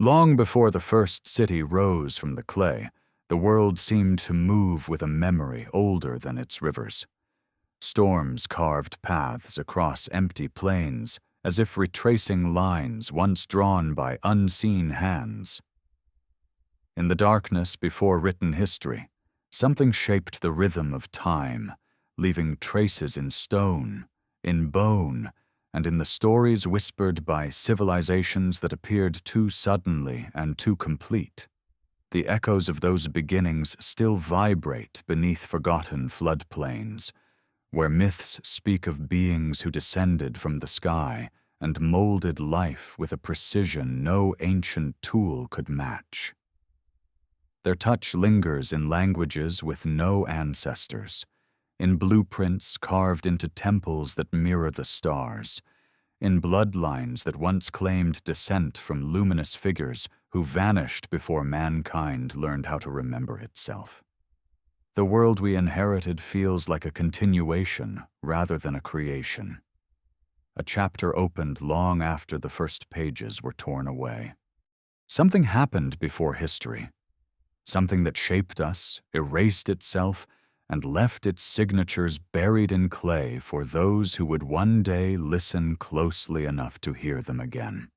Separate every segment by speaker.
Speaker 1: Long before the first city rose from the clay, the world seemed to move with a memory older than its rivers. Storms carved paths across empty plains, as if retracing lines once drawn by unseen hands. In the darkness before written history, something shaped the rhythm of time, leaving traces in stone, in bone, and in the stories whispered by civilizations that appeared too suddenly and too complete. The echoes of those beginnings still vibrate beneath forgotten floodplains, where myths speak of beings who descended from the sky and molded life with a precision no ancient tool could match. Their touch lingers in languages with no ancestors, in blueprints carved into temples that mirror the stars, in bloodlines that once claimed descent from luminous figures who vanished before mankind learned how to remember itself. The world we inherited feels like a continuation rather than a creation. A chapter opened long after the first pages were torn away. Something happened before history, something that shaped us, erased itself, and left its signatures buried in clay for those who would one day listen closely enough to hear them again.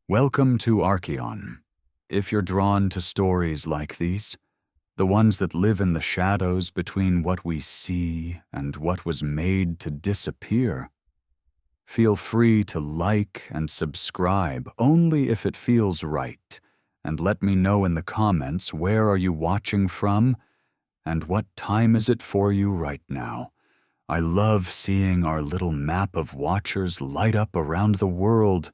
Speaker 1: Welcome to ARCHAEON. If you're drawn to stories like these, the ones that live in the shadows between what we see and what was made to disappear, feel free to like and subscribe only if it feels right, and let me know in the comments where are you watching from and what time is it for you right now. I love seeing our little map of watchers light up around the world.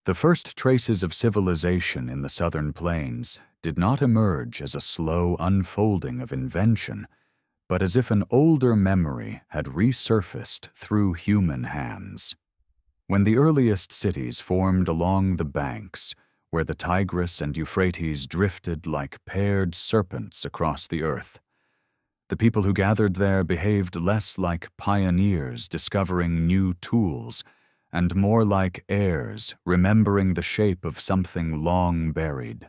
Speaker 1: The first traces of civilization in the southern plains did not emerge as a slow unfolding of invention, but as if an older memory had resurfaced through human hands. When the earliest cities formed along the banks, where the Tigris and Euphrates drifted like paired serpents across the earth, the people who gathered there behaved less like pioneers discovering new tools, and more like heirs remembering the shape of something long buried.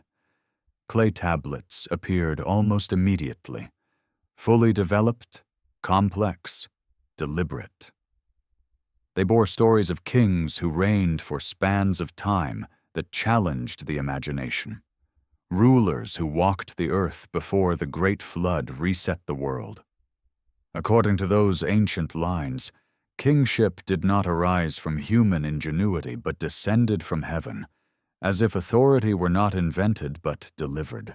Speaker 1: Clay tablets appeared almost immediately, fully developed, complex, deliberate. They bore stories of kings who reigned for spans of time that challenged the imagination, rulers who walked the earth before the Great Flood reset the world. According to those ancient lines, kingship did not arise from human ingenuity but descended from heaven, as if authority were not invented but delivered.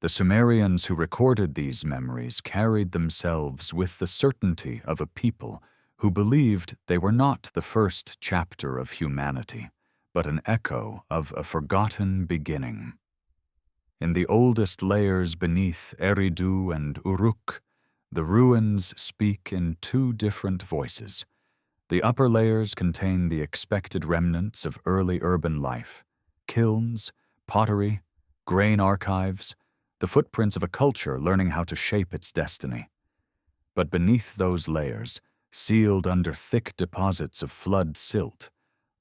Speaker 1: The Sumerians who recorded these memories carried themselves with the certainty of a people who believed they were not the first chapter of humanity, but an echo of a forgotten beginning. In the oldest layers beneath Eridu and Uruk, the ruins speak in two different voices. The upper layers contain the expected remnants of early urban life, kilns, pottery, grain archives, the footprints of a culture learning how to shape its destiny. But beneath those layers, sealed under thick deposits of flood silt,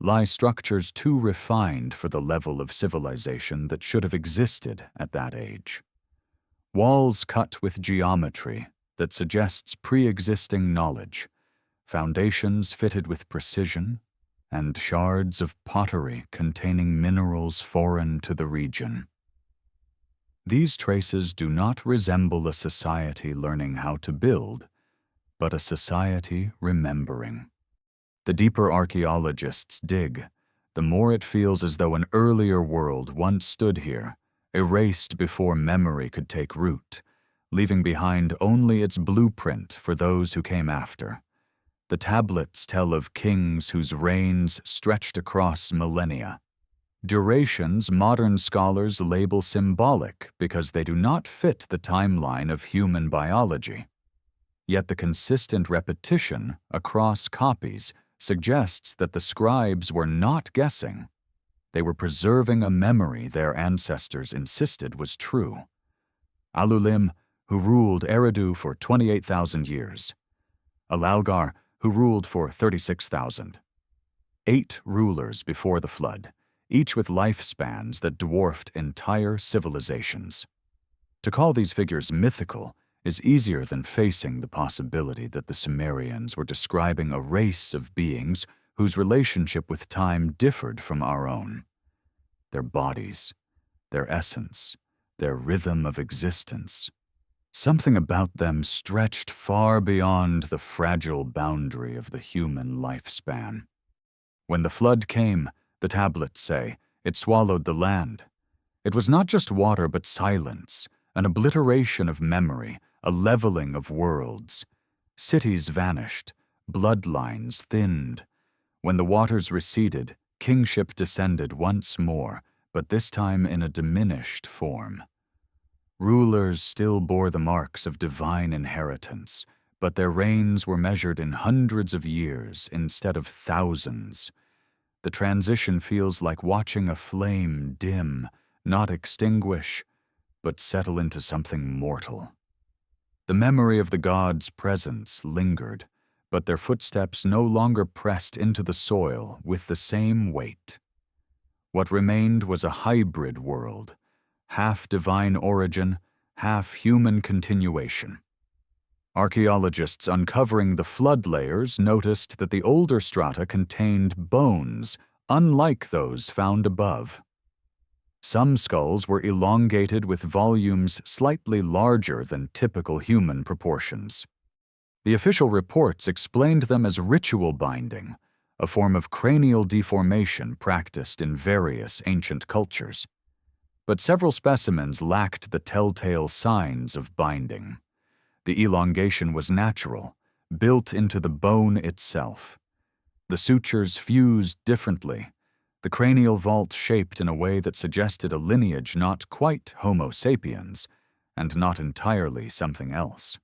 Speaker 1: lie structures too refined for the level of civilization that should have existed at that age. Walls cut with geometry that suggests pre-existing knowledge, foundations fitted with precision, and shards of pottery containing minerals foreign to the region. These traces do not resemble a society learning how to build, but a society remembering. The deeper archaeologists dig, the more it feels as though an earlier world once stood here, erased before memory could take root, leaving behind only its blueprint for those who came after. The tablets tell of kings whose reigns stretched across millennia. Durations modern scholars label symbolic because they do not fit the timeline of human biology. Yet the consistent repetition across copies suggests that the scribes were not guessing. They were preserving a memory their ancestors insisted was true. Alulim, who ruled Eridu for 28,000 years. Alalgar, who ruled for 36,000. 8 rulers before the flood, each with lifespans that dwarfed entire civilizations. To call these figures mythical is easier than facing the possibility that the Sumerians were describing a race of beings whose relationship with time differed from our own. Their bodies, their essence, their rhythm of existence. Something about them stretched far beyond the fragile boundary of the human lifespan. When the flood came, the tablets say, it swallowed the land. It was not just water but silence, an obliteration of memory, a leveling of worlds. Cities vanished, bloodlines thinned. When the waters receded, kingship descended once more, but this time in a diminished form. Rulers still bore the marks of divine inheritance, but their reigns were measured in hundreds of years instead of thousands. The transition feels like watching a flame dim, not extinguish, but settle into something mortal. The memory of the gods' presence lingered, but their footsteps no longer pressed into the soil with the same weight. What remained was a hybrid world, half divine origin, half human continuation. Archaeologists uncovering the flood layers noticed that the older strata contained bones, unlike those found above. Some skulls were elongated with volumes slightly larger than typical human proportions. The official reports explained them as ritual binding, a form of cranial deformation practiced in various ancient cultures. But several specimens lacked the telltale signs of binding. The elongation was natural, built into the bone itself. The sutures fused differently, the cranial vault shaped in a way that suggested a lineage not quite Homo sapiens, and not entirely something else.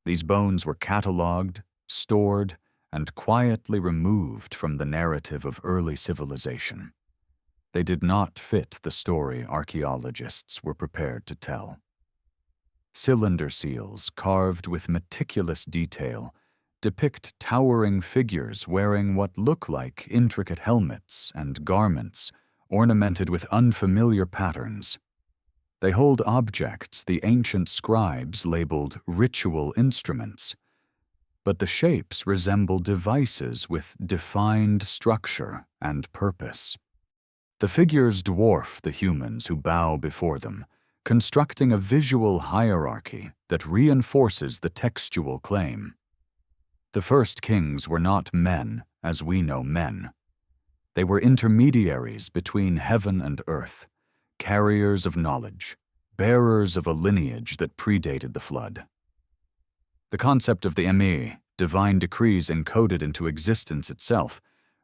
Speaker 1: These bones were catalogued, stored, and quietly removed from the narrative of early civilization. They did not fit the story archaeologists were prepared to tell. Cylinder seals carved with meticulous detail depict towering figures wearing what look like intricate helmets and garments ornamented with unfamiliar patterns. They hold objects the ancient scribes labeled ritual instruments, but the shapes resemble devices with defined structure and purpose. The figures dwarf the humans who bow before them, constructing a visual hierarchy that reinforces the textual claim. The first kings were not men as we know men. They were intermediaries between heaven and earth, carriers of knowledge, bearers of a lineage that predated the flood. The concept of the Emir, divine decrees encoded into existence itself,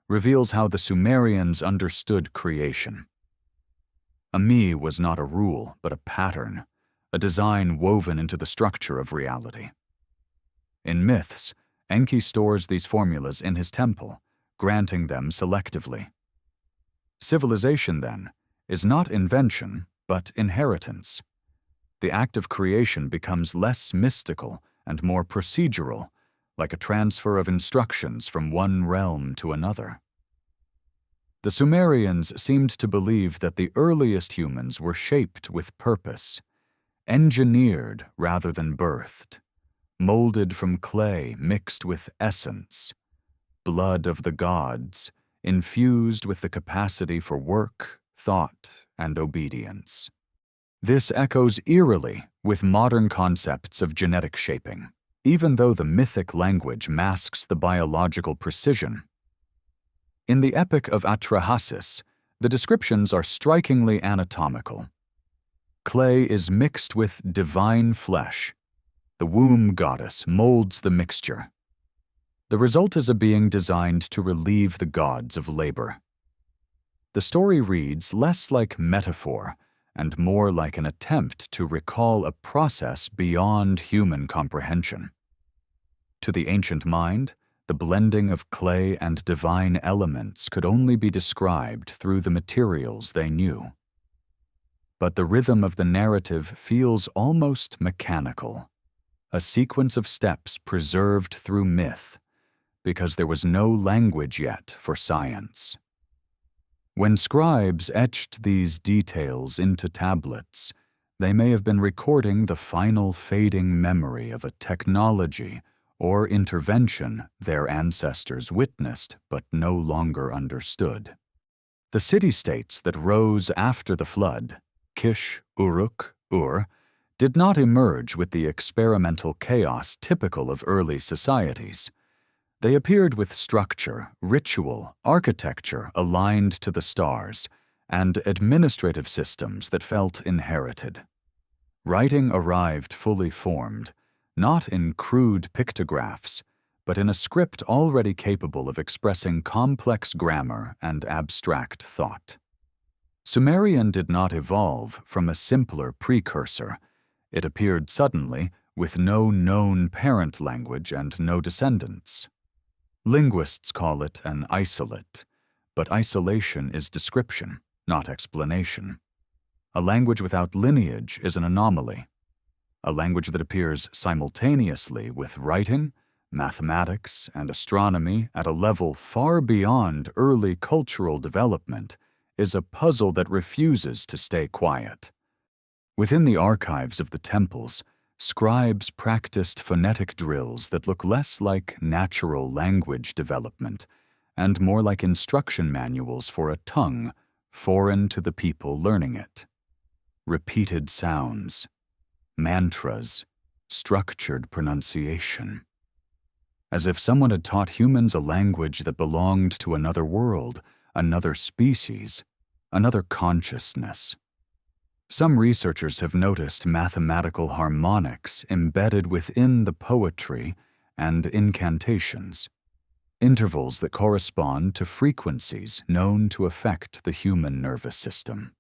Speaker 1: reveals how the Sumerians understood creation. Emir was not a rule, but a pattern, a design woven into the structure of reality. In myths, Enki stores these formulas in his temple, granting them selectively. Civilization, then, is not invention, but inheritance. The act of creation becomes less mystical and more procedural, like a transfer of instructions from one realm to another. The Sumerians seemed to believe that the earliest humans were shaped with purpose, engineered rather than birthed, molded from clay mixed with essence, blood of the gods, infused with the capacity for work, thought, and obedience. This echoes eerily with modern concepts of genetic shaping, even though the mythic language masks the biological precision. In the Epic of Atrahasis, the descriptions are strikingly anatomical. Clay is mixed with divine flesh. The womb goddess molds the mixture. The result is a being designed to relieve the gods of labor. The story reads less like metaphor and more like an attempt to recall a process beyond human comprehension. To the ancient mind, the blending of clay and divine elements could only be described through the materials they knew. But the rhythm of the narrative feels almost mechanical, a sequence of steps preserved through myth, because there was no language yet for science. When scribes etched these details into tablets, they may have been recording the final fading memory of a technology or intervention their ancestors witnessed but no longer understood. The city-states that rose after the flood, Kish, Uruk, Ur, did not emerge with the experimental chaos typical of early societies. They appeared with structure, ritual, architecture aligned to the stars, and administrative systems that felt inherited. Writing arrived fully formed, not in crude pictographs, but in a script already capable of expressing complex grammar and abstract thought. Sumerian did not evolve from a simpler precursor. It appeared suddenly, with no known parent language and no descendants. Linguists call it an isolate, but isolation is description, not explanation. A language without lineage is an anomaly. A language that appears simultaneously with writing, mathematics, and astronomy at a level far beyond early cultural development is a puzzle that refuses to stay quiet. Within the archives of the temples, scribes practiced phonetic drills that look less like natural language development and more like instruction manuals for a tongue foreign to the people learning it. Repeated sounds, mantras, structured pronunciation. As if someone had taught humans a language that belonged to another world, another species, another consciousness. Some researchers have noticed mathematical harmonics embedded within the poetry and incantations, intervals that correspond to frequencies known to affect the human nervous system.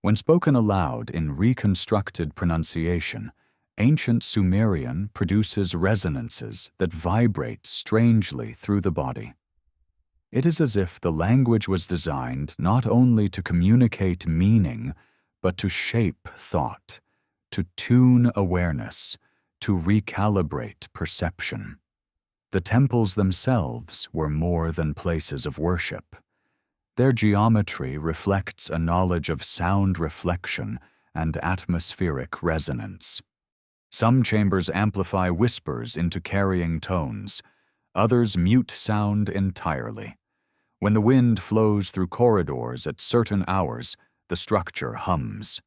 Speaker 1: When spoken aloud in reconstructed pronunciation, ancient Sumerian produces resonances that vibrate strangely through the body. It is as if the language was designed not only to communicate meaning, but to shape thought, to tune awareness, to recalibrate perception. The temples themselves were more than places of worship. Their geometry reflects a knowledge of sound reflection and atmospheric resonance. Some chambers amplify whispers into carrying tones, others mute sound entirely. When the wind flows through corridors at certain hours, the structure hums.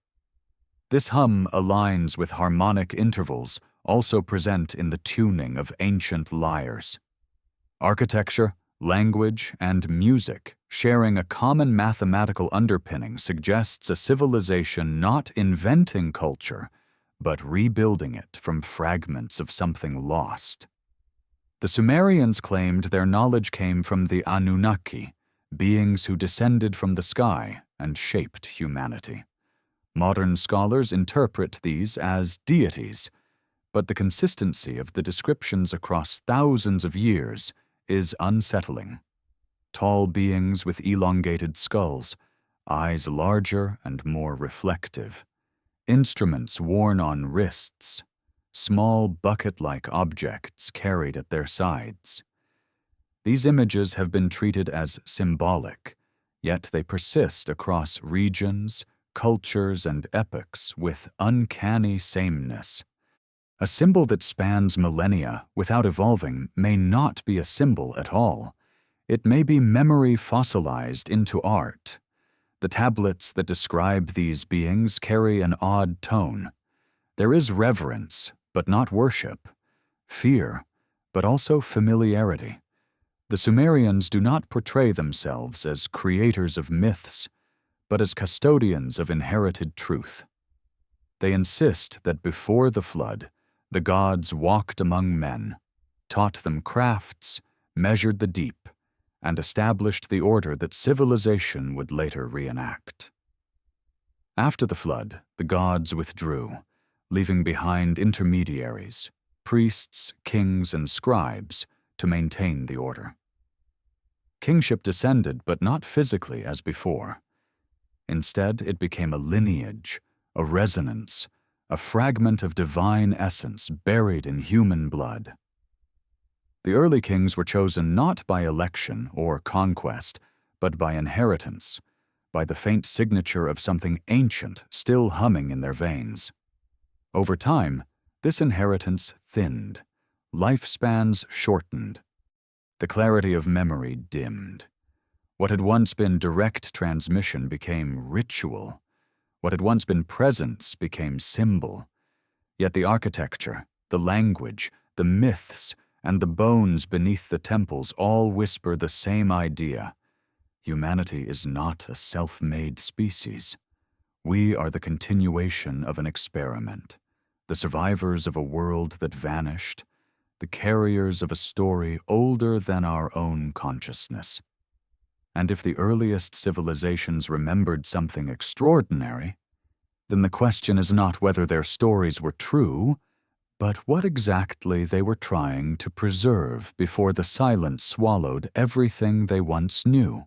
Speaker 1: This hum aligns with harmonic intervals also present in the tuning of ancient lyres. Architecture, language, and music sharing a common mathematical underpinning suggests a civilization not inventing culture, but rebuilding it from fragments of something lost. The Sumerians claimed their knowledge came from the Anunnaki, beings who descended from the sky and shaped humanity. Modern scholars interpret these as deities, but the consistency of the descriptions across thousands of years is unsettling. Tall beings with elongated skulls, eyes larger and more reflective, instruments worn on wrists, small bucket-like objects carried at their sides. These images have been treated as symbolic, yet they persist across regions, cultures, and epochs with uncanny sameness. A symbol that spans millennia without evolving may not be a symbol at all. It may be memory fossilized into art. The tablets that describe these beings carry an odd tone. There is reverence, but not worship, fear, but also familiarity. The Sumerians do not portray themselves as creators of myths, but as custodians of inherited truth. They insist that before the flood, the gods walked among men, taught them crafts, measured the deep, and established the order that civilization would later reenact. After the flood, the gods withdrew, leaving behind intermediaries, priests, kings, and scribes, to maintain the order. Kingship descended, but not physically as before. Instead, it became a lineage, a resonance, a fragment of divine essence buried in human blood. The early kings were chosen not by election or conquest, but by inheritance, by the faint signature of something ancient still humming in their veins. Over time, this inheritance thinned, lifespans shortened, the clarity of memory dimmed. What had once been direct transmission became ritual. What had once been presence became symbol. Yet the architecture, the language, the myths, and the bones beneath the temples all whisper the same idea. Humanity is not a self-made species. We are the continuation of an experiment, the survivors of a world that vanished, the carriers of a story older than our own consciousness. And if the earliest civilizations remembered something extraordinary, then the question is not whether their stories were true, but what exactly they were trying to preserve before the silence swallowed everything they once knew.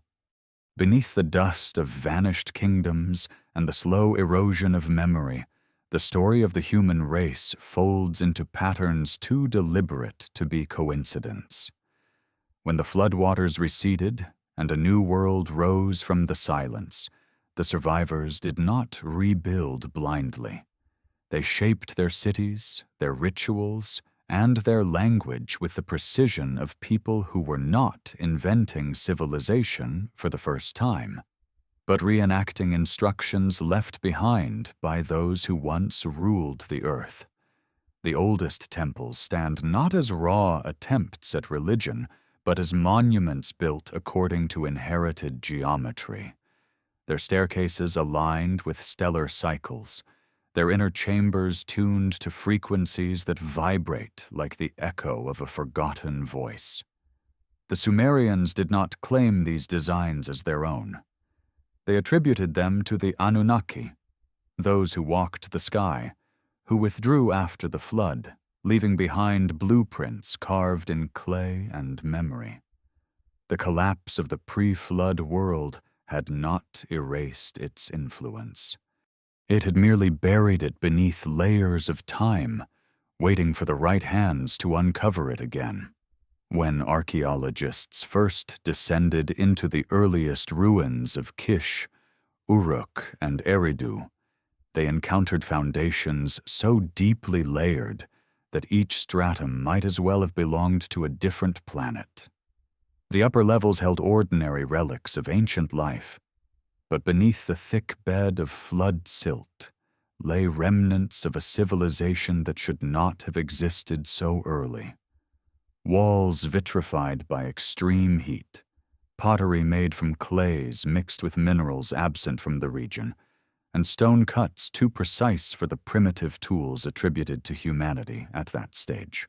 Speaker 1: Beneath the dust of vanished kingdoms and the slow erosion of memory, the story of the human race folds into patterns too deliberate to be coincidence. When the floodwaters receded and a new world rose from the silence, the survivors did not rebuild blindly. They shaped their cities, their rituals, and their language with the precision of people who were not inventing civilization for the first time, but reenacting instructions left behind by those who once ruled the earth. The oldest temples stand not as raw attempts at religion, but as monuments built according to inherited geometry. Their staircases aligned with stellar cycles, their inner chambers tuned to frequencies that vibrate like the echo of a forgotten voice. The Sumerians did not claim these designs as their own. They attributed them to the Anunnaki, those who walked the sky, who withdrew after the flood, leaving behind blueprints carved in clay and memory. The collapse of the pre-flood world had not erased its influence. It had merely buried it beneath layers of time, waiting for the right hands to uncover it again. When archaeologists first descended into the earliest ruins of Kish, Uruk, and Eridu, they encountered foundations so deeply layered that each stratum might as well have belonged to a different planet. The upper levels held ordinary relics of ancient life, but beneath the thick bed of flood silt lay remnants of a civilization that should not have existed so early. Walls vitrified by extreme heat, pottery made from clays mixed with minerals absent from the region, and stone cuts too precise for the primitive tools attributed to humanity at that stage.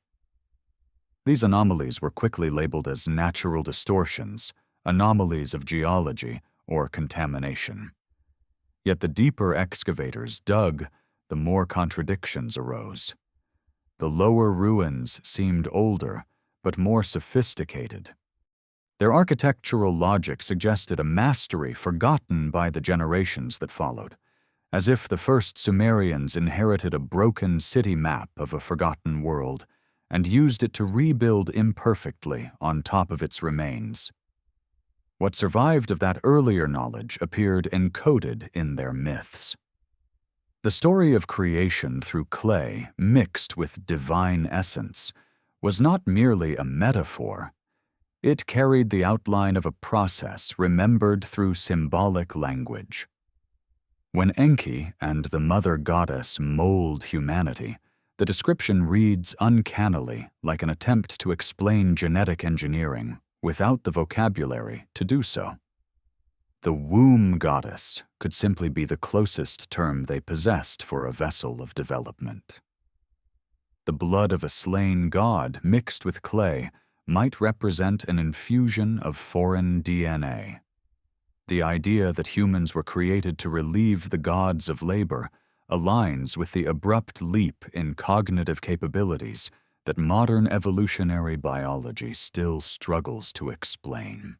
Speaker 1: These anomalies were quickly labeled as natural distortions, anomalies of geology, or contamination. Yet the deeper excavators dug, the more contradictions arose. The lower ruins seemed older, but more sophisticated. Their architectural logic suggested a mastery forgotten by the generations that followed, as if the first Sumerians inherited a broken city map of a forgotten world and used it to rebuild imperfectly on top of its remains. What survived of that earlier knowledge appeared encoded in their myths. The story of creation through clay mixed with divine essence was not merely a metaphor. It carried the outline of a process remembered through symbolic language. When Enki and the mother goddess mold humanity, the description reads uncannily like an attempt to explain genetic engineering without the vocabulary to do so. The womb goddess could simply be the closest term they possessed for a vessel of development. The blood of a slain god mixed with clay might represent an infusion of foreign DNA. The idea that humans were created to relieve the gods of labor aligns with the abrupt leap in cognitive capabilities that modern evolutionary biology still struggles to explain.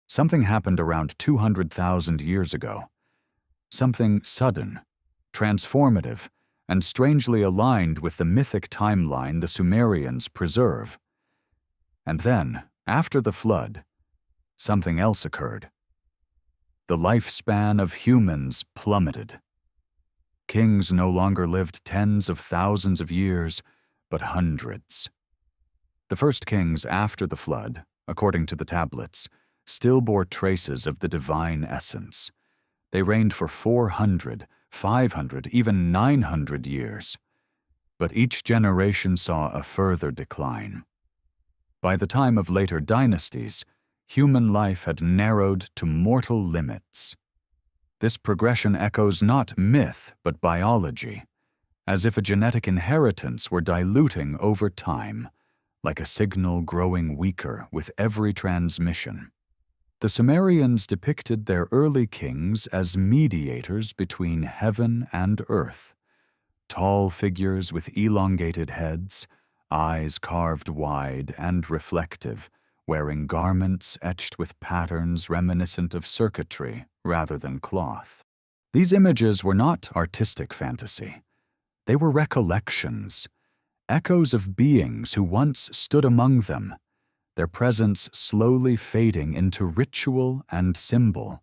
Speaker 1: Something happened around 200,000 years ago. Something sudden, transformative, and strangely aligned with the mythic timeline the Sumerians preserve. And then, after the flood, something else occurred, The lifespan of humans plummeted. Kings no longer lived tens of thousands of years, but hundreds. The first kings after the flood, according to the tablets, still bore traces of the divine essence. They reigned for 400, 500, even 900 years. But each generation saw a further decline. By the time of later dynasties, human life had narrowed to mortal limits. This progression echoes not myth but biology, as if a genetic inheritance were diluting over time, like a signal growing weaker with every transmission. The Sumerians depicted their early kings as mediators between heaven and earth, tall figures with elongated heads, eyes carved wide and reflective, wearing garments etched with patterns reminiscent of circuitry rather than cloth. These images were not artistic fantasy. They were recollections, echoes of beings who once stood among them, their presence slowly fading into ritual and symbol.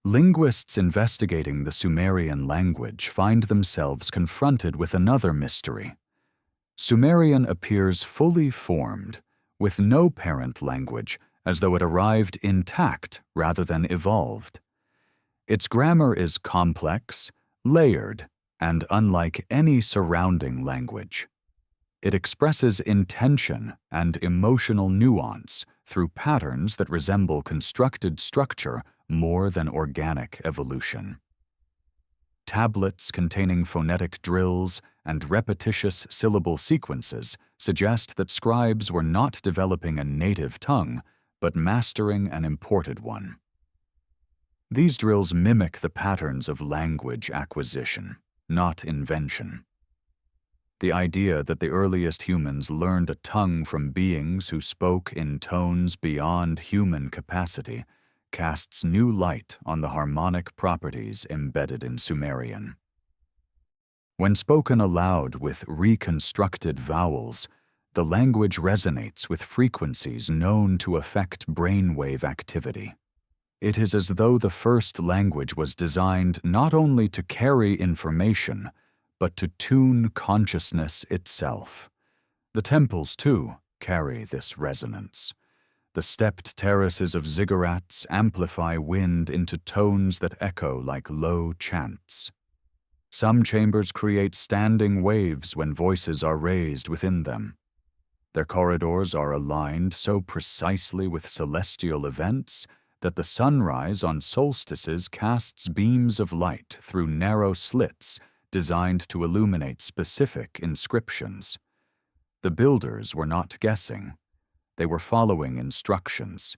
Speaker 1: Linguists investigating the Sumerian language find themselves confronted with another mystery. Sumerian appears fully formed, with no parent language, as though it arrived intact rather than evolved. Its grammar is complex, layered, and unlike any surrounding language. It expresses intention and emotional nuance through patterns that resemble constructed structure more than organic evolution. Tablets containing phonetic drills and repetitious syllable sequences suggest that scribes were not developing a native tongue, but mastering an imported one. These drills mimic the patterns of language acquisition, not invention. The idea that the earliest humans learned a tongue from beings who spoke in tones beyond human capacity casts new light on the harmonic properties embedded in Sumerian. When spoken aloud with reconstructed vowels, the language resonates with frequencies known to affect brainwave activity. It is as though the first language was designed not only to carry information, but to tune consciousness itself. The temples, too, carry this resonance. The stepped terraces of ziggurats amplify wind into tones that echo like low chants. Some chambers create standing waves when voices are raised within them. Their corridors are aligned so precisely with celestial events that the sunrise on solstices casts beams of light through narrow slits designed to illuminate specific inscriptions. The builders were not guessing. They were following instructions.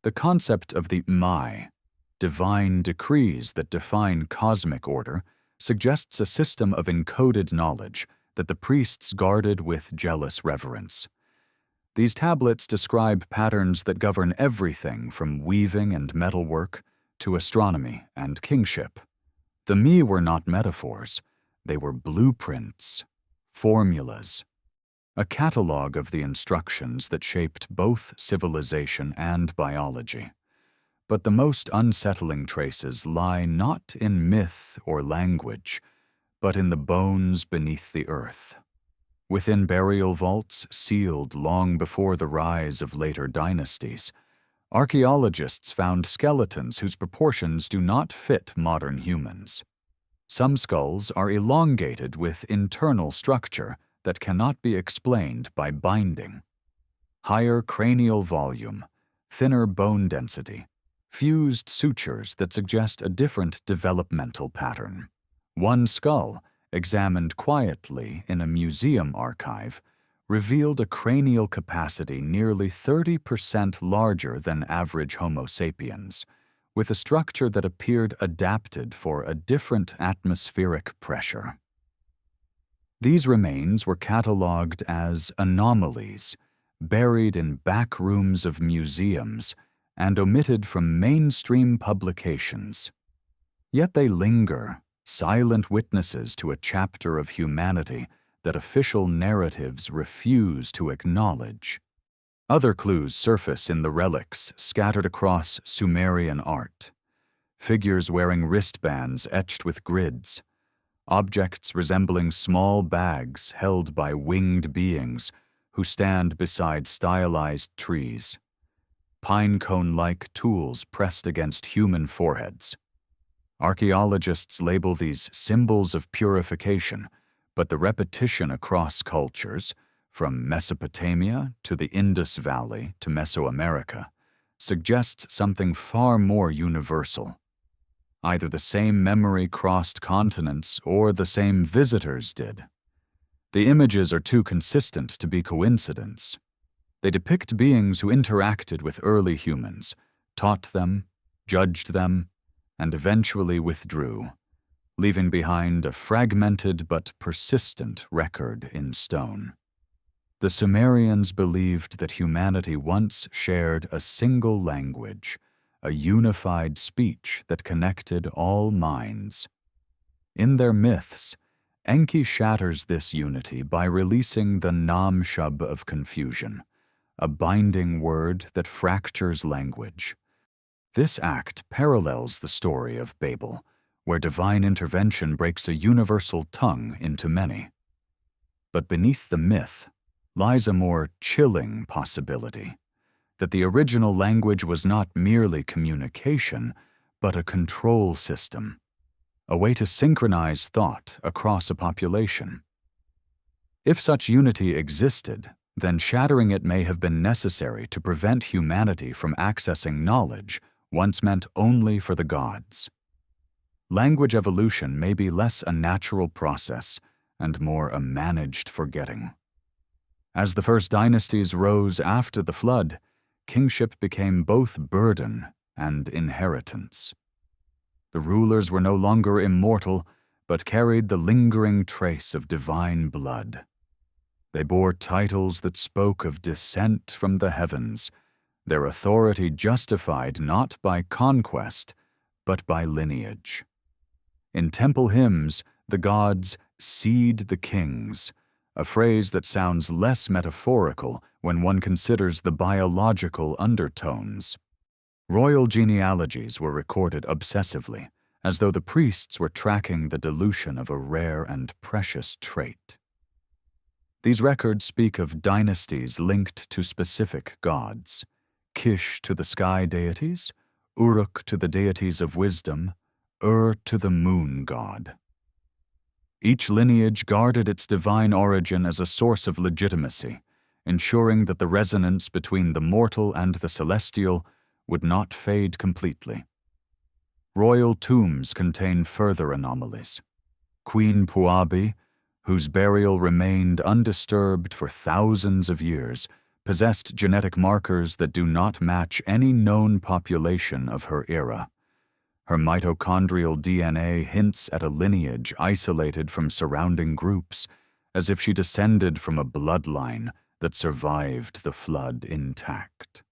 Speaker 1: The concept of the Mai, divine decrees that define cosmic order, suggests a system of encoded knowledge that the priests guarded with jealous reverence. These tablets describe patterns that govern everything from weaving and metalwork to astronomy and kingship. The Mi were not metaphors. They were blueprints, formulas, a catalog of the instructions that shaped both civilization and biology. But the most unsettling traces lie not in myth or language, but in the bones beneath the earth. Within burial vaults sealed long before the rise of later dynasties, archaeologists found skeletons whose proportions do not fit modern humans. Some skulls are elongated with internal structure that cannot be explained by binding. Higher cranial volume, thinner bone density, fused sutures that suggest a different developmental pattern. One skull, examined quietly in a museum archive, revealed a cranial capacity nearly 30% larger than average Homo sapiens, with a structure that appeared adapted for a different atmospheric pressure. These remains were catalogued as anomalies, buried in back rooms of museums, and omitted from mainstream publications. Yet they linger, silent witnesses to a chapter of humanity that official narratives refuse to acknowledge. Other clues surface in the relics scattered across Sumerian art. figures wearing wristbands etched with grids, objects resembling small bags held by winged beings who stand beside stylized trees, pine cone-like tools pressed against human foreheads. Archaeologists label these symbols of purification, but the repetition across cultures, from Mesopotamia to the Indus Valley to Mesoamerica, suggests something far more universal. Either the same memory crossed continents or the same visitors did. The images are too consistent to be coincidence. They depict beings who interacted with early humans, taught them, judged them, and eventually withdrew, leaving behind a fragmented but persistent record in stone. The Sumerians believed that humanity once shared a single language, a unified speech that connected all minds. In their myths, Enki shatters this unity by releasing the Nam-shub of confusion, a binding word that fractures language. This act parallels the story of Babel, where divine intervention breaks a universal tongue into many. But beneath the myth lies a more chilling possibility, that the original language was not merely communication, but a control system, a way to synchronize thought across a population. If such unity existed, then shattering it may have been necessary to prevent humanity from accessing knowledge once meant only for the gods. Language evolution may be less a natural process and more a managed forgetting. As the first dynasties rose after the flood, kingship became both burden and inheritance. The rulers were no longer immortal, but carried the lingering trace of divine blood. They bore titles that spoke of descent from the heavens, their authority justified not by conquest, but by lineage. In temple hymns, the gods seed the kings, a phrase that sounds less metaphorical when one considers the biological undertones. Royal genealogies were recorded obsessively, as though the priests were tracking the dilution of a rare and precious trait. These records speak of dynasties linked to specific gods: Kish to the sky deities, Uruk to the deities of wisdom, to the moon god. Each lineage guarded its divine origin as a source of legitimacy, ensuring that the resonance between the mortal and the celestial would not fade completely. Royal tombs contain further anomalies. Queen Puabi, whose burial remained undisturbed for thousands of years, possessed genetic markers that do not match any known population of her era. Her mitochondrial DNA hints at a lineage isolated from surrounding groups, as if she descended from a bloodline that survived the flood intact.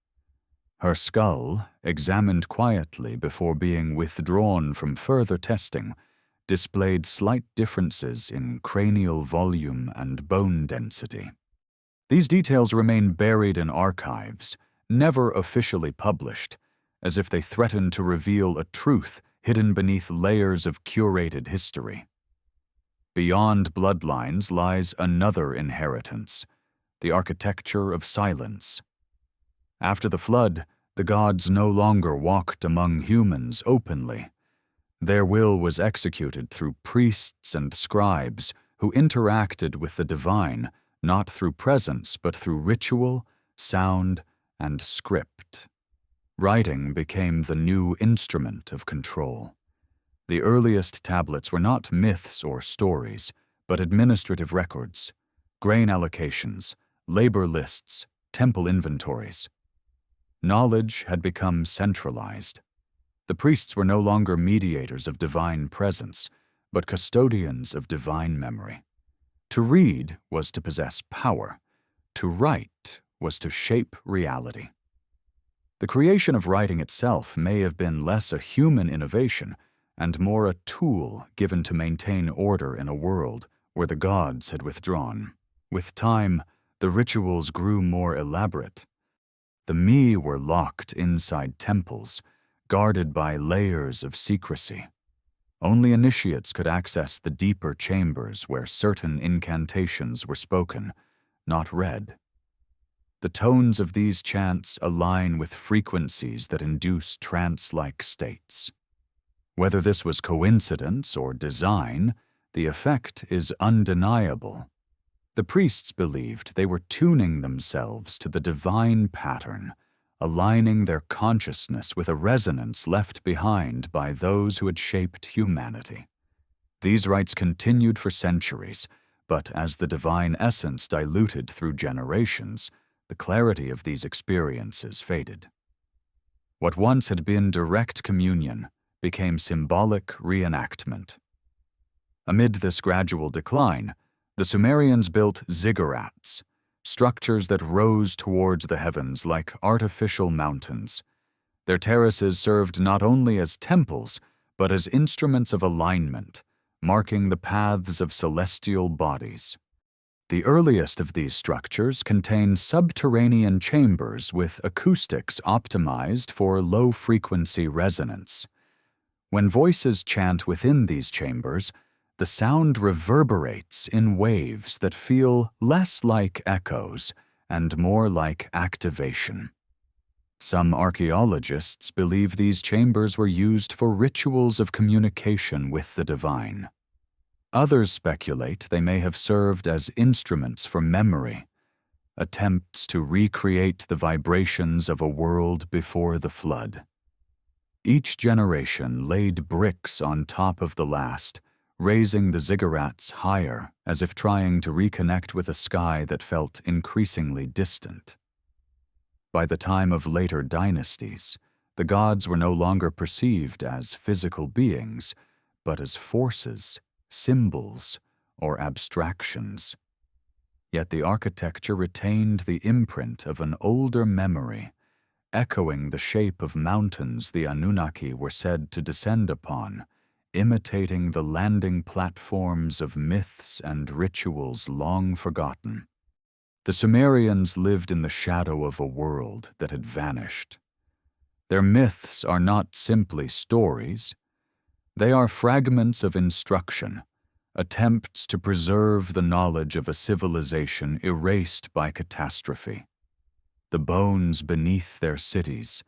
Speaker 1: Her skull, examined quietly before being withdrawn from further testing, displayed slight differences in cranial volume and bone density. These details remain buried in archives, never officially published, as if they threaten to reveal a truth hidden beneath layers of curated history. Beyond bloodlines lies another inheritance, the architecture of silence. After the flood, the gods no longer walked among humans openly. Their will was executed through priests and scribes who interacted with the divine not through presence but through ritual, sound, and script. Writing became the new instrument of control. The earliest tablets were not myths or stories, but administrative records, grain allocations, labor lists, temple inventories. Knowledge had become centralized. The priests were no longer mediators of divine presence, but custodians of divine memory. To read was to possess power. To write was to shape reality. The creation of writing itself may have been less a human innovation and more a tool given to maintain order in a world where the gods had withdrawn. With time, the rituals grew more elaborate. The Me were locked inside temples, guarded by layers of secrecy. Only initiates could access the deeper chambers where certain incantations were spoken, not read. The tones of these chants align with frequencies that induce trance-like states. Whether this was coincidence or design, the effect is undeniable. The priests believed they were tuning themselves to the divine pattern, aligning their consciousness with a resonance left behind by those who had shaped humanity. These rites continued for centuries, but as the divine essence diluted through generations, the clarity of these experiences faded. What once had been direct communion became symbolic reenactment. Amid this gradual decline, the Sumerians built ziggurats, structures that rose towards the heavens like artificial mountains. Their terraces served not only as temples, but as instruments of alignment, marking the paths of celestial bodies. The earliest of these structures contain subterranean chambers with acoustics optimized for low-frequency resonance. When voices chant within these chambers, the sound reverberates in waves that feel less like echoes and more like activation. Some archaeologists believe these chambers were used for rituals of communication with the divine. Others speculate they may have served as instruments for memory, attempts to recreate the vibrations of a world before the flood. Each generation laid bricks on top of the last, raising the ziggurats higher as if trying to reconnect with a sky that felt increasingly distant. By the time of later dynasties, the gods were no longer perceived as physical beings, but as forces, symbols, or abstractions. Yet the architecture retained the imprint of an older memory, echoing the shape of mountains the Anunnaki were said to descend upon, imitating the landing platforms of myths and rituals long forgotten. The Sumerians lived in the shadow of a world that had vanished. Their myths are not simply stories. They are fragments of instruction, attempts to preserve the knowledge of a civilization erased by catastrophe. The bones beneath their cities,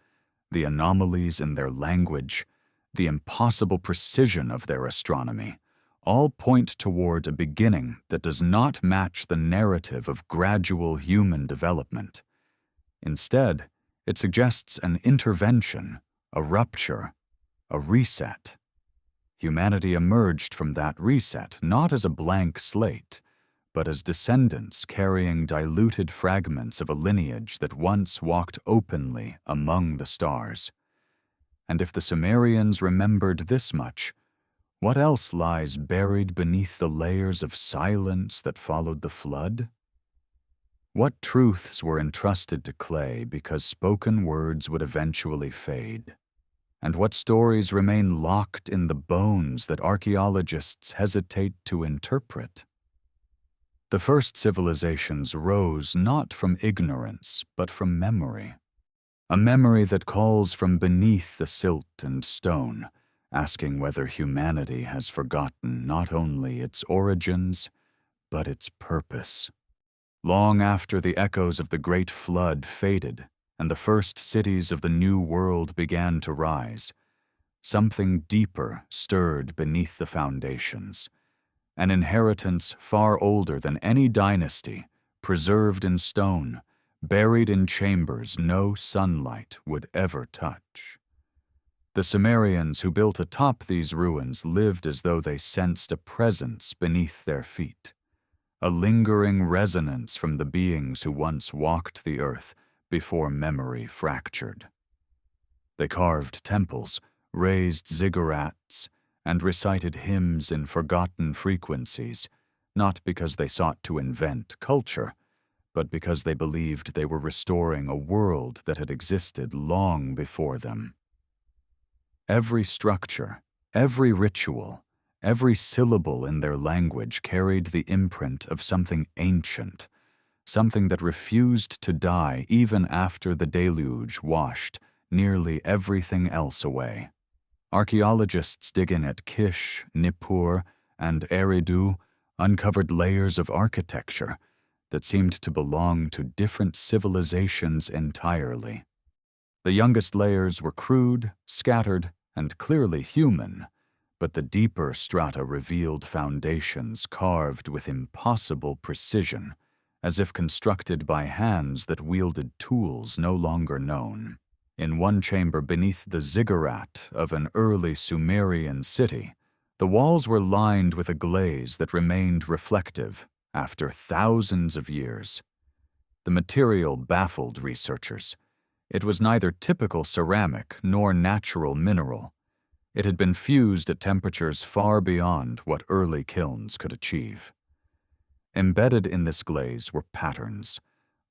Speaker 1: the anomalies in their language, the impossible precision of their astronomy, all point toward a beginning that does not match the narrative of gradual human development. Instead, it suggests an intervention, a rupture, a reset. Humanity emerged from that reset not as a blank slate, but as descendants carrying diluted fragments of a lineage that once walked openly among the stars. And if the Sumerians remembered this much, what else lies buried beneath the layers of silence that followed the flood? What truths were entrusted to clay because spoken words would eventually fade? And what stories remain locked in the bones that archaeologists hesitate to interpret? The first civilizations rose not from ignorance, but from memory. A memory that calls from beneath the silt and stone, asking whether humanity has forgotten not only its origins, but its purpose. Long after the echoes of the Great Flood faded and the first cities of the New World began to rise, something deeper stirred beneath the foundations, an inheritance far older than any dynasty, preserved in stone, buried in chambers no sunlight would ever touch. The Sumerians who built atop these ruins lived as though they sensed a presence beneath their feet, a lingering resonance from the beings who once walked the earth before memory fractured. They carved temples, raised ziggurats, and recited hymns in forgotten frequencies, not because they sought to invent culture, but because they believed they were restoring a world that had existed long before them. Every structure, every ritual, every syllable in their language carried the imprint of something ancient, something that refused to die even after the deluge washed nearly everything else away. Archaeologists digging at Kish, Nippur, and Eridu uncovered layers of architecture that seemed to belong to different civilizations entirely. The youngest layers were crude, scattered, and clearly human, but the deeper strata revealed foundations carved with impossible precision, as if constructed by hands that wielded tools no longer known. In one chamber beneath the ziggurat of an early Sumerian city, the walls were lined with a glaze that remained reflective after thousands of years. The material baffled researchers. It was neither typical ceramic nor natural mineral. It had been fused at temperatures far beyond what early kilns could achieve. Embedded in this glaze were patterns,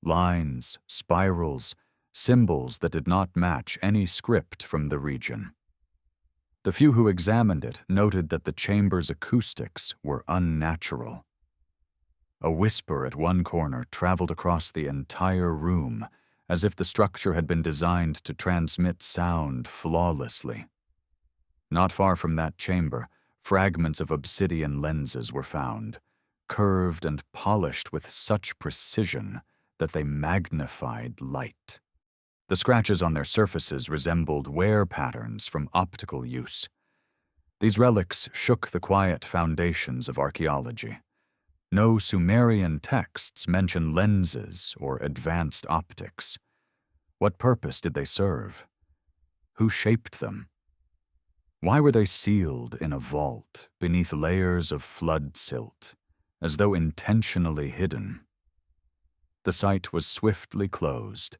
Speaker 1: lines, spirals, symbols that did not match any script from the region. The few who examined it noted that the chamber's acoustics were unnatural. A whisper at one corner traveled across the entire room, as if the structure had been designed to transmit sound flawlessly. Not far from that chamber, fragments of obsidian lenses were found, curved and polished with such precision that they magnified light. The scratches on their surfaces resembled wear patterns from optical use. These relics shook the quiet foundations of archaeology. No Sumerian texts mention lenses or advanced optics. What purpose did they serve? Who shaped them? Why were they sealed in a vault beneath layers of flood silt, as though intentionally hidden? The site was swiftly closed,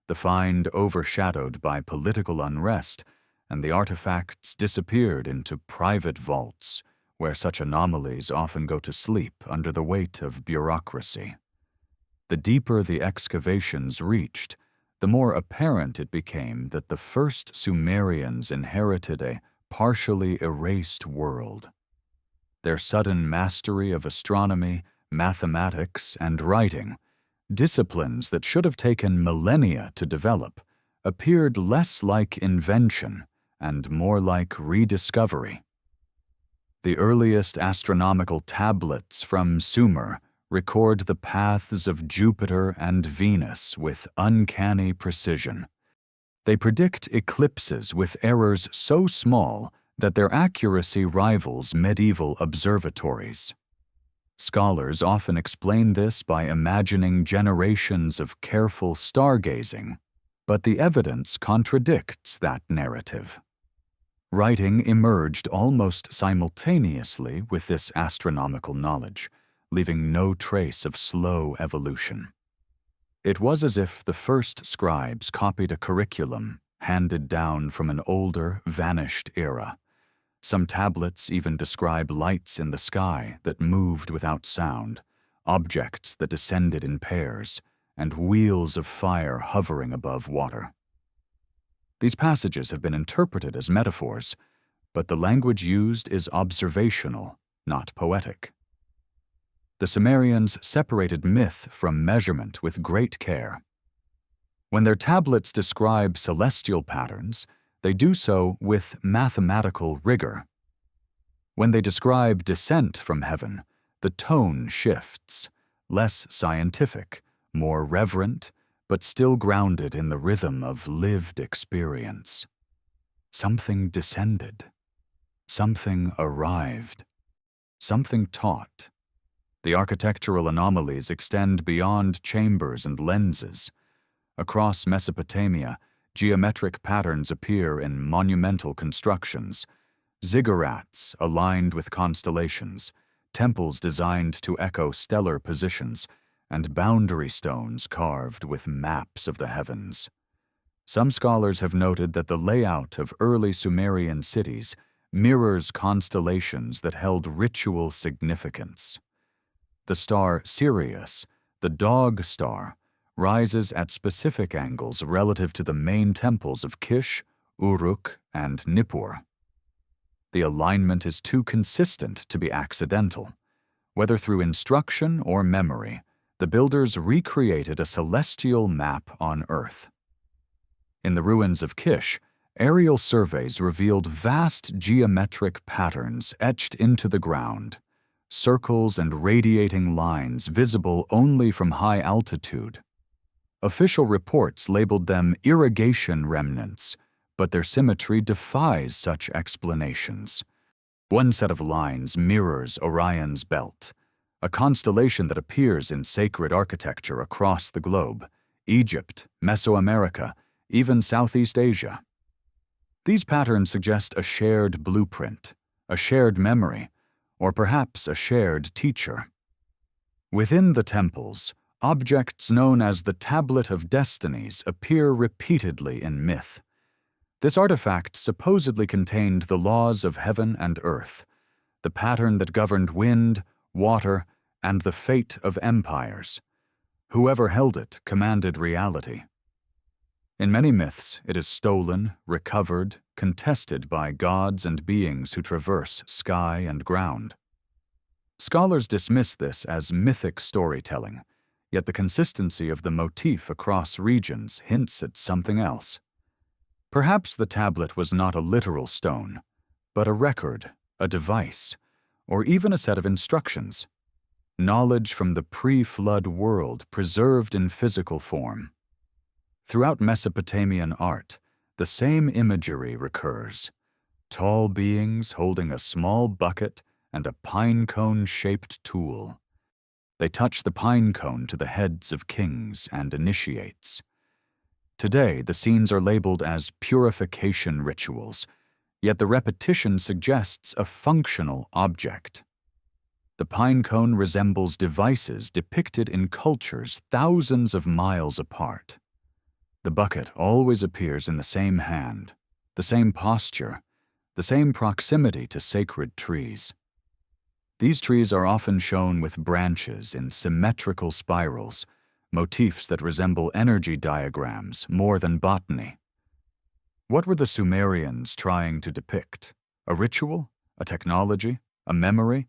Speaker 1: the find overshadowed by political unrest, and the artifacts disappeared into private vaults where such anomalies often go to sleep under the weight of bureaucracy. The deeper the excavations reached, the more apparent it became that the first Sumerians inherited a partially erased world. Their sudden mastery of astronomy, mathematics, and writing, disciplines that should have taken millennia to develop, appeared less like invention and more like rediscovery. The earliest astronomical tablets from Sumer record the paths of Jupiter and Venus with uncanny precision. They predict eclipses with errors so small that their accuracy rivals medieval observatories. Scholars often explain this by imagining generations of careful stargazing, but the evidence contradicts that narrative. Writing emerged almost simultaneously with this astronomical knowledge, leaving no trace of slow evolution. It was as if the first scribes copied a curriculum handed down from an older, vanished era. Some tablets even describe lights in the sky that moved without sound, objects that descended in pairs, and wheels of fire hovering above water. These passages have been interpreted as metaphors, but the language used is observational, not poetic. The Sumerians separated myth from measurement with great care. When their tablets describe celestial patterns, they do so with mathematical rigor. When they describe descent from heaven, the tone shifts, less scientific, more reverent, but still grounded in the rhythm of lived experience. Something descended. Something arrived. Something taught. The architectural anomalies extend beyond chambers and lenses. Across Mesopotamia, geometric patterns appear in monumental constructions, ziggurats aligned with constellations, temples designed to echo stellar positions, and boundary stones carved with maps of the heavens. Some scholars have noted that the layout of early Sumerian cities mirrors constellations that held ritual significance. The star Sirius, the dog star, rises at specific angles relative to the main temples of Kish, Uruk, and Nippur. The alignment is too consistent to be accidental. Whether through instruction or memory, the builders recreated a celestial map on Earth. In the ruins of Kish, aerial surveys revealed vast geometric patterns etched into the ground, circles and radiating lines visible only from high altitude. Official reports labeled them irrigation remnants, but their symmetry defies such explanations. One set of lines mirrors Orion's belt, a constellation that appears in sacred architecture across the globe: Egypt, Mesoamerica, even Southeast Asia. These patterns suggest a shared blueprint, a shared memory, or perhaps a shared teacher. Within the temples, objects known as the Tablet of Destinies appear repeatedly in myth. This artifact supposedly contained the laws of heaven and earth, the pattern that governed wind, water, and the fate of empires. Whoever held it commanded reality. In many myths, it is stolen, recovered, contested by gods and beings who traverse sky and ground. Scholars dismiss this as mythic storytelling, yet the consistency of the motif across regions hints at something else. Perhaps the tablet was not a literal stone, but a record, a device, or even a set of instructions. Knowledge from the pre-flood world preserved in physical form. Throughout Mesopotamian art, the same imagery recurs: tall beings holding a small bucket and a pine cone-shaped tool. They touch the pine cone to the heads of kings and initiates. Today, the scenes are labeled as purification rituals, yet the repetition suggests a functional object. The pine cone resembles devices depicted in cultures thousands of miles apart. The bucket always appears in the same hand, the same posture, the same proximity to sacred trees. These trees are often shown with branches in symmetrical spirals, motifs that resemble energy diagrams more than botany. What were the Sumerians trying to depict? A ritual? A technology? A memory?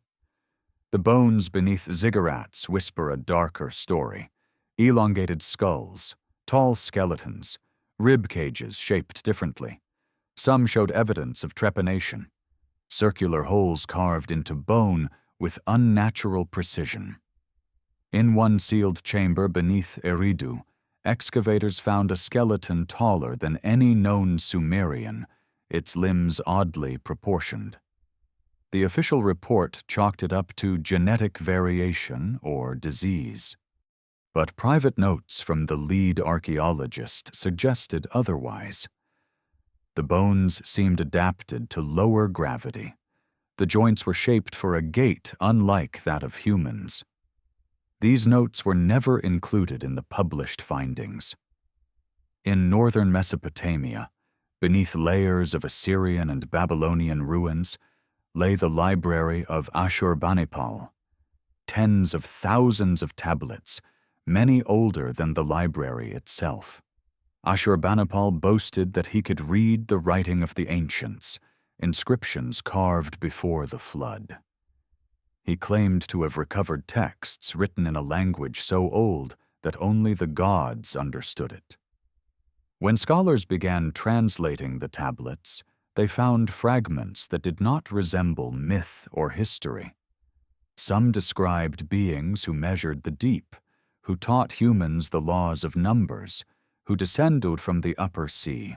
Speaker 1: The bones beneath ziggurats whisper a darker story: elongated skulls, tall skeletons, rib cages shaped differently. Some showed evidence of trepanation, circular holes carved into bone with unnatural precision. In one sealed chamber beneath Eridu, excavators found a skeleton taller than any known Sumerian, its limbs oddly proportioned. The official report chalked it up to genetic variation or disease. But private notes from the lead archaeologist suggested otherwise. The bones seemed adapted to lower gravity. The joints were shaped for a gait unlike that of humans. These notes were never included in the published findings. In northern Mesopotamia, beneath layers of Assyrian and Babylonian ruins, lay the library of Ashurbanipal. Tens of thousands of tablets, many older than the library itself. Ashurbanipal boasted that he could read the writing of the ancients, inscriptions carved before the flood. He claimed to have recovered texts written in a language so old that only the gods understood it. When scholars began translating the tablets, they found fragments that did not resemble myth or history. Some described beings who measured the deep, who taught humans the laws of numbers, who descended from the upper sea.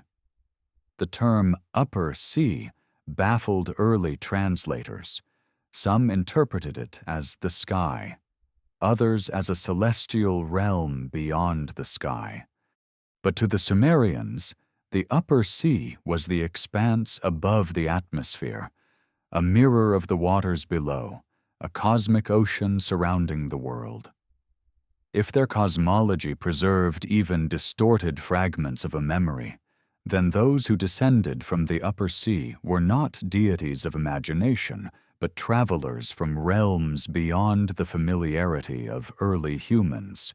Speaker 1: The term upper sea baffled early translators. Some interpreted it as the sky, others as a celestial realm beyond the sky. But to the Sumerians, the upper sea was the expanse above the atmosphere, a mirror of the waters below, a cosmic ocean surrounding the world. If their cosmology preserved even distorted fragments of a memory, then those who descended from the upper sea were not deities of imagination, but travelers from realms beyond the familiarity of early humans.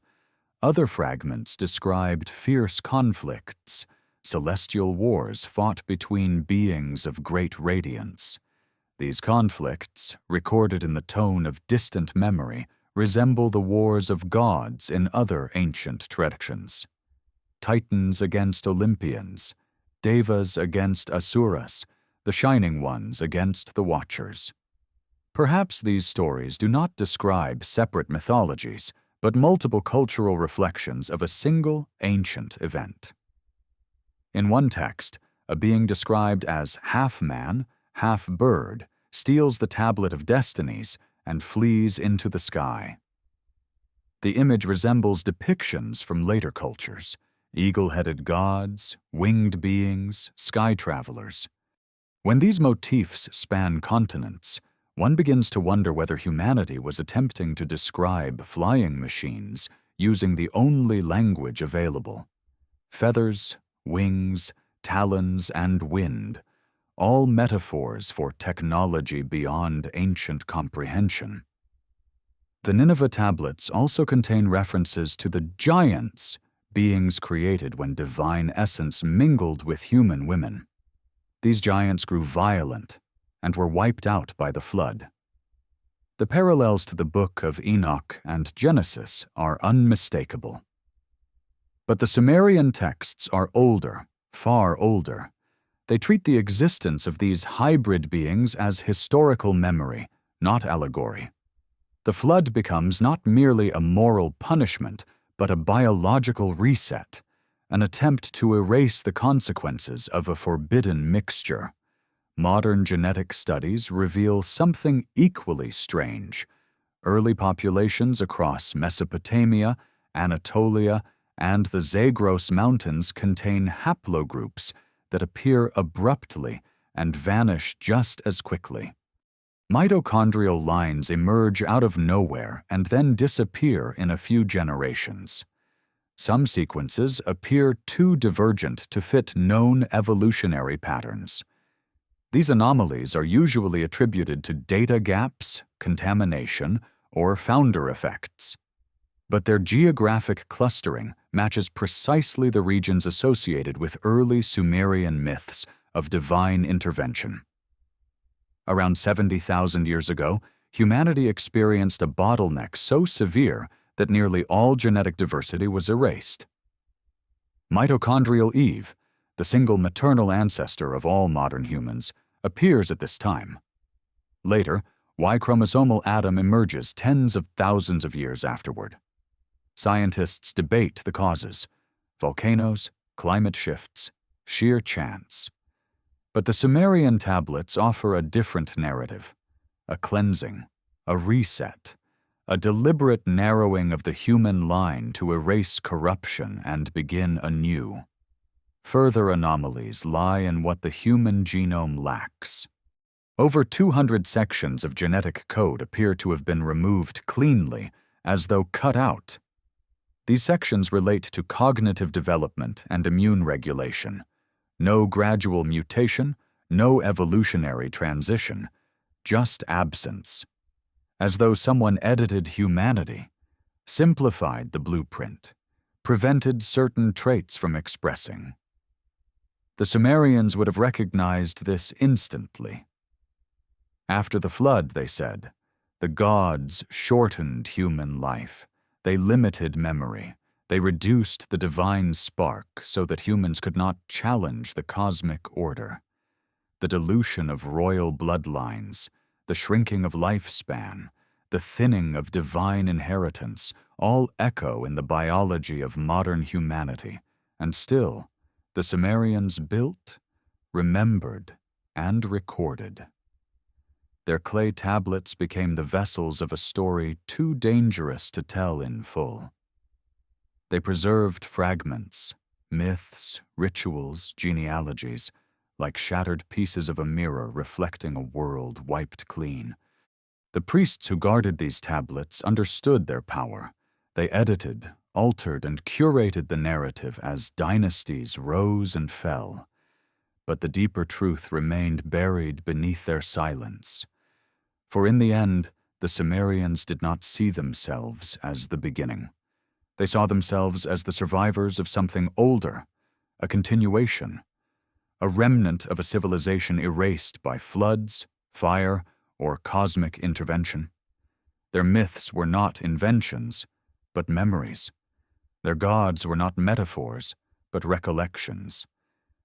Speaker 1: Other fragments described fierce conflicts, celestial wars fought between beings of great radiance. These conflicts, recorded in the tone of distant memory, resemble the wars of gods in other ancient traditions. Titans against Olympians, Devas against Asuras, the Shining Ones against the Watchers. Perhaps these stories do not describe separate mythologies, but multiple cultural reflections of a single ancient event. In one text, a being described as half-man, half-bird steals the tablet of destinies and flees into the sky. The image resembles depictions from later cultures: eagle-headed gods, winged beings, sky travelers. When these motifs span continents, one begins to wonder whether humanity was attempting to describe flying machines using the only language available. Feathers, wings, talons, and wind, all metaphors for technology beyond ancient comprehension. The Nineveh tablets also contain references to the giants, beings created when divine essence mingled with human women. These giants grew violent and were wiped out by the flood. The parallels to the Book of Enoch and Genesis are unmistakable. But the Sumerian texts are older, far older. They treat the existence of these hybrid beings as historical memory, not allegory. The flood becomes not merely a moral punishment, but a biological reset, an attempt to erase the consequences of a forbidden mixture. Modern genetic studies reveal something equally strange. Early populations across Mesopotamia, Anatolia, and the Zagros Mountains contain haplogroups that appear abruptly and vanish just as quickly. Mitochondrial lines emerge out of nowhere and then disappear in a few generations. Some sequences appear too divergent to fit known evolutionary patterns. These anomalies are usually attributed to data gaps, contamination, or founder effects. But their geographic clustering matches precisely the regions associated with early Sumerian myths of divine intervention. Around 70,000 years ago, humanity experienced a bottleneck so severe that nearly all genetic diversity was erased. Mitochondrial Eve, the single maternal ancestor of all modern humans, appears at this time. Later, Y-chromosomal Adam emerges tens of thousands of years afterward. Scientists debate the causes: volcanoes, climate shifts, sheer chance. But the Sumerian tablets offer a different narrative: a cleansing, a reset, a deliberate narrowing of the human line to erase corruption and begin anew. Further anomalies lie in what the human genome lacks. Over 200 sections of genetic code appear to have been removed cleanly, as though cut out. These sections relate to cognitive development and immune regulation. No gradual mutation, no evolutionary transition, just absence. As though someone edited humanity, simplified the blueprint, prevented certain traits from expressing. The Sumerians would have recognized this instantly. After the flood, they said, the gods shortened human life. They limited memory. They reduced the divine spark so that humans could not challenge the cosmic order. The dilution of royal bloodlines, the shrinking of lifespan, the thinning of divine inheritance all echo in the biology of modern humanity, and still, the Sumerians built, remembered, and recorded. Their clay tablets became the vessels of a story too dangerous to tell in full. They preserved fragments, myths, rituals, genealogies, like shattered pieces of a mirror reflecting a world wiped clean. The priests who guarded these tablets understood their power. They edited, altered, and curated the narrative as dynasties rose and fell. But the deeper truth remained buried beneath their silence. For in the end, the Sumerians did not see themselves as the beginning. They saw themselves as the survivors of something older, a continuation, a remnant of a civilization erased by floods, fire, or cosmic intervention. Their myths were not inventions, but memories. Their gods were not metaphors, but recollections,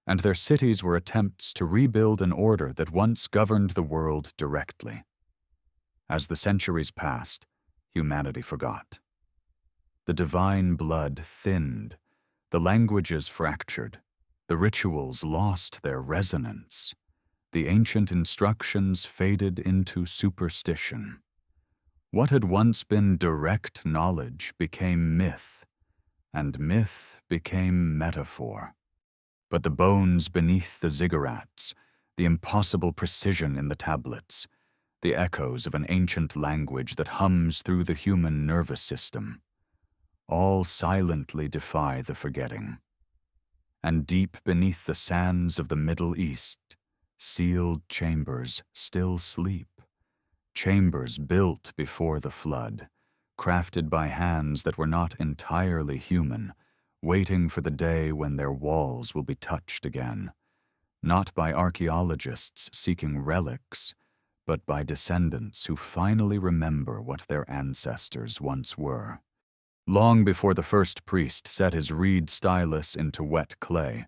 Speaker 1: and their cities were attempts to rebuild an order that once governed the world directly. As the centuries passed, humanity forgot. The divine blood thinned, the languages fractured, the rituals lost their resonance, the ancient instructions faded into superstition. What had once been direct knowledge became myth, and myth became metaphor. But the bones beneath the ziggurats, the impossible precision in the tablets, the echoes of an ancient language that hums through the human nervous system, all silently defy the forgetting. And deep beneath the sands of the Middle East, sealed chambers still sleep, chambers built before the flood, crafted by hands that were not entirely human, waiting for the day when their walls will be touched again, not by archaeologists seeking relics, but by descendants who finally remember what their ancestors once were. Long before the first priest set his reed stylus into wet clay,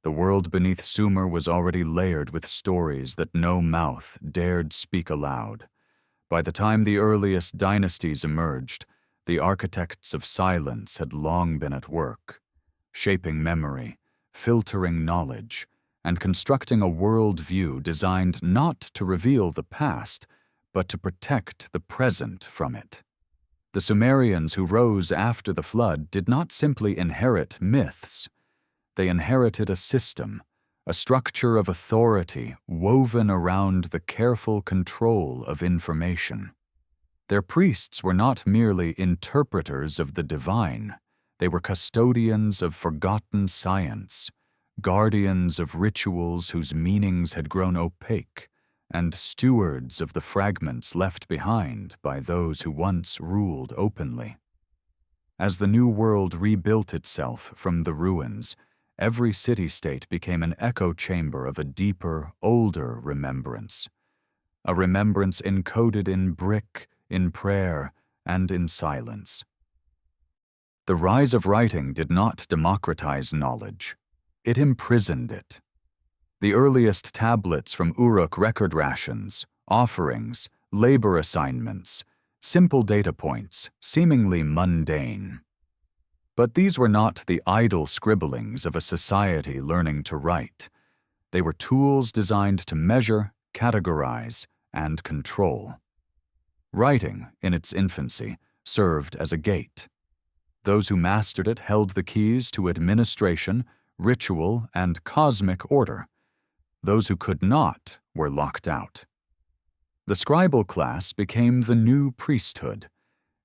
Speaker 1: the world beneath Sumer was already layered with stories that no mouth dared speak aloud. By the time the earliest dynasties emerged, the architects of silence had long been at work, shaping memory, filtering knowledge, and constructing a world-view designed not to reveal the past, but to protect the present from it. The Sumerians who rose after the flood did not simply inherit myths. They inherited a system, a structure of authority woven around the careful control of information. Their priests were not merely interpreters of the divine. They were custodians of forgotten science, guardians of rituals whose meanings had grown opaque, and stewards of the fragments left behind by those who once ruled openly. As the new world rebuilt itself from the ruins, every city-state became an echo chamber of a deeper, older remembrance, a remembrance encoded in brick, in prayer, and in silence. The rise of writing did not democratize knowledge. It imprisoned it. The earliest tablets from Uruk record rations, offerings, labor assignments, simple data points, seemingly mundane. But these were not the idle scribblings of a society learning to write. They were tools designed to measure, categorize, and control. Writing, in its infancy, served as a gate. Those who mastered it held the keys to administration, ritual, and cosmic order. Those who could not were locked out. The scribal class became the new priesthood,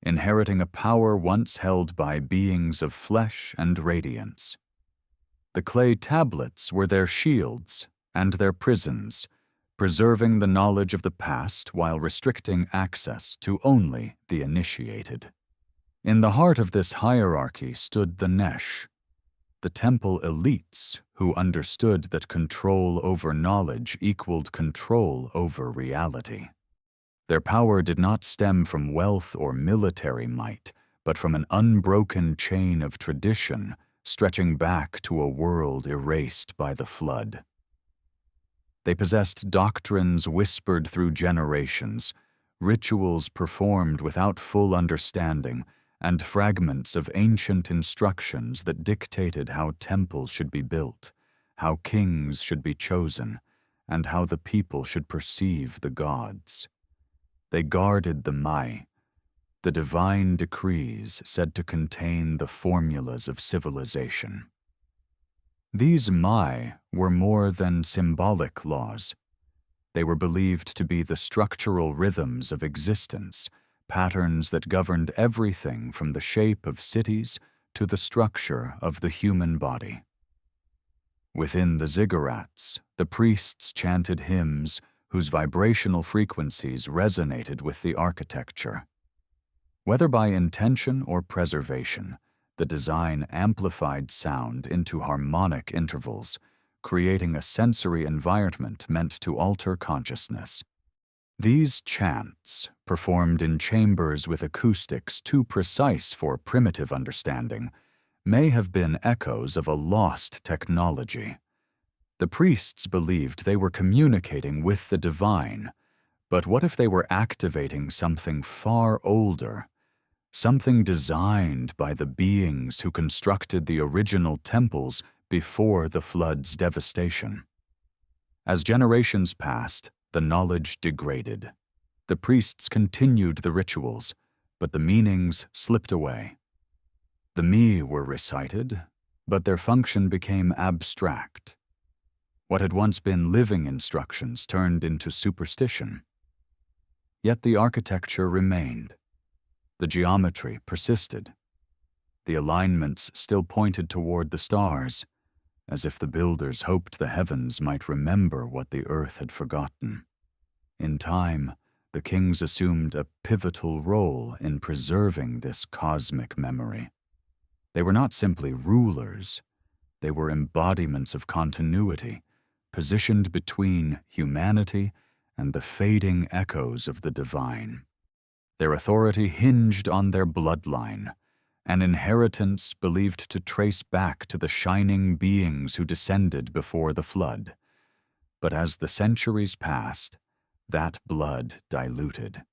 Speaker 1: inheriting a power once held by beings of flesh and radiance. The clay tablets were their shields and their prisons, preserving the knowledge of the past while restricting access to only the initiated. In the heart of this hierarchy stood the Nesh, the temple elites who understood that control over knowledge equaled control over reality. Their power did not stem from wealth or military might, but from an unbroken chain of tradition stretching back to a world erased by the flood. They possessed doctrines whispered through generations, rituals performed without full understanding, and fragments of ancient instructions that dictated how temples should be built, how kings should be chosen, and how the people should perceive the gods. They guarded the Mai, the divine decrees said to contain the formulas of civilization. These Mai were more than symbolic laws. They were believed to be the structural rhythms of existence, patterns that governed everything from the shape of cities to the structure of the human body. Within the ziggurats, the priests chanted hymns whose vibrational frequencies resonated with the architecture. Whether by intention or preservation, the design amplified sound into harmonic intervals, creating a sensory environment meant to alter consciousness. These chants, performed in chambers with acoustics too precise for primitive understanding, may have been echoes of a lost technology. The priests believed they were communicating with the divine, but what if they were activating something far older, something designed by the beings who constructed the original temples before the flood's devastation? As generations passed, the knowledge degraded. The priests continued the rituals, but the meanings slipped away. The Mi were recited, but their function became abstract. What had once been living instructions turned into superstition. Yet the architecture remained. The geometry persisted. The alignments still pointed toward the stars, as if the builders hoped the heavens might remember what the earth had forgotten. In time, the kings assumed a pivotal role in preserving this cosmic memory. They were not simply rulers, they were embodiments of continuity, positioned between humanity and the fading echoes of the divine. Their authority hinged on their bloodline, an inheritance believed to trace back to the shining beings who descended before the flood. But as the centuries passed, that blood diluted.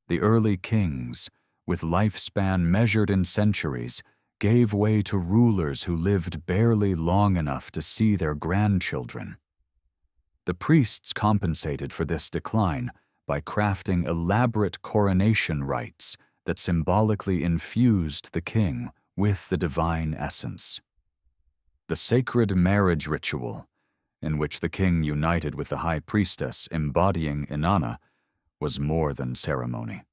Speaker 1: The early kings, with lifespan measured in centuries, gave way to rulers who lived barely long enough to see their grandchildren. The priests compensated for this decline by crafting elaborate coronation rites that symbolically infused the king with the divine essence. The sacred marriage ritual, in which the king united with the high priestess embodying Inanna, was more than ceremony.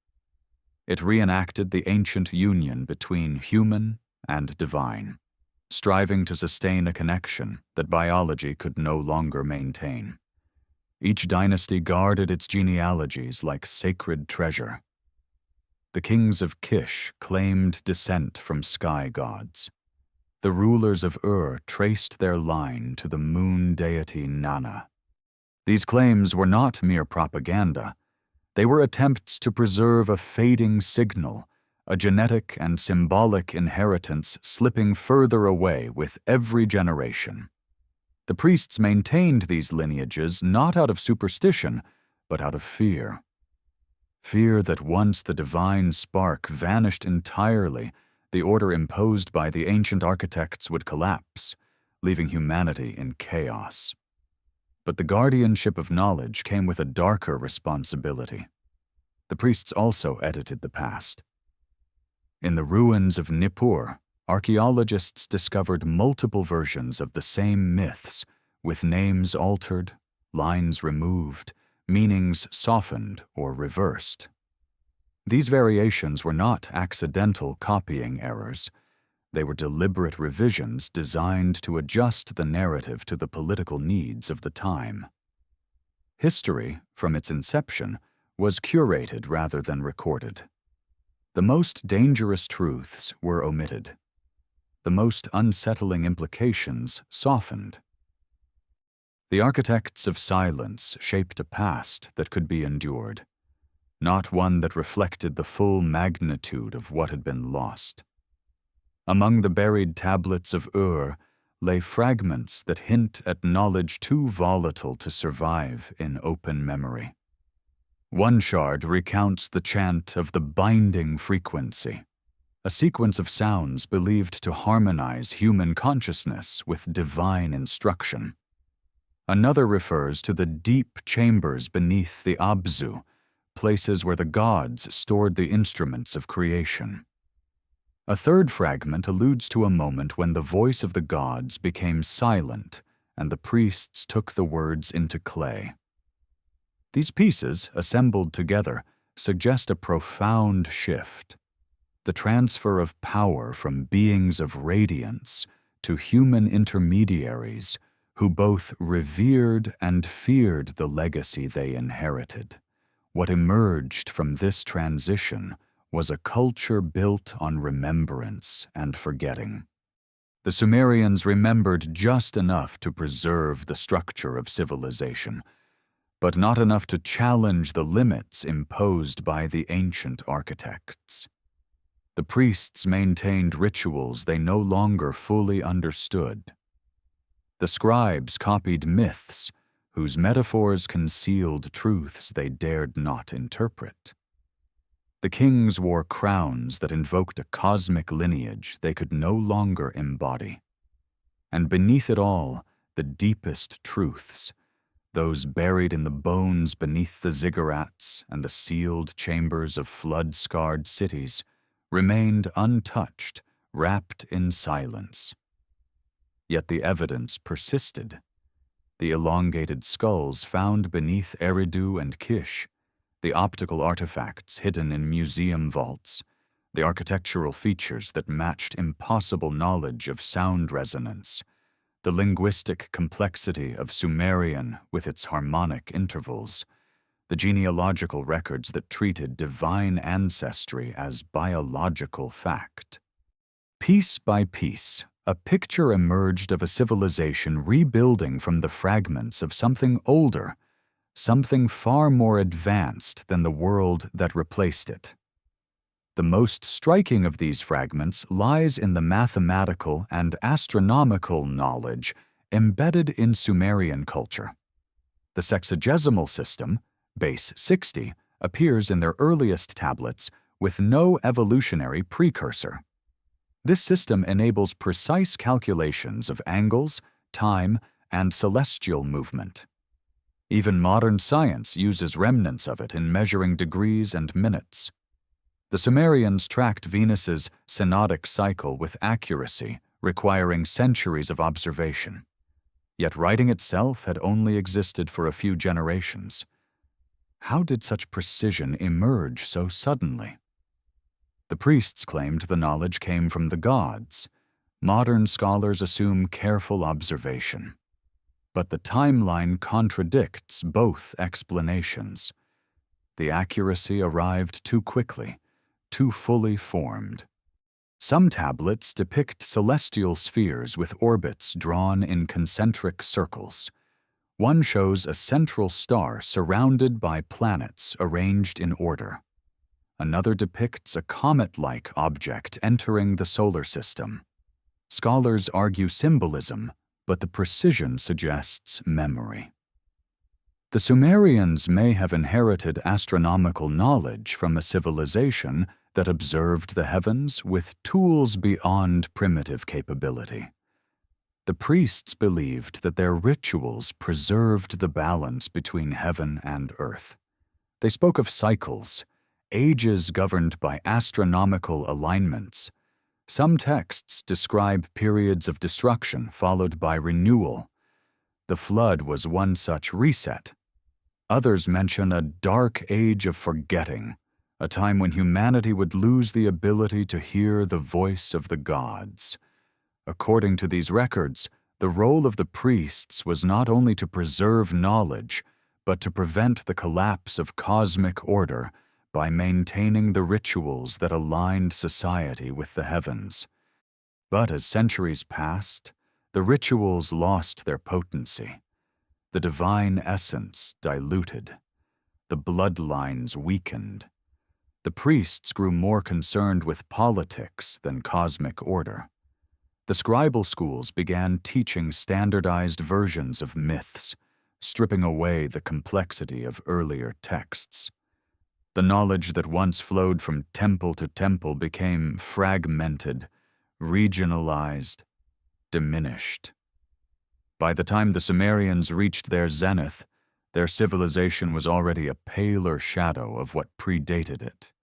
Speaker 1: It reenacted the ancient union between human and divine, striving to sustain a connection that biology could no longer maintain. Each dynasty guarded its genealogies like sacred treasure. The kings of Kish claimed descent from sky gods. The rulers of Ur traced their line to the moon deity Nana. These claims were not mere propaganda. They were attempts to preserve a fading signal, a genetic and symbolic inheritance slipping further away with every generation. The priests maintained these lineages not out of superstition, but out of fear. Fear that once the divine spark vanished entirely, the order imposed by the ancient architects would collapse, leaving humanity in chaos. But the guardianship of knowledge came with a darker responsibility. The priests also edited the past. In the ruins of Nippur, archaeologists discovered multiple versions of the same myths, with names altered, lines removed, meanings softened or reversed. These variations were not accidental copying errors. They were deliberate revisions designed to adjust the narrative to the political needs of the time. History, from its inception, was curated rather than recorded. The most dangerous truths were omitted. The most unsettling implications softened. The architects of silence shaped a past that could be endured, not one that reflected the full magnitude of what had been lost. Among the buried tablets of Ur lay fragments that hint at knowledge too volatile to survive in open memory. One shard recounts the chant of the binding frequency, a sequence of sounds believed to harmonize human consciousness with divine instruction. Another refers to the deep chambers beneath the Abzu, places where the gods stored the instruments of creation. A third fragment alludes to a moment when the voice of the gods became silent and the priests took the words into clay. These pieces, assembled together, suggest a profound shift. The transfer of power from beings of radiance to human intermediaries who both revered and feared the legacy they inherited. What emerged from this transition was a culture built on remembrance and forgetting. The Sumerians remembered just enough to preserve the structure of civilization, but not enough to challenge the limits imposed by the ancient architects. The priests maintained rituals they no longer fully understood. The scribes copied myths whose metaphors concealed truths they dared not interpret. The kings wore crowns that invoked a cosmic lineage they could no longer embody. And beneath it all, the deepest truths, those buried in the bones beneath the ziggurats and the sealed chambers of flood-scarred cities, remained untouched, wrapped in silence. Yet the evidence persisted. The elongated skulls found beneath Eridu and Kish, the optical artifacts hidden in museum vaults, the architectural features that matched impossible knowledge of sound resonance, the linguistic complexity of Sumerian with its harmonic intervals, the genealogical records that treated divine ancestry as biological fact. Piece by piece, a picture emerged of a civilization rebuilding from the fragments of something older, something far more advanced than the world that replaced it. The most striking of these fragments lies in the mathematical and astronomical knowledge embedded in Sumerian culture. The sexagesimal system, base 60, appears in their earliest tablets with no evolutionary precursor. This system enables precise calculations of angles, time, and celestial movement. Even modern science uses remnants of it in measuring degrees and minutes. The Sumerians tracked Venus's synodic cycle with accuracy, requiring centuries of observation. Yet writing itself had only existed for a few generations. How did such precision emerge so suddenly? The priests claimed the knowledge came from the gods. Modern scholars assume careful observation. But the timeline contradicts both explanations. The accuracy arrived too quickly, too fully formed. Some tablets depict celestial spheres with orbits drawn in concentric circles. One shows a central star surrounded by planets arranged in order. Another depicts a comet-like object entering the solar system. Scholars argue symbolism, but the precision suggests memory. The Sumerians may have inherited astronomical knowledge from a civilization that observed the heavens with tools beyond primitive capability. The priests believed that their rituals preserved the balance between heaven and earth. They spoke of cycles, ages governed by astronomical alignments. Some texts describe periods of destruction followed by renewal. The flood was one such reset. Others mention a dark age of forgetting, a time when humanity would lose the ability to hear the voice of the gods. According to these records, the role of the priests was not only to preserve knowledge, but to prevent the collapse of cosmic order by maintaining the rituals that aligned society with the heavens. But as centuries passed, the rituals lost their potency. The divine essence diluted. The bloodlines weakened. The priests grew more concerned with politics than cosmic order. The scribal schools began teaching standardized versions of myths, stripping away the complexity of earlier texts. The knowledge that once flowed from temple to temple became fragmented, regionalized, diminished. By the time the Sumerians reached their zenith, their civilization was already a paler shadow of what predated it.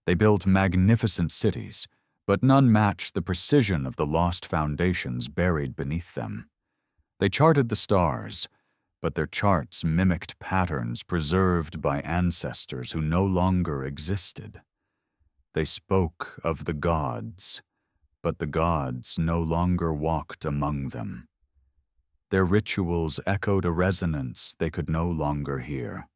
Speaker 1: They built magnificent cities, but none matched the precision of the lost foundations buried beneath them. They charted the stars, but their charts mimicked patterns preserved by ancestors who no longer existed. They spoke of the gods, but the gods no longer walked among them. Their rituals echoed a resonance they could no longer hear.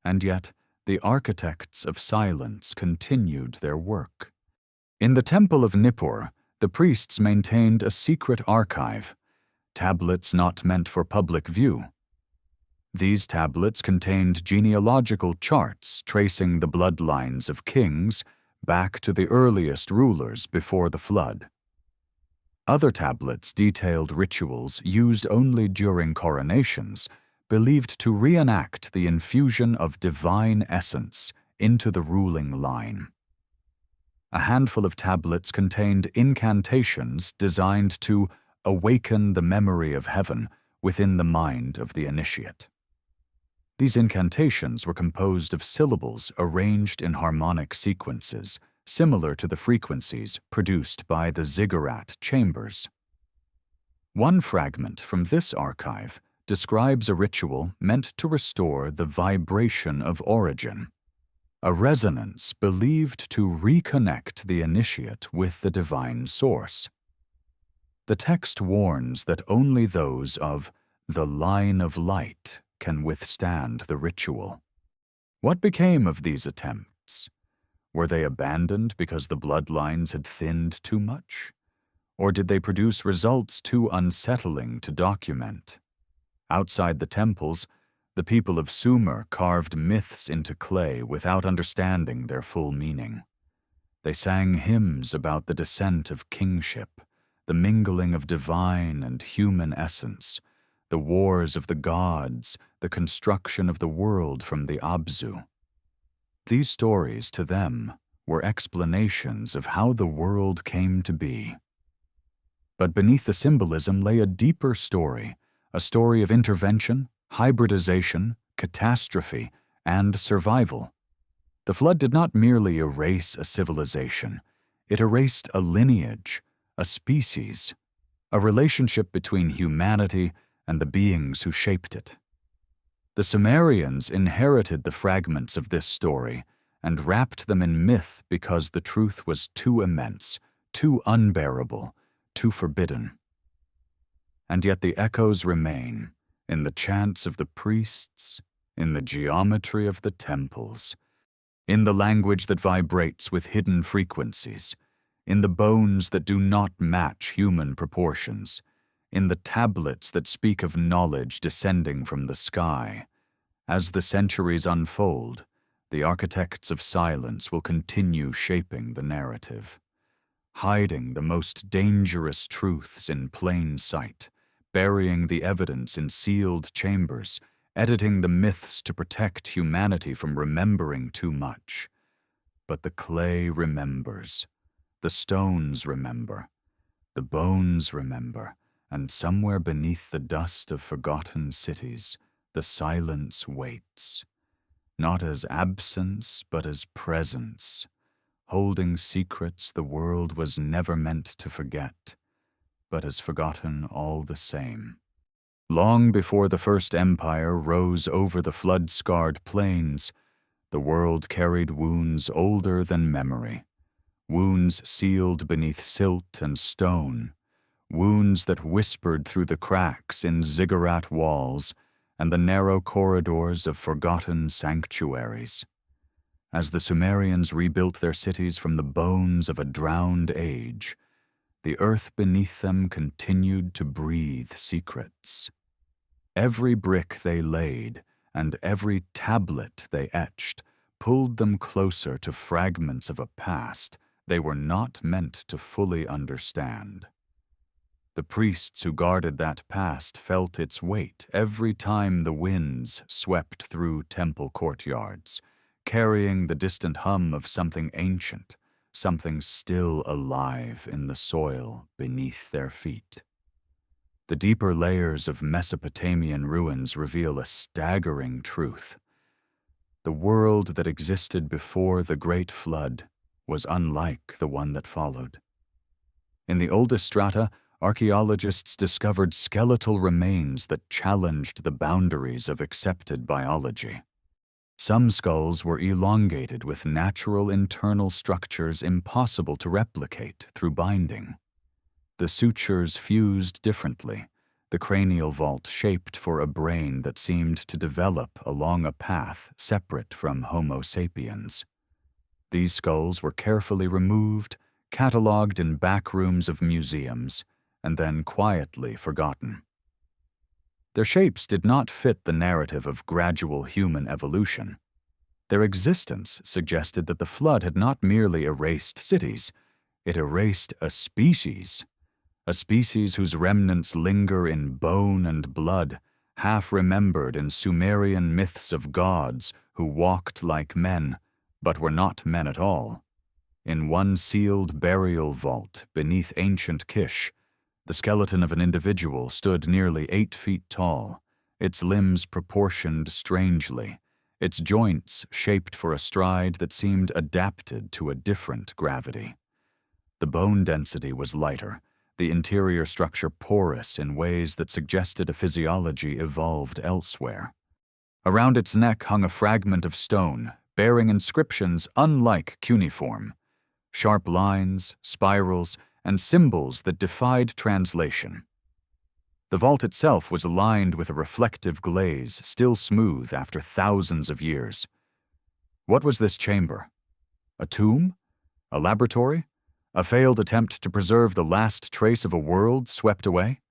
Speaker 1: And yet, the architects of silence continued their work. In the Temple of Nippur, the priests maintained a secret archive, tablets not meant for public view. These tablets contained genealogical charts tracing the bloodlines of kings, back to the earliest rulers before the flood. Other tablets detailed rituals used only during coronations, believed to reenact the infusion of divine essence into the ruling line. A handful of tablets contained incantations designed to awaken the memory of heaven within the mind of the initiate. These incantations were composed of syllables arranged in harmonic sequences, similar to the frequencies produced by the ziggurat chambers. One fragment from this archive describes a ritual meant to restore the vibration of origin, a resonance believed to reconnect the initiate with the divine source. The text warns that only those of the line of light can withstand the ritual. What became of these attempts? Were they abandoned because the bloodlines had thinned too much? Or did they produce results too unsettling to document? Outside the temples, the people of Sumer carved myths into clay without understanding their full meaning. They sang hymns about the descent of kingship, the mingling of divine and human essence, the wars of the gods, the construction of the world from the Abzu. These stories, to them, were explanations of how the world came to be. But beneath the symbolism lay a deeper story, a story of intervention, hybridization, catastrophe, and survival. The flood did not merely erase a civilization, it erased a lineage, a species, a relationship between humanity and the beings who shaped it. The Sumerians inherited the fragments of this story and wrapped them in myth because the truth was too immense, too unbearable, too forbidden. And yet the echoes remain in the chants of the priests, in the geometry of the temples, in the language that vibrates with hidden frequencies, in the bones that do not match human proportions, in the tablets that speak of knowledge descending from the sky. As the centuries unfold, the architects of silence will continue shaping the narrative, hiding the most dangerous truths in plain sight, burying the evidence in sealed chambers, editing the myths to protect humanity from remembering too much. But the clay remembers, the stones remember, the bones remember, and somewhere beneath the dust of forgotten cities, the silence waits, not as absence but as presence, holding secrets the world was never meant to forget, but has forgotten all the same. Long before the first empire rose over the flood-scarred plains, the world carried wounds older than memory, wounds sealed beneath silt and stone, wounds that whispered through the cracks in ziggurat walls and the narrow corridors of forgotten sanctuaries. As the Sumerians rebuilt their cities from the bones of a drowned age, the earth beneath them continued to breathe secrets. Every brick they laid and every tablet they etched pulled them closer to fragments of a past they were not meant to fully understand. The priests who guarded that past felt its weight every time the winds swept through temple courtyards, carrying the distant hum of something ancient, something still alive in the soil beneath their feet. The deeper layers of Mesopotamian ruins reveal a staggering truth. The world that existed before the Great Flood was unlike the one that followed. In the oldest strata, archaeologists discovered skeletal remains that challenged the boundaries of accepted biology. Some skulls were elongated with natural internal structures impossible to replicate through binding. The sutures fused differently, the cranial vault shaped for a brain that seemed to develop along a path separate from Homo sapiens. These skulls were carefully removed, catalogued in back rooms of museums, and then quietly forgotten. Their shapes did not fit the narrative of gradual human evolution. Their existence suggested that the flood had not merely erased cities, it erased a species whose remnants linger in bone and blood, half remembered in Sumerian myths of gods who walked like men, but were not men at all. In one sealed burial vault beneath ancient Kish, the skeleton of an individual stood nearly 8 feet tall, its limbs proportioned strangely, its joints shaped for a stride that seemed adapted to a different gravity. The bone density was lighter, the interior structure porous in ways that suggested a physiology evolved elsewhere. Around its neck hung a fragment of stone, bearing inscriptions unlike cuneiform, sharp lines, spirals, and symbols that defied translation. The vault itself was lined with a reflective glaze, still smooth after thousands of years. What was this chamber? A tomb? A laboratory? A failed attempt to preserve the last trace of a world swept away?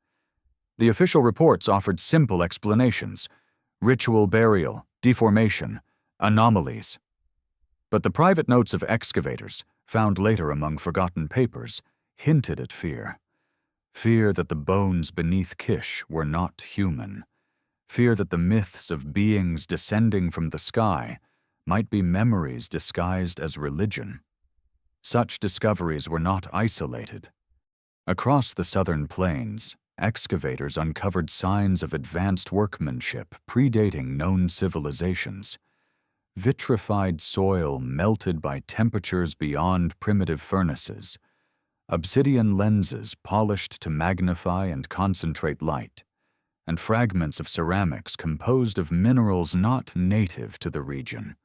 Speaker 1: The official reports offered simple explanations: ritual burial, deformation, anomalies. But the private notes of excavators, found later among forgotten papers, hinted at fear. Fear that the bones beneath Kish were not human. Fear that the myths of beings descending from the sky might be memories disguised as religion. Such discoveries were not isolated. Across the southern plains, excavators uncovered signs of advanced workmanship predating known civilizations. Vitrified soil melted by temperatures beyond primitive furnaces, obsidian lenses polished to magnify and concentrate light, and fragments of ceramics composed of minerals not native to the region.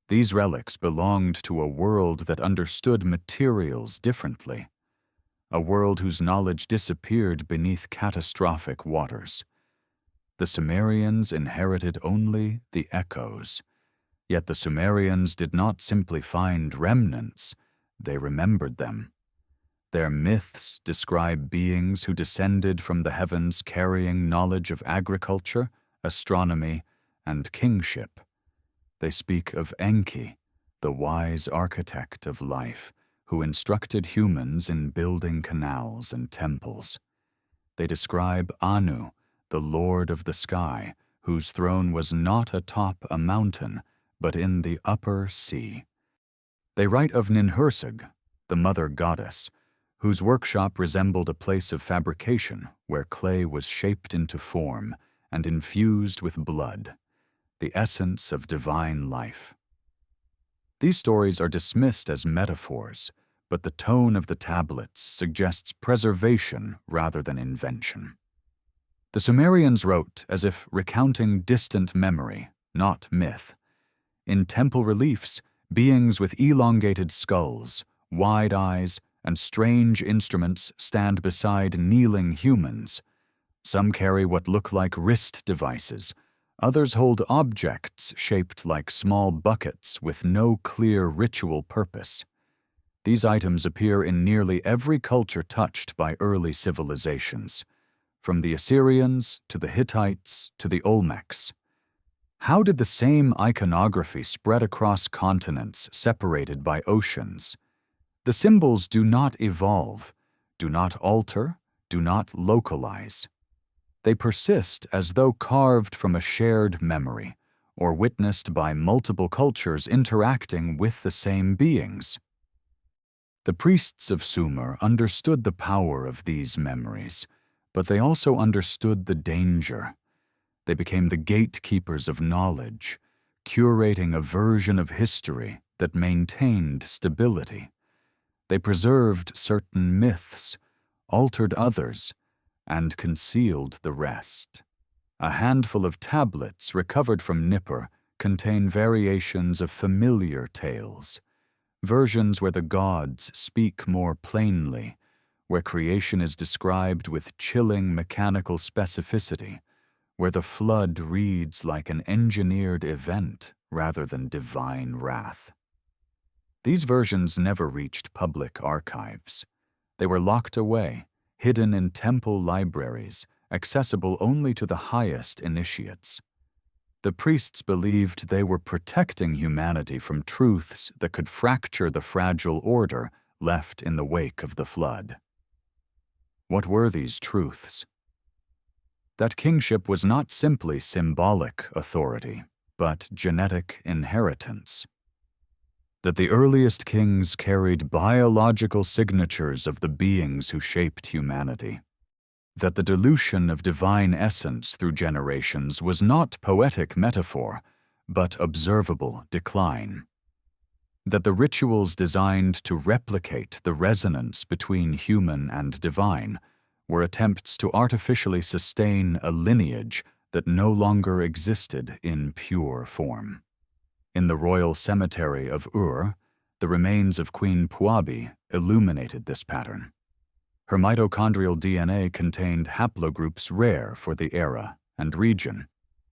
Speaker 1: These relics belonged to a world that understood materials differently, a world whose knowledge disappeared beneath catastrophic waters. The Sumerians inherited only the echoes, yet the Sumerians did not simply find remnants, they remembered them. Their myths describe beings who descended from the heavens carrying knowledge of agriculture, astronomy, and kingship. They speak of Enki, the wise architect of life, who instructed humans in building canals and temples. They describe Anu, the lord of the sky, whose throne was not atop a mountain, but in the upper sea. They write of Ninhursag, the mother goddess, whose workshop resembled a place of fabrication where clay was shaped into form and infused with blood, the essence of divine life. These stories are dismissed as metaphors, but the tone of the tablets suggests preservation rather than invention. The Sumerians wrote as if recounting distant memory, not myth. In temple reliefs, beings with elongated skulls, wide eyes, and strange instruments stand beside kneeling humans. Some carry what look like wrist devices. Others hold objects shaped like small buckets with no clear ritual purpose. These items appear in nearly every culture touched by early civilizations, from the Assyrians to the Hittites to the Olmecs. How did the same iconography spread across continents separated by oceans? The symbols do not evolve, do not alter, do not localize. They persist as though carved from a shared memory, or witnessed by multiple cultures interacting with the same beings. The priests of Sumer understood the power of these memories, but they also understood the danger. They became the gatekeepers of knowledge, curating a version of history that maintained stability. They preserved certain myths, altered others, and concealed the rest. A handful of tablets recovered from Nippur contain variations of familiar tales, versions where the gods speak more plainly, where creation is described with chilling mechanical specificity, where the flood reads like an engineered event rather than divine wrath. These versions never reached public archives. They were locked away, hidden in temple libraries, accessible only to the highest initiates. The priests believed they were protecting humanity from truths that could fracture the fragile order left in the wake of the flood. What were these truths? That kingship was not simply symbolic authority, but genetic inheritance. That the earliest kings carried biological signatures of the beings who shaped humanity. That the dilution of divine essence through generations was not poetic metaphor, but observable decline. That the rituals designed to replicate the resonance between human and divine were attempts to artificially sustain a lineage that no longer existed in pure form. In the royal cemetery of Ur, the remains of Queen Puabi illuminated this pattern. Her mitochondrial DNA contained haplogroups rare for the era and region,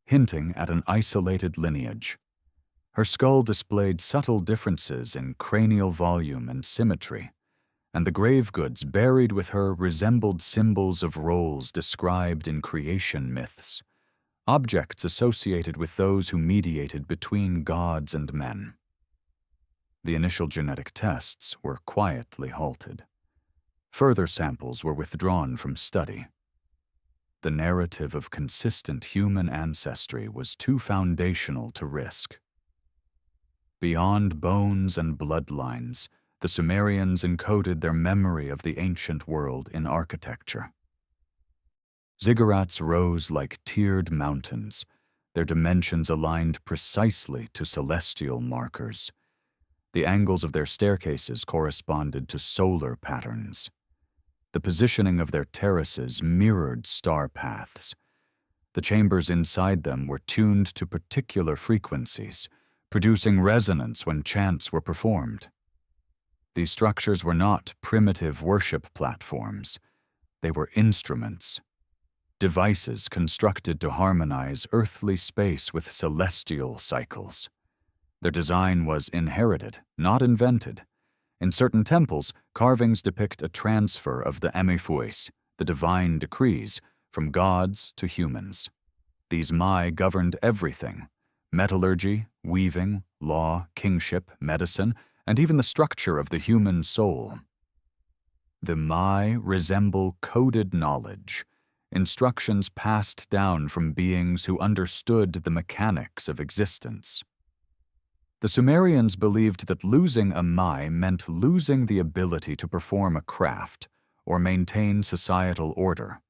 Speaker 1: hinting at an isolated lineage. Her skull displayed subtle differences in cranial volume and symmetry, and the grave goods buried with her resembled symbols of roles described in creation myths, objects associated with those who mediated between gods and men. The initial genetic tests were quietly halted. Further samples were withdrawn from study. The narrative of consistent human ancestry was too foundational to risk. Beyond bones and bloodlines, the Sumerians encoded their memory of the ancient world in architecture. Ziggurats rose like tiered mountains, their dimensions aligned precisely to celestial markers. The angles of their staircases corresponded to solar patterns. The positioning of their terraces mirrored star paths. The chambers inside them were tuned to particular frequencies, producing resonance when chants were performed. These structures were not primitive worship platforms. They were instruments, devices constructed to harmonize earthly space with celestial cycles. Their design was inherited, not invented. In certain temples, carvings depict a transfer of the emiphues, the divine decrees, from gods to humans. These Mai governed everything: metallurgy, weaving, law, kingship, medicine, and even the structure of the human soul. The Mai resemble coded knowledge, instructions passed down from beings who understood the mechanics of existence. The Sumerians believed that losing a Mai meant losing the ability to perform a craft or maintain societal order.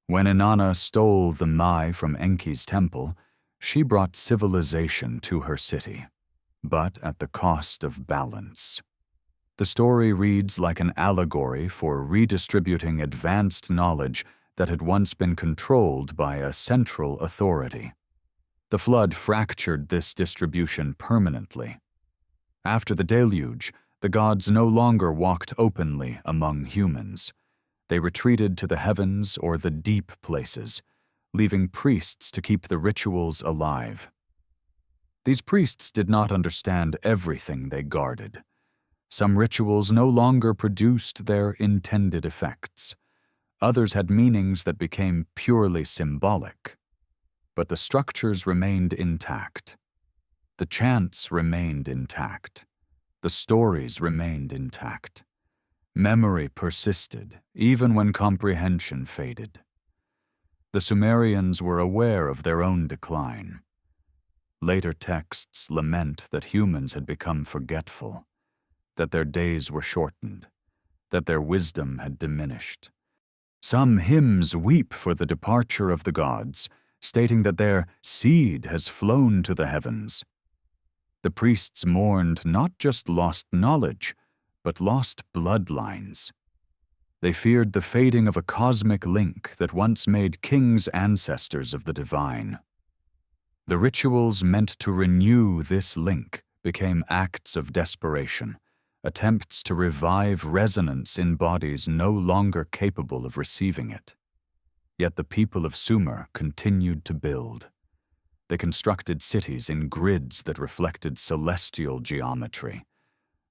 Speaker 1: When Inanna stole the Mai from Enki's temple, she brought civilization to her city, but at the cost of balance. The story reads like an allegory for redistributing advanced knowledge that had once been controlled by a central authority. The flood fractured this distribution permanently. After the deluge, the gods no longer walked openly among humans. They retreated to the heavens or the deep places, leaving priests to keep the rituals alive. These priests did not understand everything they guarded. Some rituals no longer produced their intended effects. Others had meanings that became purely symbolic. But the structures remained intact. The chants remained intact. The stories remained intact. Memory persisted, even when comprehension faded. The Sumerians were aware of their own decline. Later texts lament that humans had become forgetful, that their days were shortened, that their wisdom had diminished. Some hymns weep for the departure of the gods, stating that their seed has flown to the heavens. The priests mourned not just lost knowledge, but lost bloodlines. They feared the fading of a cosmic link that once made kings ancestors of the divine. The rituals meant to renew this link became acts of desperation, attempts to revive resonance in bodies no longer capable of receiving it. Yet the people of Sumer continued to build. They constructed cities in grids that reflected celestial geometry.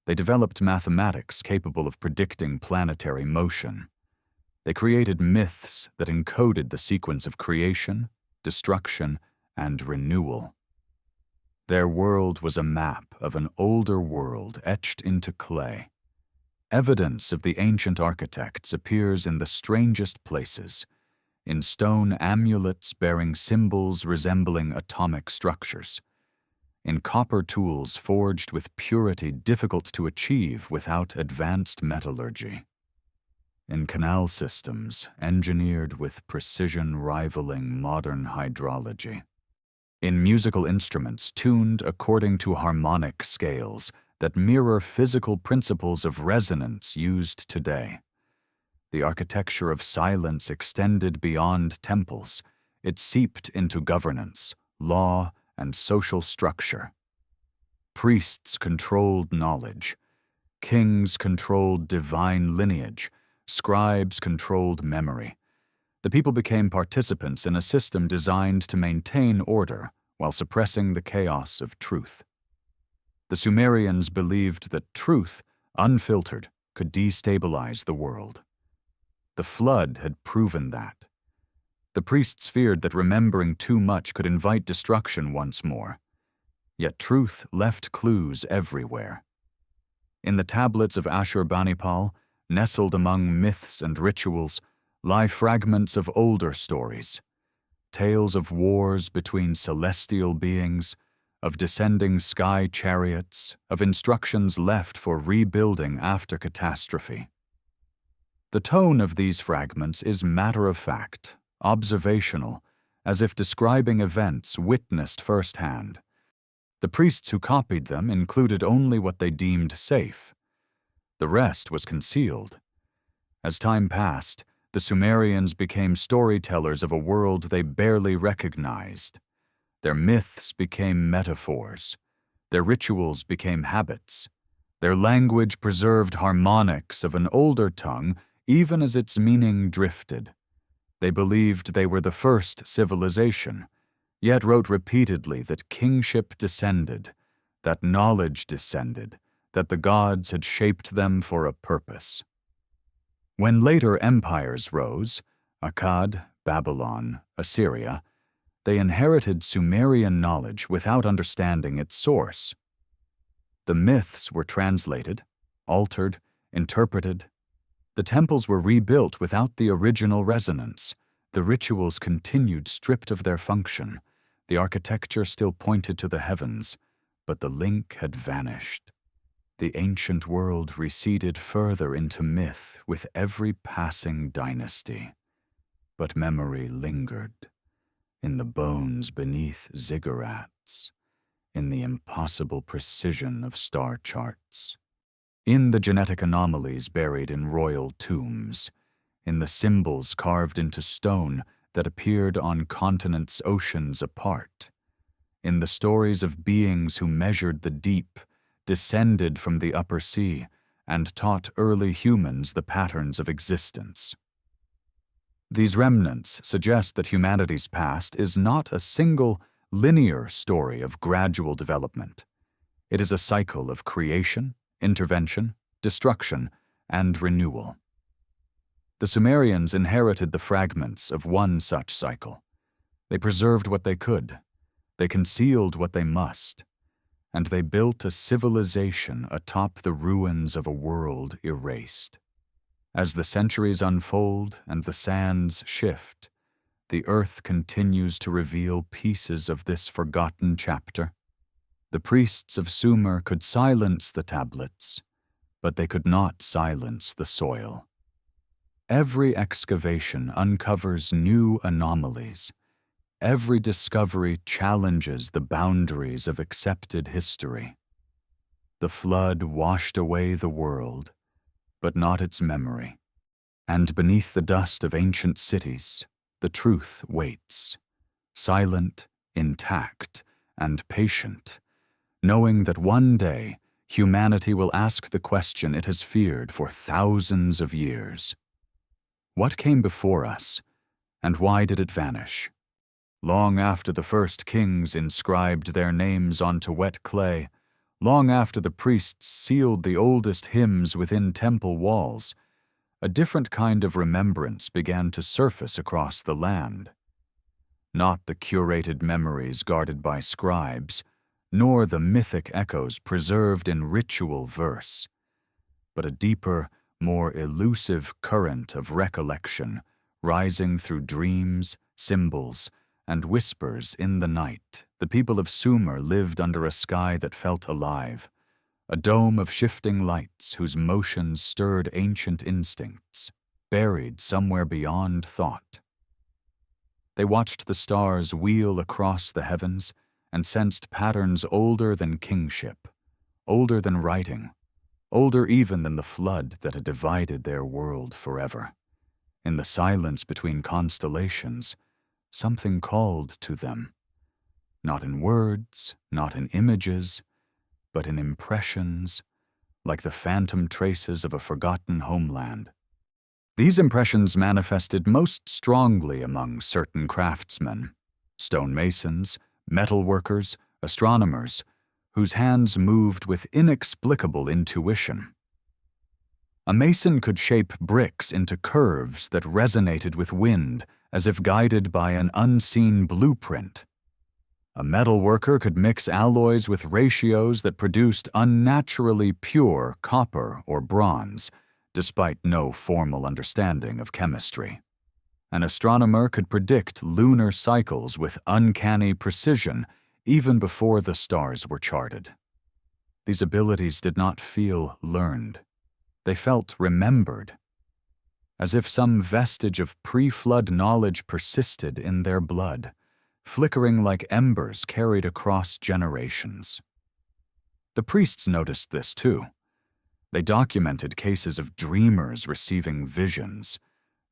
Speaker 1: They developed mathematics capable of predicting planetary motion. They created myths that encoded the sequence of creation, destruction, and renewal. Their world was a map of an older world etched into clay. Evidence of the ancient architects appears in the strangest places, in stone amulets bearing symbols resembling atomic structures, in copper tools forged with purity difficult to achieve without advanced metallurgy, in canal systems engineered with precision rivaling modern hydrology, in musical instruments tuned according to harmonic scales that mirror physical principles of resonance used today. The architecture of silence extended beyond temples. It seeped into governance, law, and social structure. Priests controlled knowledge. Kings controlled divine lineage. Scribes controlled memory. The people became participants in a system designed to maintain order while suppressing the chaos of truth. The Sumerians believed that truth, unfiltered, could destabilize the world. The flood had proven that. The priests feared that remembering too much could invite destruction once more. Yet truth left clues everywhere. In the tablets of Ashurbanipal, nestled among myths and rituals, lie fragments of older stories, tales of wars between celestial beings, of descending sky chariots, of instructions left for rebuilding after catastrophe. The tone of these fragments is matter-of-fact, observational, as if describing events witnessed firsthand. The priests who copied them included only what they deemed safe. The rest was concealed. As time passed, the Sumerians became storytellers of a world they barely recognized. Their myths became metaphors. Their rituals became habits. Their language preserved harmonics of an older tongue even as its meaning drifted. They believed they were the first civilization, yet wrote repeatedly that kingship descended, that knowledge descended, that the gods had shaped them for a purpose. When later empires rose, Akkad, Babylon, Assyria, they inherited Sumerian knowledge without understanding its source. The myths were translated, altered, interpreted. The temples were rebuilt without the original resonance. The rituals continued stripped of their function. The architecture still pointed to the heavens, but the link had vanished. The ancient world receded further into myth with every passing dynasty. But memory lingered, in the bones beneath ziggurats, in the impossible precision of star charts, in the genetic anomalies buried in royal tombs, in the symbols carved into stone that appeared on continents oceans apart, in the stories of beings who measured the deep, descended from the upper sea, and taught early humans the patterns of existence. These remnants suggest that humanity's past is not a single, linear story of gradual development. It is a cycle of creation, intervention, destruction, and renewal. The Sumerians inherited the fragments of one such cycle. They preserved what they could, they concealed what they must, and they built a civilization atop the ruins of a world erased. As the centuries unfold and the sands shift, the earth continues to reveal pieces of this forgotten chapter. The priests of Sumer could silence the tablets, but they could not silence the soil. Every excavation uncovers new anomalies. Every discovery challenges the boundaries of accepted history. The flood washed away the world, but not its memory. And beneath the dust of ancient cities, the truth waits, silent, intact, and patient, knowing that one day humanity will ask the question it has feared for thousands of years. What came before us, and why did it vanish? Long after the first kings inscribed their names onto wet clay, long after the priests sealed the oldest hymns within temple walls, a different kind of remembrance began to surface across the land. not the curated memories guarded by scribes, nor the mythic echoes preserved in ritual verse, but a deeper, more elusive current of recollection rising through dreams, symbols, and whispers in the night. The people of Sumer lived under a sky that felt alive, a dome of shifting lights whose motions stirred ancient instincts, buried somewhere beyond thought. They watched the stars wheel across the heavens and sensed patterns older than kingship, older than writing, older even than the flood that had divided their world forever. In the silence between constellations, something called to them, not in words, not in images, but in impressions, like the phantom traces of a forgotten homeland. These impressions manifested most strongly among certain craftsmen, stonemasons, metalworkers, astronomers, whose hands moved with inexplicable intuition. A mason could shape bricks into curves that resonated with wind as if guided by an unseen blueprint. A metalworker could mix alloys with ratios that produced unnaturally pure copper or bronze, despite no formal understanding of chemistry. An astronomer could predict lunar cycles with uncanny precision even before the stars were charted. These abilities did not feel learned. They felt remembered, as if some vestige of pre-flood knowledge persisted in their blood, flickering like embers carried across generations. The priests noticed this too. They documented cases of dreamers receiving visions,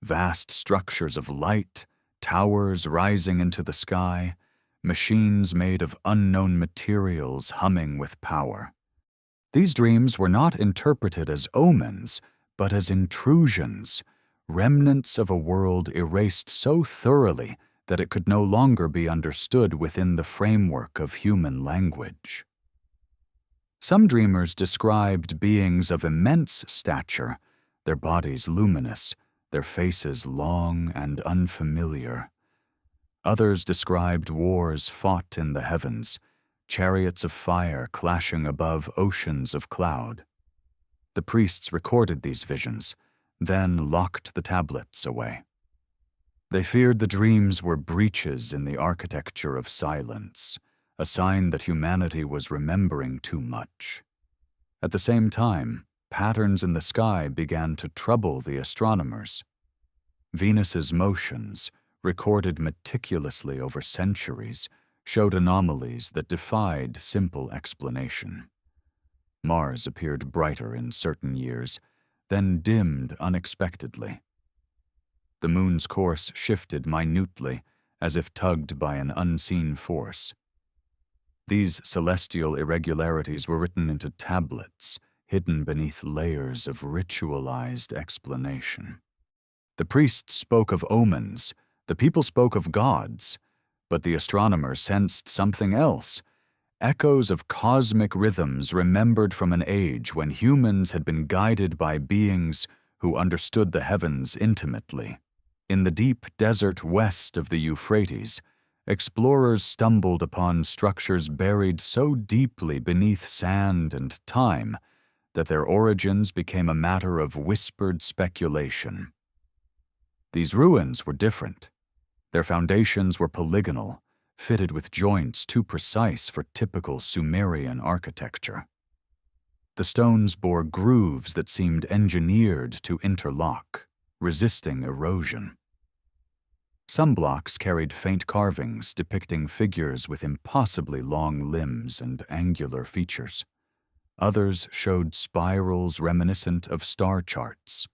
Speaker 1: vast structures of light, towers rising into the sky, machines made of unknown materials humming with power. These dreams were not interpreted as omens, but as intrusions, remnants of a world erased so thoroughly that it could no longer be understood within the framework of human language. Some dreamers described beings of immense stature, their bodies luminous, their faces long and unfamiliar. Others described wars fought in the heavens, chariots of fire clashing above oceans of cloud. The priests recorded these visions, then locked the tablets away. They feared the dreams were breaches in the architecture of silence, a sign that humanity was remembering too much. At the same time, patterns in the sky began to trouble the astronomers. Venus's motions, recorded meticulously over centuries, showed anomalies that defied simple explanation. Mars appeared brighter in certain years, then dimmed unexpectedly. The moon's course shifted minutely, as if tugged by an unseen force. These celestial irregularities were written into tablets, hidden beneath layers of ritualized explanation. The priests spoke of omens, the people spoke of gods, but the astronomers sensed something else, echoes of cosmic rhythms remembered from an age when humans had been guided by beings who understood the heavens intimately. In the deep desert west of the Euphrates, explorers stumbled upon structures buried so deeply beneath sand and time that their origins became a matter of whispered speculation. These ruins were different. Their foundations were polygonal, fitted with joints too precise for typical Sumerian architecture. The stones bore grooves that seemed engineered to interlock, resisting erosion. Some blocks carried faint carvings depicting figures with impossibly long limbs and angular features. Others showed spirals reminiscent of star charts.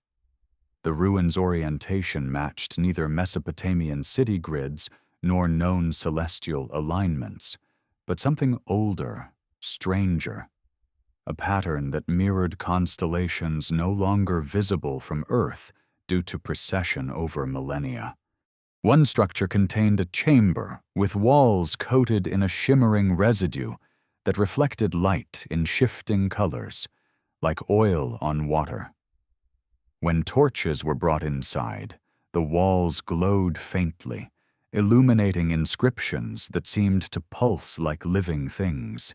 Speaker 1: The ruins' orientation matched neither Mesopotamian city grids nor known celestial alignments, but something older, stranger, a pattern that mirrored constellations no longer visible from Earth due to precession over millennia. One structure contained a chamber with walls coated in a shimmering residue that reflected light in shifting colors, like oil on water. When torches were brought inside, the walls glowed faintly, illuminating inscriptions that seemed to pulse like living things.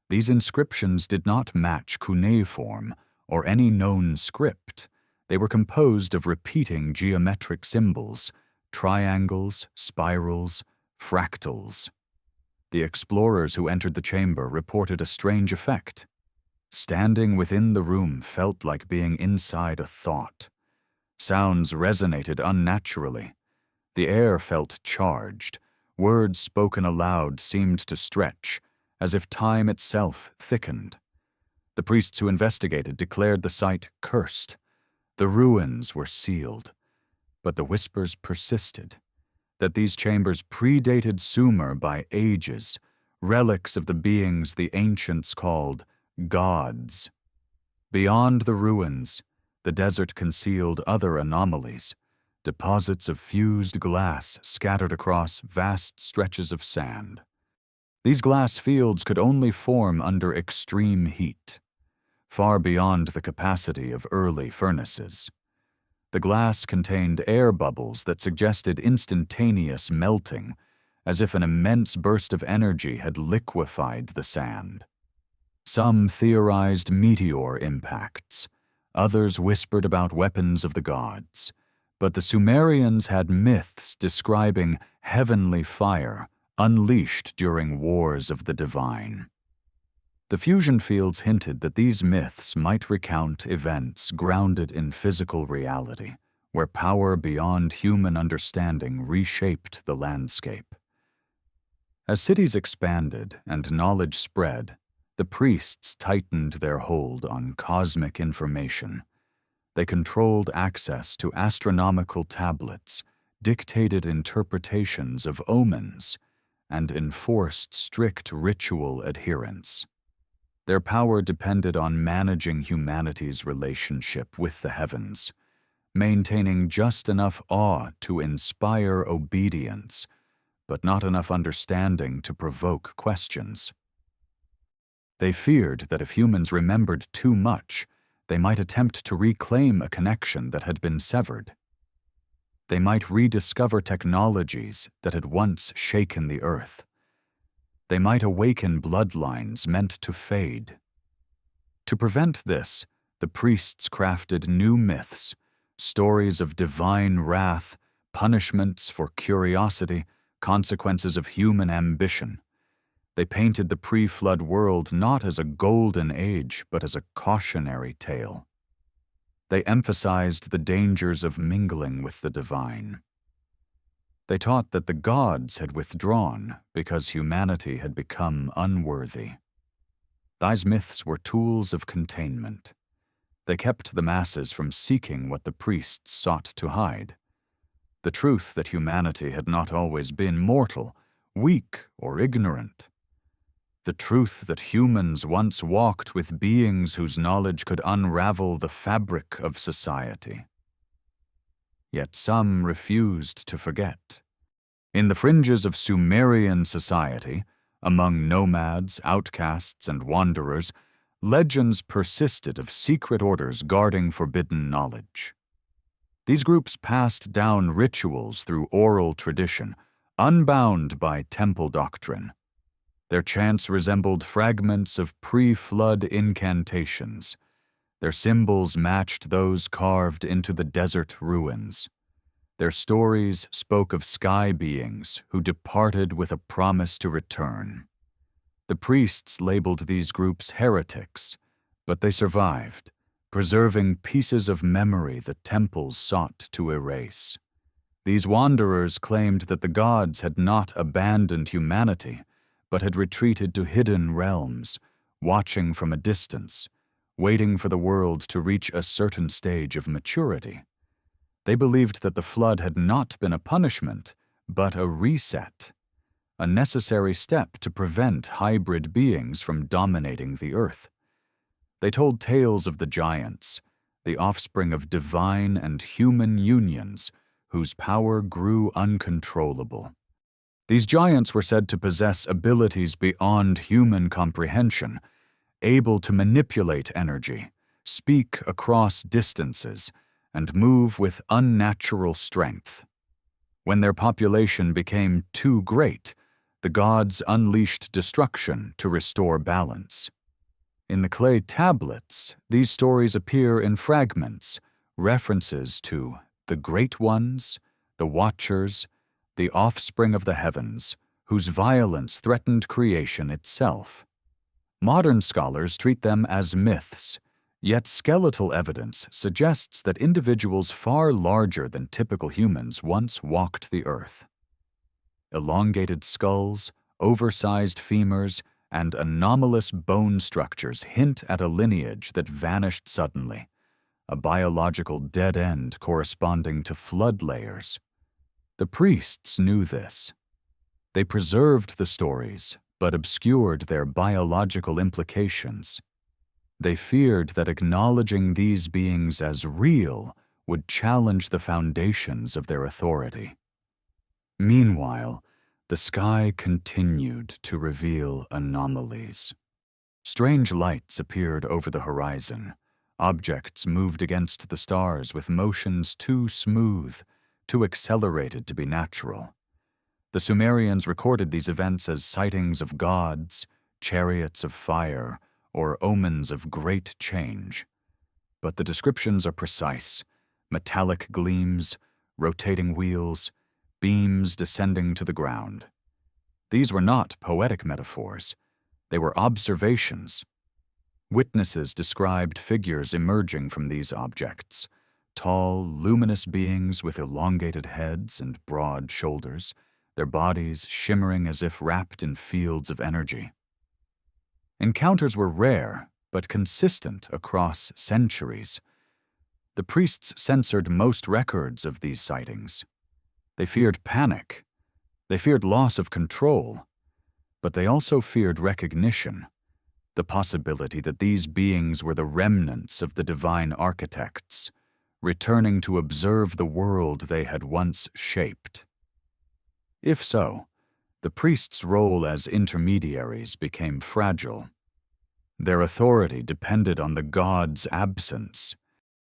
Speaker 1: These inscriptions did not match cuneiform or any known script. They were composed of repeating geometric symbols, triangles, spirals, fractals. The explorers who entered the chamber reported a strange effect. Standing within the room felt like being inside a thought. Sounds resonated unnaturally. The air felt charged. Words spoken aloud seemed to stretch, as if time itself thickened. The priests who investigated declared the site cursed. The ruins were sealed. But the whispers persisted, that these chambers predated Sumer by ages, relics of the beings the ancients called gods. Beyond the ruins, the desert concealed other anomalies, deposits of fused glass scattered across vast stretches of sand. These glass fields could only form under extreme heat, far beyond the capacity of early furnaces. The glass contained air bubbles that suggested instantaneous melting, as if an immense burst of energy had liquefied the sand. Some theorized meteor impacts, others whispered about weapons of the gods, but the Sumerians had myths describing heavenly fire unleashed during wars of the divine. The fusion fields hinted that these myths might recount events grounded in physical reality, where power beyond human understanding reshaped the landscape. As cities expanded and knowledge spread, the priests tightened their hold on cosmic information. They controlled access to astronomical tablets, dictated interpretations of omens, and enforced strict ritual adherence. Their power depended on managing humanity's relationship with the heavens, maintaining just enough awe to inspire obedience, but not enough understanding to provoke questions. They feared that if humans remembered too much, they might attempt to reclaim a connection that had been severed. They might rediscover technologies that had once shaken the earth. They might awaken bloodlines meant to fade. To prevent this, the priests crafted new myths, stories of divine wrath, punishments for curiosity, consequences of human ambition. They painted the pre-flood world not as a golden age, but as a cautionary tale. They emphasized the dangers of mingling with the divine. They taught that the gods had withdrawn because humanity had become unworthy. These myths were tools of containment. They kept the masses from seeking what the priests sought to hide: the truth that humanity had not always been mortal, weak, or ignorant. The truth that humans once walked with beings whose knowledge could unravel the fabric of society. Yet some refused to forget. In the fringes of Sumerian society, among nomads, outcasts, and wanderers, legends persisted of secret orders guarding forbidden knowledge. These groups passed down rituals through oral tradition, unbound by temple doctrine. Their chants resembled fragments of pre-flood incantations. Their symbols matched those carved into the desert ruins. Their stories spoke of sky beings who departed with a promise to return. The priests labeled these groups heretics, but they survived, preserving pieces of memory the temples sought to erase. These wanderers claimed that the gods had not abandoned humanity, but had retreated to hidden realms, watching from a distance, waiting for the world to reach a certain stage of maturity. They believed that the flood had not been a punishment, but a reset, a necessary step to prevent hybrid beings from dominating the earth. They told tales of the giants, the offspring of divine and human unions, whose power grew uncontrollable. These giants were said to possess abilities beyond human comprehension, able to manipulate energy, speak across distances, and move with unnatural strength. When their population became too great, the gods unleashed destruction to restore balance. In the clay tablets, these stories appear in fragments, references to the Great Ones, the Watchers, the offspring of the heavens, whose violence threatened creation itself. Modern scholars treat them as myths, yet skeletal evidence suggests that individuals far larger than typical humans once walked the earth. Elongated skulls, oversized femurs, and anomalous bone structures hint at a lineage that vanished suddenly, a biological dead end corresponding to flood layers. The priests knew this. They preserved the stories, but obscured their biological implications. They feared that acknowledging these beings as real would challenge the foundations of their authority. Meanwhile, the sky continued to reveal anomalies. Strange lights appeared over the horizon. Objects moved against the stars with motions too smooth, too accelerated to be natural. The Sumerians recorded these events as sightings of gods, chariots of fire, or omens of great change. But the descriptions are precise: metallic gleams, rotating wheels, beams descending to the ground. These were not poetic metaphors. They were observations. Witnesses described figures emerging from these objects, tall, luminous beings with elongated heads and broad shoulders, their bodies shimmering as if wrapped in fields of energy. Encounters were rare, but consistent across centuries. The priests censored most records of these sightings. They feared panic. They feared loss of control. But they also feared recognition, the possibility that these beings were the remnants of the divine architects, returning to observe the world they had once shaped. If so, the priests' role as intermediaries became fragile. Their authority depended on the gods' absence.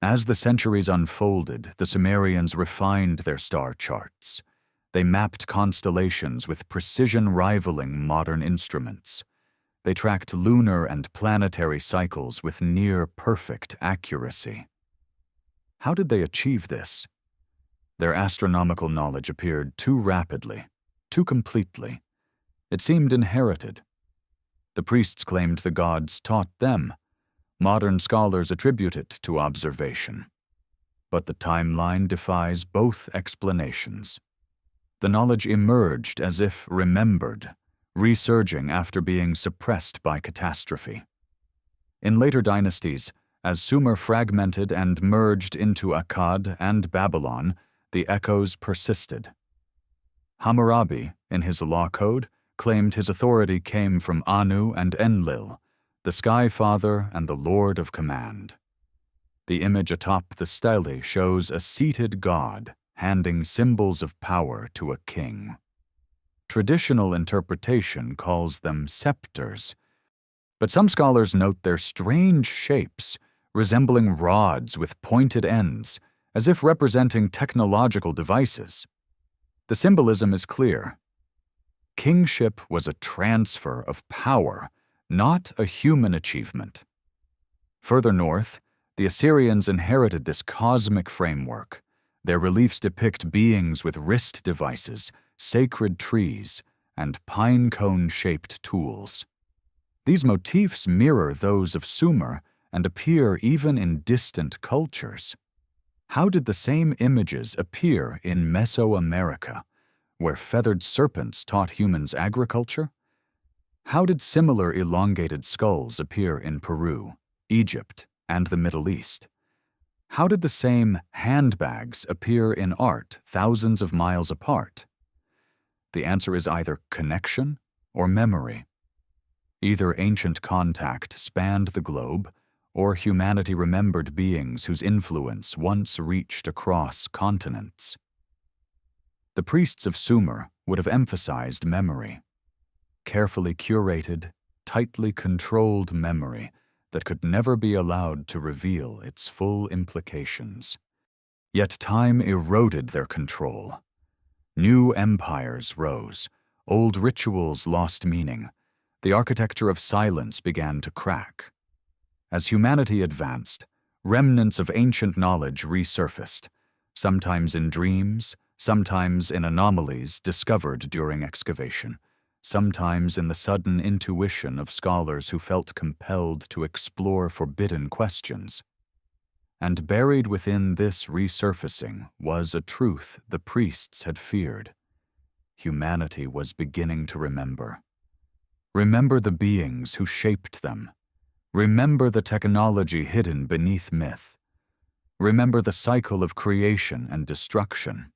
Speaker 1: As the centuries unfolded, the Sumerians refined their star charts. They mapped constellations with precision rivaling modern instruments. They tracked lunar and planetary cycles with near-perfect accuracy. How did they achieve this? Their astronomical knowledge appeared too rapidly, too completely. It seemed inherited. The priests claimed the gods taught them. Modern scholars attribute it to observation. But the timeline defies both explanations. The knowledge emerged as if remembered, resurging after being suppressed by catastrophe. In later dynasties, as Sumer fragmented and merged into Akkad and Babylon, the echoes persisted. Hammurabi, in his law code, claimed his authority came from Anu and Enlil, the Sky Father and the Lord of Command. The image atop the stele shows a seated god handing symbols of power to a king. Traditional interpretation calls them scepters, but some scholars note their strange shapes, resembling rods with pointed ends, as if representing technological devices. The symbolism is clear. Kingship was a transfer of power, not a human achievement. Further north, the Assyrians inherited this cosmic framework. Their reliefs depict beings with wrist devices, sacred trees, and pine cone-shaped tools. These motifs mirror those of Sumer and appear even in distant cultures. How did the same images appear in Mesoamerica, where feathered serpents taught humans agriculture? How did similar elongated skulls appear in Peru, Egypt, and the Middle East? How did the same handbags appear in art thousands of miles apart? The answer is either connection or memory. Either ancient contact spanned the globe, or humanity remembered beings whose influence once reached across continents. The priests of Sumer would have emphasized memory. Carefully curated, tightly controlled memory that could never be allowed to reveal its full implications. Yet time eroded their control. New empires rose, old rituals lost meaning, the architecture of silence began to crack. As humanity advanced, remnants of ancient knowledge resurfaced, sometimes in dreams, sometimes in anomalies discovered during excavation, sometimes in the sudden intuition of scholars who felt compelled to explore forbidden questions. And buried within this resurfacing was a truth the priests had feared. Humanity was beginning to remember. Remember the beings who shaped them. Remember the technology hidden beneath myth. Remember the cycle of creation and destruction.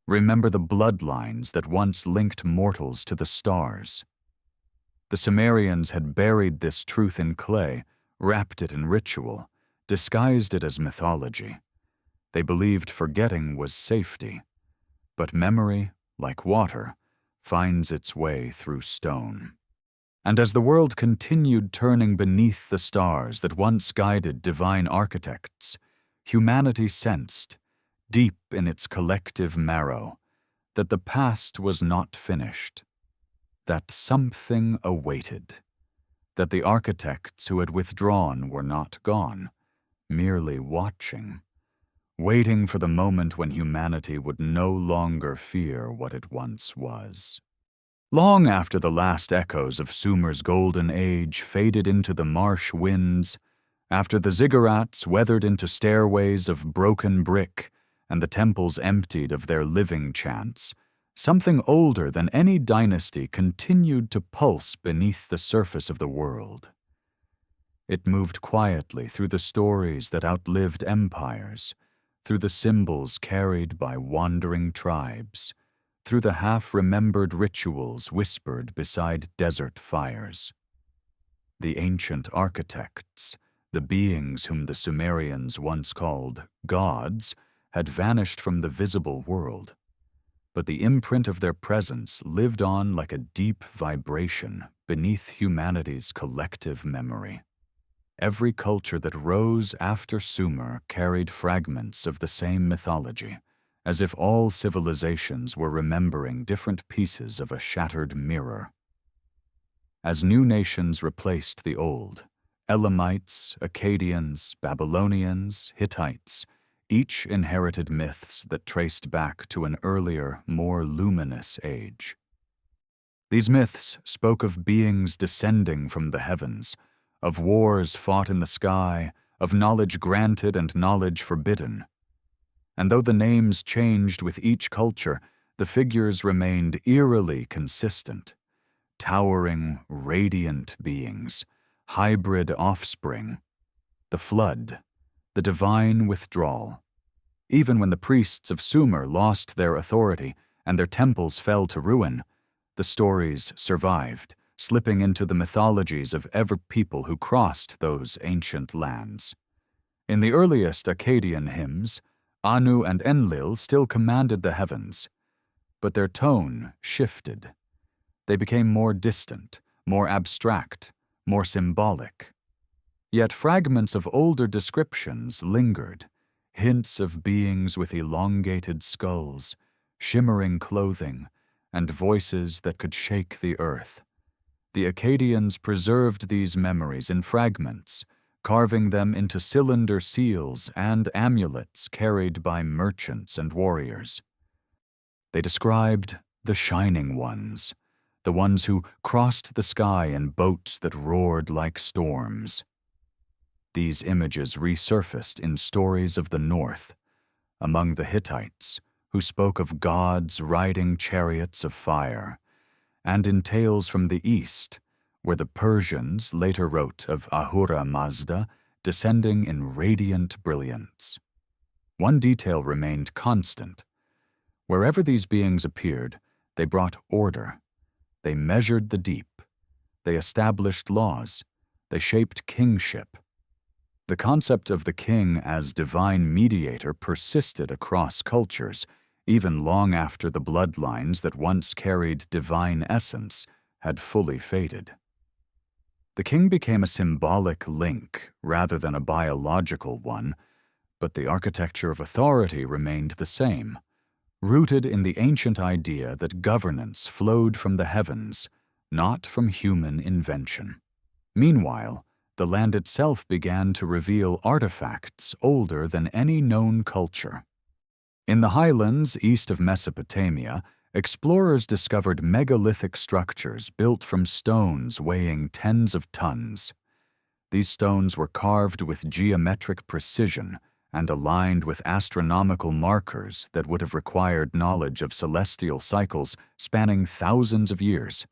Speaker 1: Remember the bloodlines that once linked mortals to the stars. The Sumerians had buried this truth in clay, wrapped it in ritual, disguised it as mythology. They believed forgetting was safety. But memory, like water, finds its way through stone. And as the world continued turning beneath the stars that once guided divine architects, humanity sensed, deep in its collective marrow, that the past was not finished, that something awaited, that the architects who had withdrawn were not gone, merely watching, waiting for the moment when humanity would no longer fear what it once was. Long after the last echoes of Sumer's golden age faded into the marsh winds, after the ziggurats weathered into stairways of broken brick and the temples emptied of their living chants, something older than any dynasty continued to pulse beneath the surface of the world. It moved quietly through the stories that outlived empires, through the symbols carried by wandering tribes, through the half-remembered rituals whispered beside desert fires. The ancient architects, the beings whom the Sumerians once called gods, had vanished from the visible world, but the imprint of their presence lived on like a deep vibration beneath humanity's collective memory. Every culture that rose after Sumer carried fragments of the same mythology, as if all civilizations were remembering different pieces of a shattered mirror. As new nations replaced the old, Elamites, Akkadians, Babylonians, Hittites, each inherited myths that traced back to an earlier, more luminous age. These myths spoke of beings descending from the heavens, of wars fought in the sky, of knowledge granted and knowledge forbidden. And though the names changed with each culture, the figures remained eerily consistent. Towering, radiant beings, hybrid offspring, the flood, the divine withdrawal. Even when the priests of Sumer lost their authority and their temples fell to ruin, the stories survived, slipping into the mythologies of every people who crossed those ancient lands. In the earliest Akkadian hymns, Anu and Enlil still commanded the heavens, but their tone shifted. They became more distant, more abstract, more symbolic. Yet fragments of older descriptions lingered, hints of beings with elongated skulls, shimmering clothing, and voices that could shake the earth. The Akkadians preserved these memories in fragments, carving them into cylinder seals and amulets carried by merchants and warriors. They described the shining ones, the ones who crossed the sky in boats that roared like storms. These images resurfaced in stories of the north, among the Hittites, who spoke of gods riding chariots of fire, and in tales from the east, where the Persians later wrote of Ahura Mazda descending in radiant brilliance. One detail remained constant. Wherever these beings appeared, they brought order. They measured the deep. They established laws. They shaped kingship. The concept of the king as divine mediator persisted across cultures, even long after the bloodlines that once carried divine essence had fully faded. The king became a symbolic link rather than a biological one, but the architecture of authority remained the same: rooted in the ancient idea that governance flowed from the heavens, not from human invention. Meanwhile, the land itself began to reveal artifacts older than any known culture. In the highlands east of Mesopotamia, explorers discovered megalithic structures built from stones weighing tens of tons. These stones were carved with geometric precision and aligned with astronomical markers that would have required knowledge of celestial cycles spanning thousands of years.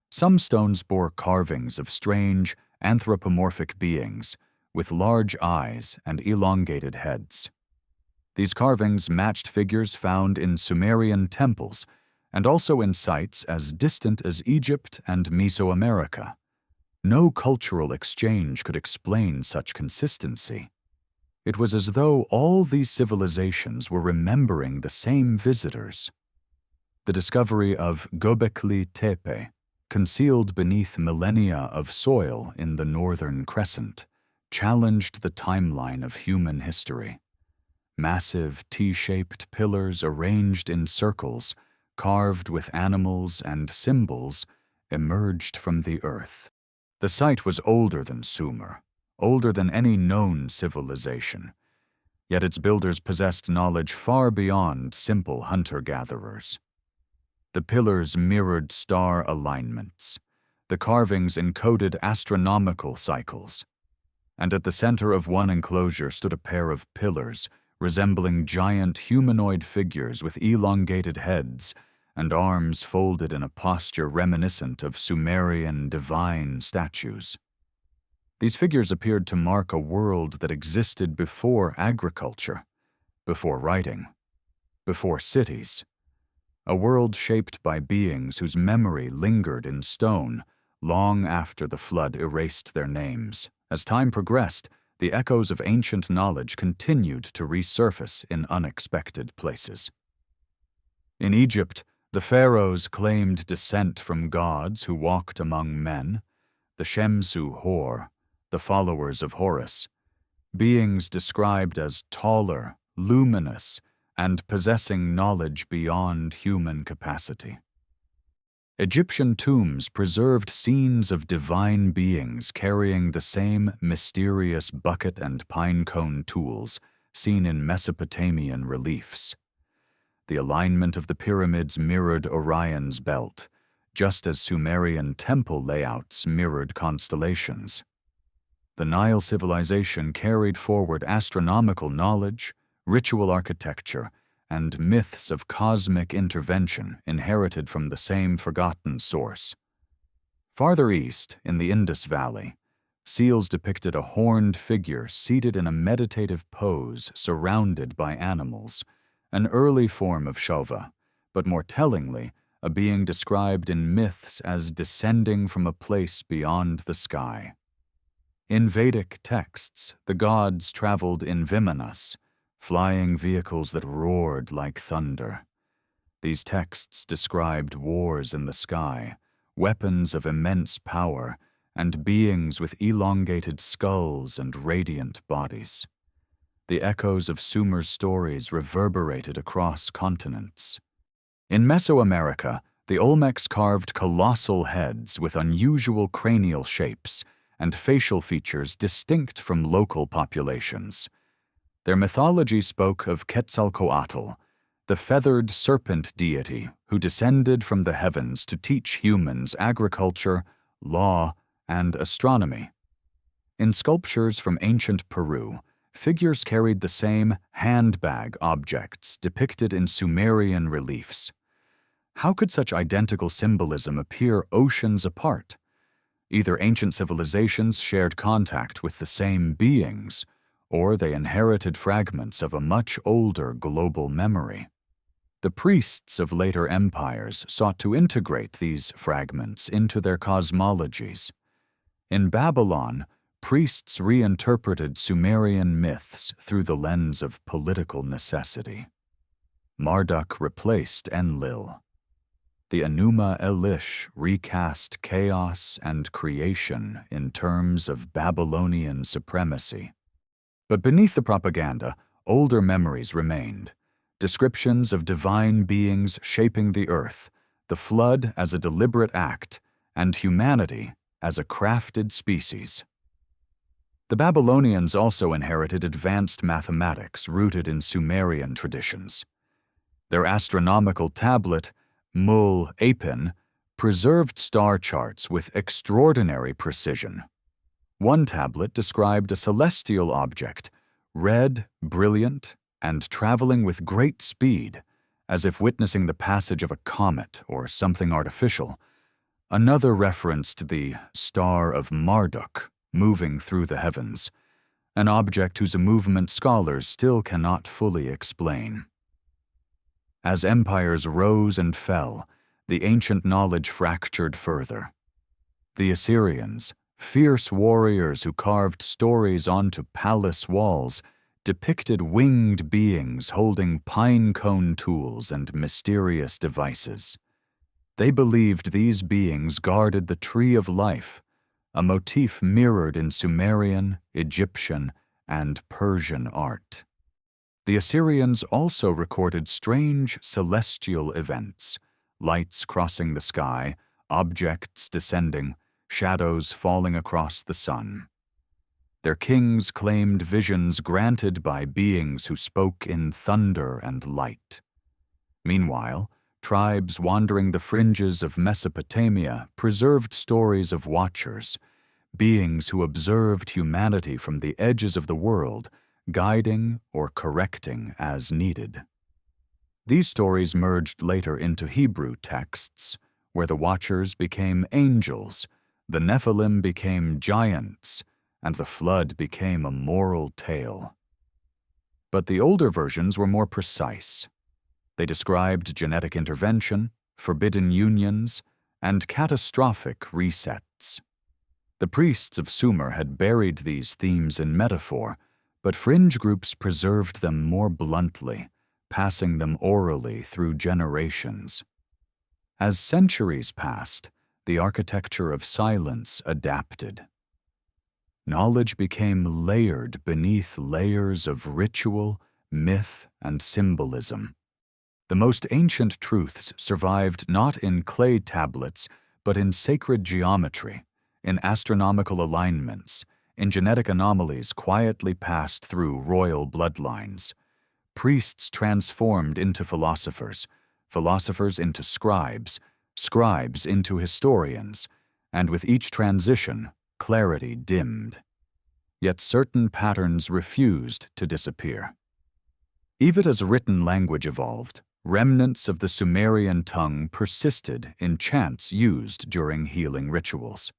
Speaker 1: Some stones bore carvings of strange, anthropomorphic beings with large eyes and elongated heads. These carvings matched figures found in Sumerian temples and also in sites as distant as Egypt and Mesoamerica. No cultural exchange could explain such consistency. It was as though all these civilizations were remembering the same visitors. The discovery of Göbekli Tepe, concealed beneath millennia of soil in the northern crescent, challenged the timeline of human history. Massive T-shaped pillars arranged in circles, carved with animals and symbols, emerged from the earth. The site was older than Sumer, older than any known civilization, yet its builders possessed knowledge far beyond simple hunter-gatherers. The pillars mirrored star alignments. The carvings encoded astronomical cycles. And at the center of one enclosure stood a pair of pillars resembling giant humanoid figures with elongated heads and arms folded in a posture reminiscent of Sumerian divine statues. These figures appeared to mark a world that existed before agriculture, before writing, before cities. A world shaped by beings whose memory lingered in stone long after the flood erased their names. As time progressed, the echoes of ancient knowledge continued to resurface in unexpected places. In Egypt, the pharaohs claimed descent from gods who walked among men, the Shemsu Hor, the followers of Horus, beings described as taller, luminous, and possessing knowledge beyond human capacity. Egyptian tombs preserved scenes of divine beings carrying the same mysterious bucket and pine cone tools seen in Mesopotamian reliefs. The alignment of the pyramids mirrored Orion's belt, just as Sumerian temple layouts mirrored constellations. The Nile civilization carried forward astronomical knowledge, ritual architecture, and myths of cosmic intervention inherited from the same forgotten source. Farther east, in the Indus Valley, seals depicted a horned figure seated in a meditative pose surrounded by animals, an early form of Shova, but more tellingly, a being described in myths as descending from a place beyond the sky. In Vedic texts, the gods traveled in vimanas, flying vehicles that roared like thunder. These texts described wars in the sky, weapons of immense power, and beings with elongated skulls and radiant bodies. The echoes of Sumer's stories reverberated across continents. In Mesoamerica, the Olmecs carved colossal heads with unusual cranial shapes and facial features distinct from local populations. Their mythology spoke of Quetzalcoatl, the feathered serpent deity who descended from the heavens to teach humans agriculture, law, and astronomy. In sculptures from ancient Peru, figures carried the same handbag objects depicted in Sumerian reliefs. How could such identical symbolism appear oceans apart? Either ancient civilizations shared contact with the same beings, or they inherited fragments of a much older global memory. The priests of later empires sought to integrate these fragments into their cosmologies. In Babylon, priests reinterpreted Sumerian myths through the lens of political necessity. Marduk replaced Enlil. The Enuma Elish recast chaos and creation in terms of Babylonian supremacy. But beneath the propaganda, older memories remained. descriptions of divine beings shaping the earth, the flood as a deliberate act, and humanity as a crafted species. The Babylonians also inherited advanced mathematics rooted in Sumerian traditions. Their astronomical tablet, Mul-Apin, preserved star charts with extraordinary precision. One tablet described a celestial object, red, brilliant, and traveling with great speed, as if witnessing the passage of a comet or something artificial. Another referenced the Star of Marduk moving through the heavens, an object whose movement scholars still cannot fully explain. As empires rose and fell, the ancient knowledge fractured further. The Assyrians, fierce warriors who carved stories onto palace walls, depicted winged beings holding pine cone tools and mysterious devices. They believed these beings guarded the tree of life, a motif mirrored in Sumerian, Egyptian, and Persian art. The Assyrians also recorded strange celestial events, lights crossing the sky, objects descending, shadows falling across the sun. Their kings claimed visions granted by beings who spoke in thunder and light. Meanwhile, tribes wandering the fringes of Mesopotamia preserved stories of watchers, beings who observed humanity from the edges of the world, guiding or correcting as needed. These stories merged later into Hebrew texts, where the watchers became angels, the Nephilim became giants, and the flood became a moral tale. But the older versions were more precise. They described genetic intervention, forbidden unions, and catastrophic resets. The priests of Sumer had buried these themes in metaphor, but fringe groups preserved them more bluntly, passing them orally through generations. As centuries passed, the architecture of silence adapted. Knowledge became layered beneath layers of ritual, myth, and symbolism. The most ancient truths survived not in clay tablets, but in sacred geometry, in astronomical alignments, in genetic anomalies quietly passed through royal bloodlines. Priests transformed into philosophers, philosophers into scribes, scribes into historians, and with each transition, clarity dimmed. Yet certain patterns refused to disappear. Even as written language evolved, remnants of the Sumerian tongue persisted in chants used during healing rituals.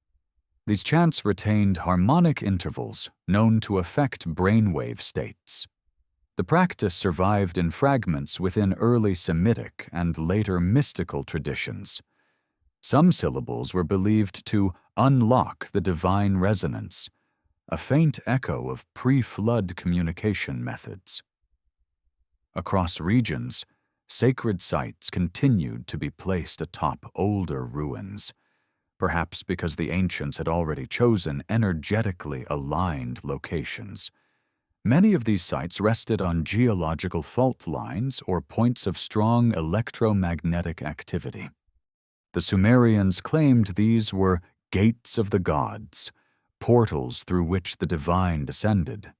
Speaker 1: These chants retained harmonic intervals known to affect brainwave states. The practice survived in fragments within early Semitic and later mystical traditions. Some syllables were believed to unlock the divine resonance, a faint echo of pre-flood communication methods. Across regions, sacred sites continued to be placed atop older ruins, perhaps because the ancients had already chosen energetically aligned locations. Many of these sites rested on geological fault lines or points of strong electromagnetic activity. The Sumerians claimed these were gates of the gods, portals through which the divine descended.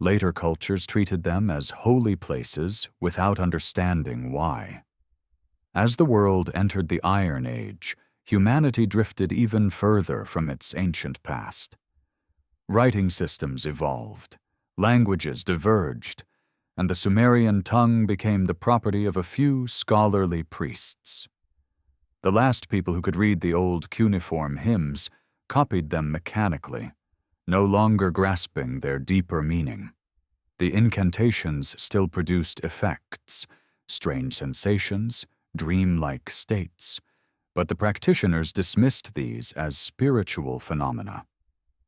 Speaker 1: Later cultures treated them as holy places without understanding why. As the world entered the Iron Age, humanity drifted even further from its ancient past. Writing systems evolved, languages diverged, and the Sumerian tongue became the property of a few scholarly priests. The last people who could read the old cuneiform hymns copied them mechanically, no longer grasping their deeper meaning. The incantations still produced effects, strange sensations, dreamlike states, but the practitioners dismissed these as spiritual phenomena.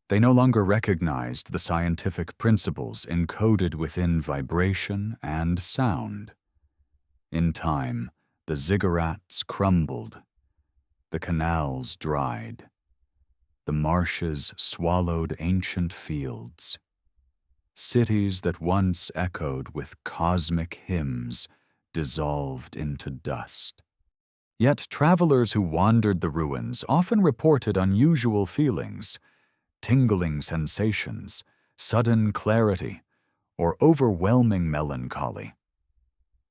Speaker 1: They no longer recognized the scientific principles encoded within vibration and sound. In time, the ziggurats crumbled, the canals dried, the marshes swallowed ancient fields. cities that once echoed with cosmic hymns dissolved into dust. Yet travelers who wandered the ruins often reported unusual feelings, tingling sensations, sudden clarity, or overwhelming melancholy.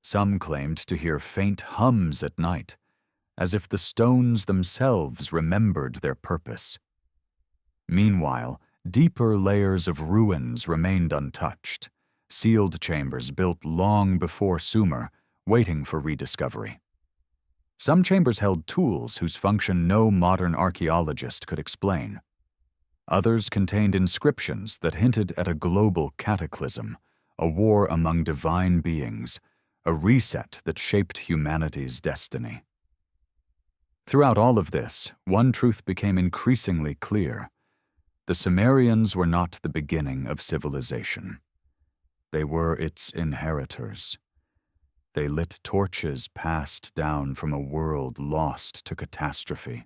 Speaker 1: Some claimed to hear faint hums at night, as if the stones themselves remembered their purpose. Meanwhile, deeper layers of ruins remained untouched, sealed chambers built long before Sumer, waiting for rediscovery. Some chambers held tools whose function no modern archaeologist could explain. Others contained inscriptions that hinted at a global cataclysm, a war among divine beings, a reset that shaped humanity's destiny. Throughout all of this, one truth became increasingly clear. The Sumerians were not the beginning of civilization. They were its inheritors. They lit torches passed down from a world lost to catastrophe.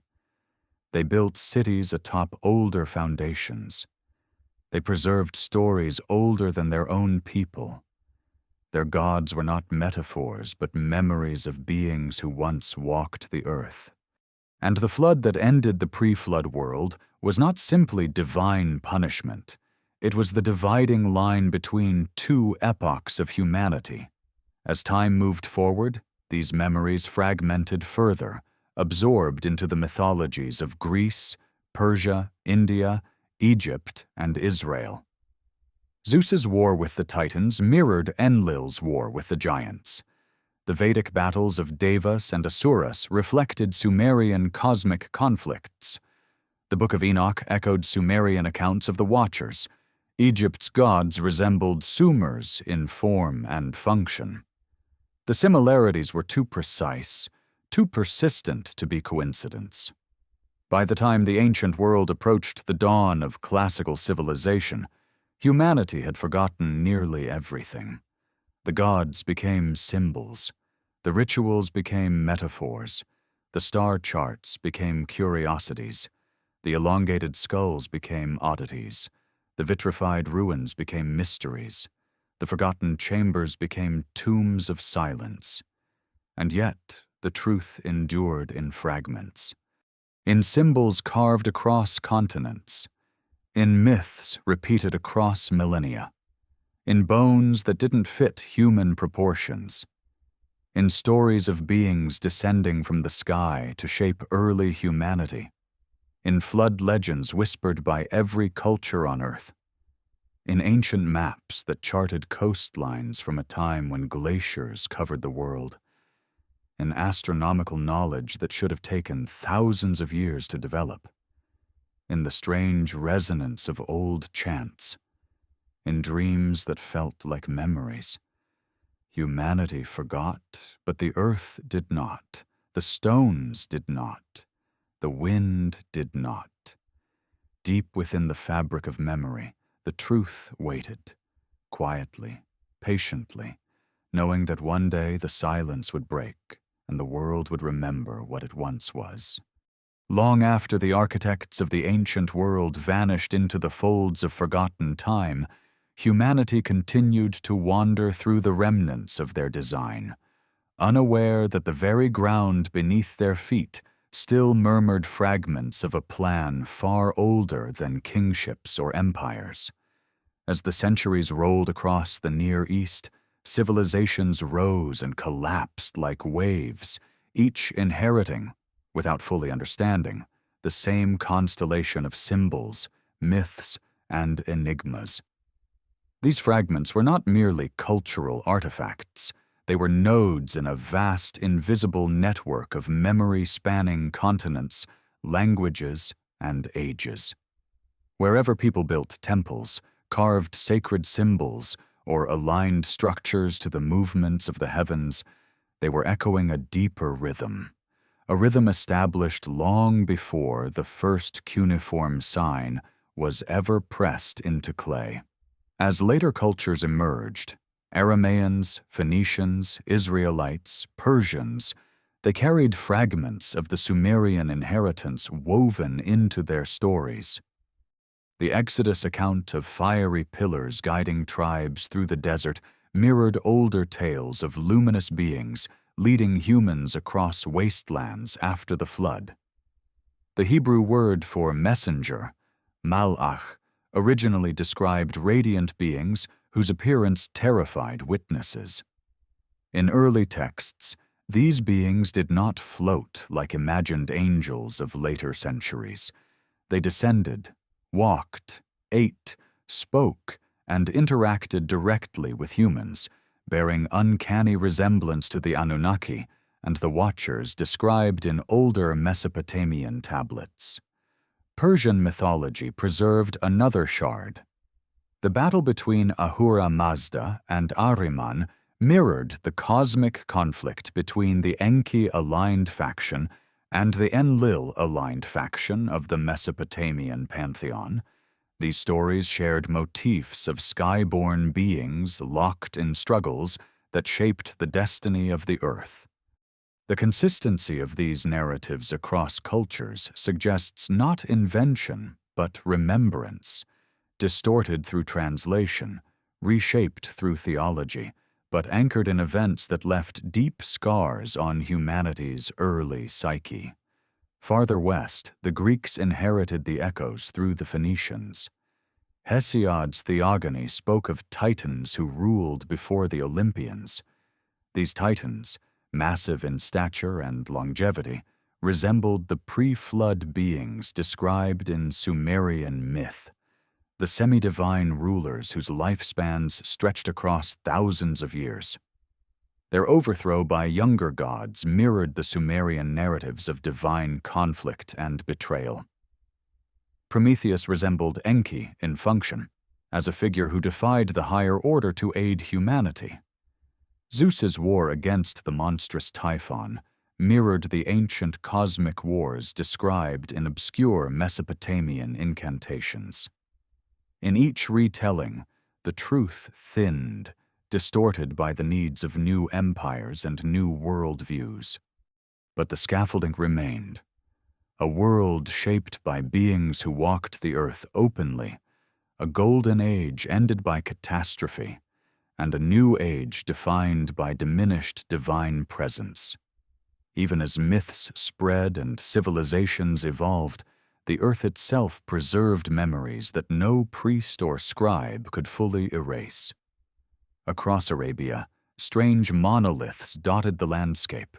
Speaker 1: They built cities atop older foundations. They preserved stories older than their own people. Their gods were not metaphors, but memories of beings who once walked the earth. And the flood that ended the pre-flood world was not simply divine punishment. It was the dividing line between two epochs of humanity. As time moved forward, these memories fragmented further, absorbed into the mythologies of Greece, Persia, India, Egypt, and Israel. Zeus's war with the Titans mirrored Enlil's war with the giants. The Vedic battles of Devas and Asuras reflected Sumerian cosmic conflicts. The Book of Enoch echoed Sumerian accounts of the Watchers. Egypt's gods resembled Sumer's in form and function. The similarities were too precise, too persistent to be coincidence. By the time the ancient world approached the dawn of classical civilization, humanity had forgotten nearly everything. The gods became symbols. The rituals became metaphors. The star charts became curiosities. The elongated skulls became oddities. The vitrified ruins became mysteries. The forgotten chambers became tombs of silence. And yet, the truth endured in fragments, in symbols carved across continents, in myths repeated across millennia, in bones that didn't fit human proportions, in stories of beings descending from the sky to shape early humanity, in flood legends whispered by every culture on Earth, in ancient maps that charted coastlines from a time when glaciers covered the world, in astronomical knowledge that should have taken thousands of years to develop, in the strange resonance of old chants, in dreams that felt like memories. Humanity forgot, but the earth did not, the stones did not, the wind did not. Deep within the fabric of memory, the truth waited, quietly, patiently, knowing that one day the silence would break and the world would remember what it once was. Long after the architects of the ancient world vanished into the folds of forgotten time, humanity continued to wander through the remnants of their design, unaware that the very ground beneath their feet still murmured fragments of a plan far older than kingships or empires. As the centuries rolled across the Near East, civilizations rose and collapsed like waves, each inheriting, without fully understanding, the same constellation of symbols, myths, and enigmas. These fragments were not merely cultural artifacts. They were nodes in a vast, invisible network of memory-spanning continents, languages, and ages. Wherever people built temples, carved sacred symbols, or aligned structures to the movements of the heavens, they were echoing a deeper rhythm, a rhythm established long before the first cuneiform sign was ever pressed into clay. As later cultures emerged, Aramaeans, Phoenicians, Israelites, Persians, they carried fragments of the Sumerian inheritance woven into their stories. The Exodus account of fiery pillars guiding tribes through the desert mirrored older tales of luminous beings leading humans across wastelands after the flood. The Hebrew word for messenger, malach, originally described radiant beings whose appearance terrified witnesses. In early texts, these beings did not float like imagined angels of later centuries. They descended, walked, ate, spoke, and interacted directly with humans, bearing uncanny resemblance to the Anunnaki and the Watchers described in older Mesopotamian tablets. Persian mythology preserved another shard. The battle between Ahura Mazda and Ahriman mirrored the cosmic conflict between the Enki-aligned faction and the Enlil-aligned faction of the Mesopotamian pantheon. These stories shared motifs of skyborn beings locked in struggles that shaped the destiny of the earth. The consistency of these narratives across cultures suggests not invention, but remembrance, distorted through translation, reshaped through theology, but anchored in events that left deep scars on humanity's early psyche. Farther west, the Greeks inherited the echoes through the Phoenicians. Hesiod's Theogony spoke of titans who ruled before the Olympians. These titans, massive in stature and longevity, resembled the pre-flood beings described in Sumerian myth, the semi-divine rulers whose lifespans stretched across thousands of years. Their overthrow by younger gods mirrored the Sumerian narratives of divine conflict and betrayal. Prometheus resembled Enki in function, as a figure who defied the higher order to aid humanity. Zeus's war against the monstrous Typhon mirrored the ancient cosmic wars described in obscure Mesopotamian incantations. In each retelling, the truth thinned, distorted by the needs of new empires and new worldviews. But the scaffolding remained, a world shaped by beings who walked the earth openly, a golden age ended by catastrophe, and a new age defined by diminished divine presence. Even as myths spread and civilizations evolved, the earth itself preserved memories that no priest or scribe could fully erase. Across Arabia, strange monoliths dotted the landscape,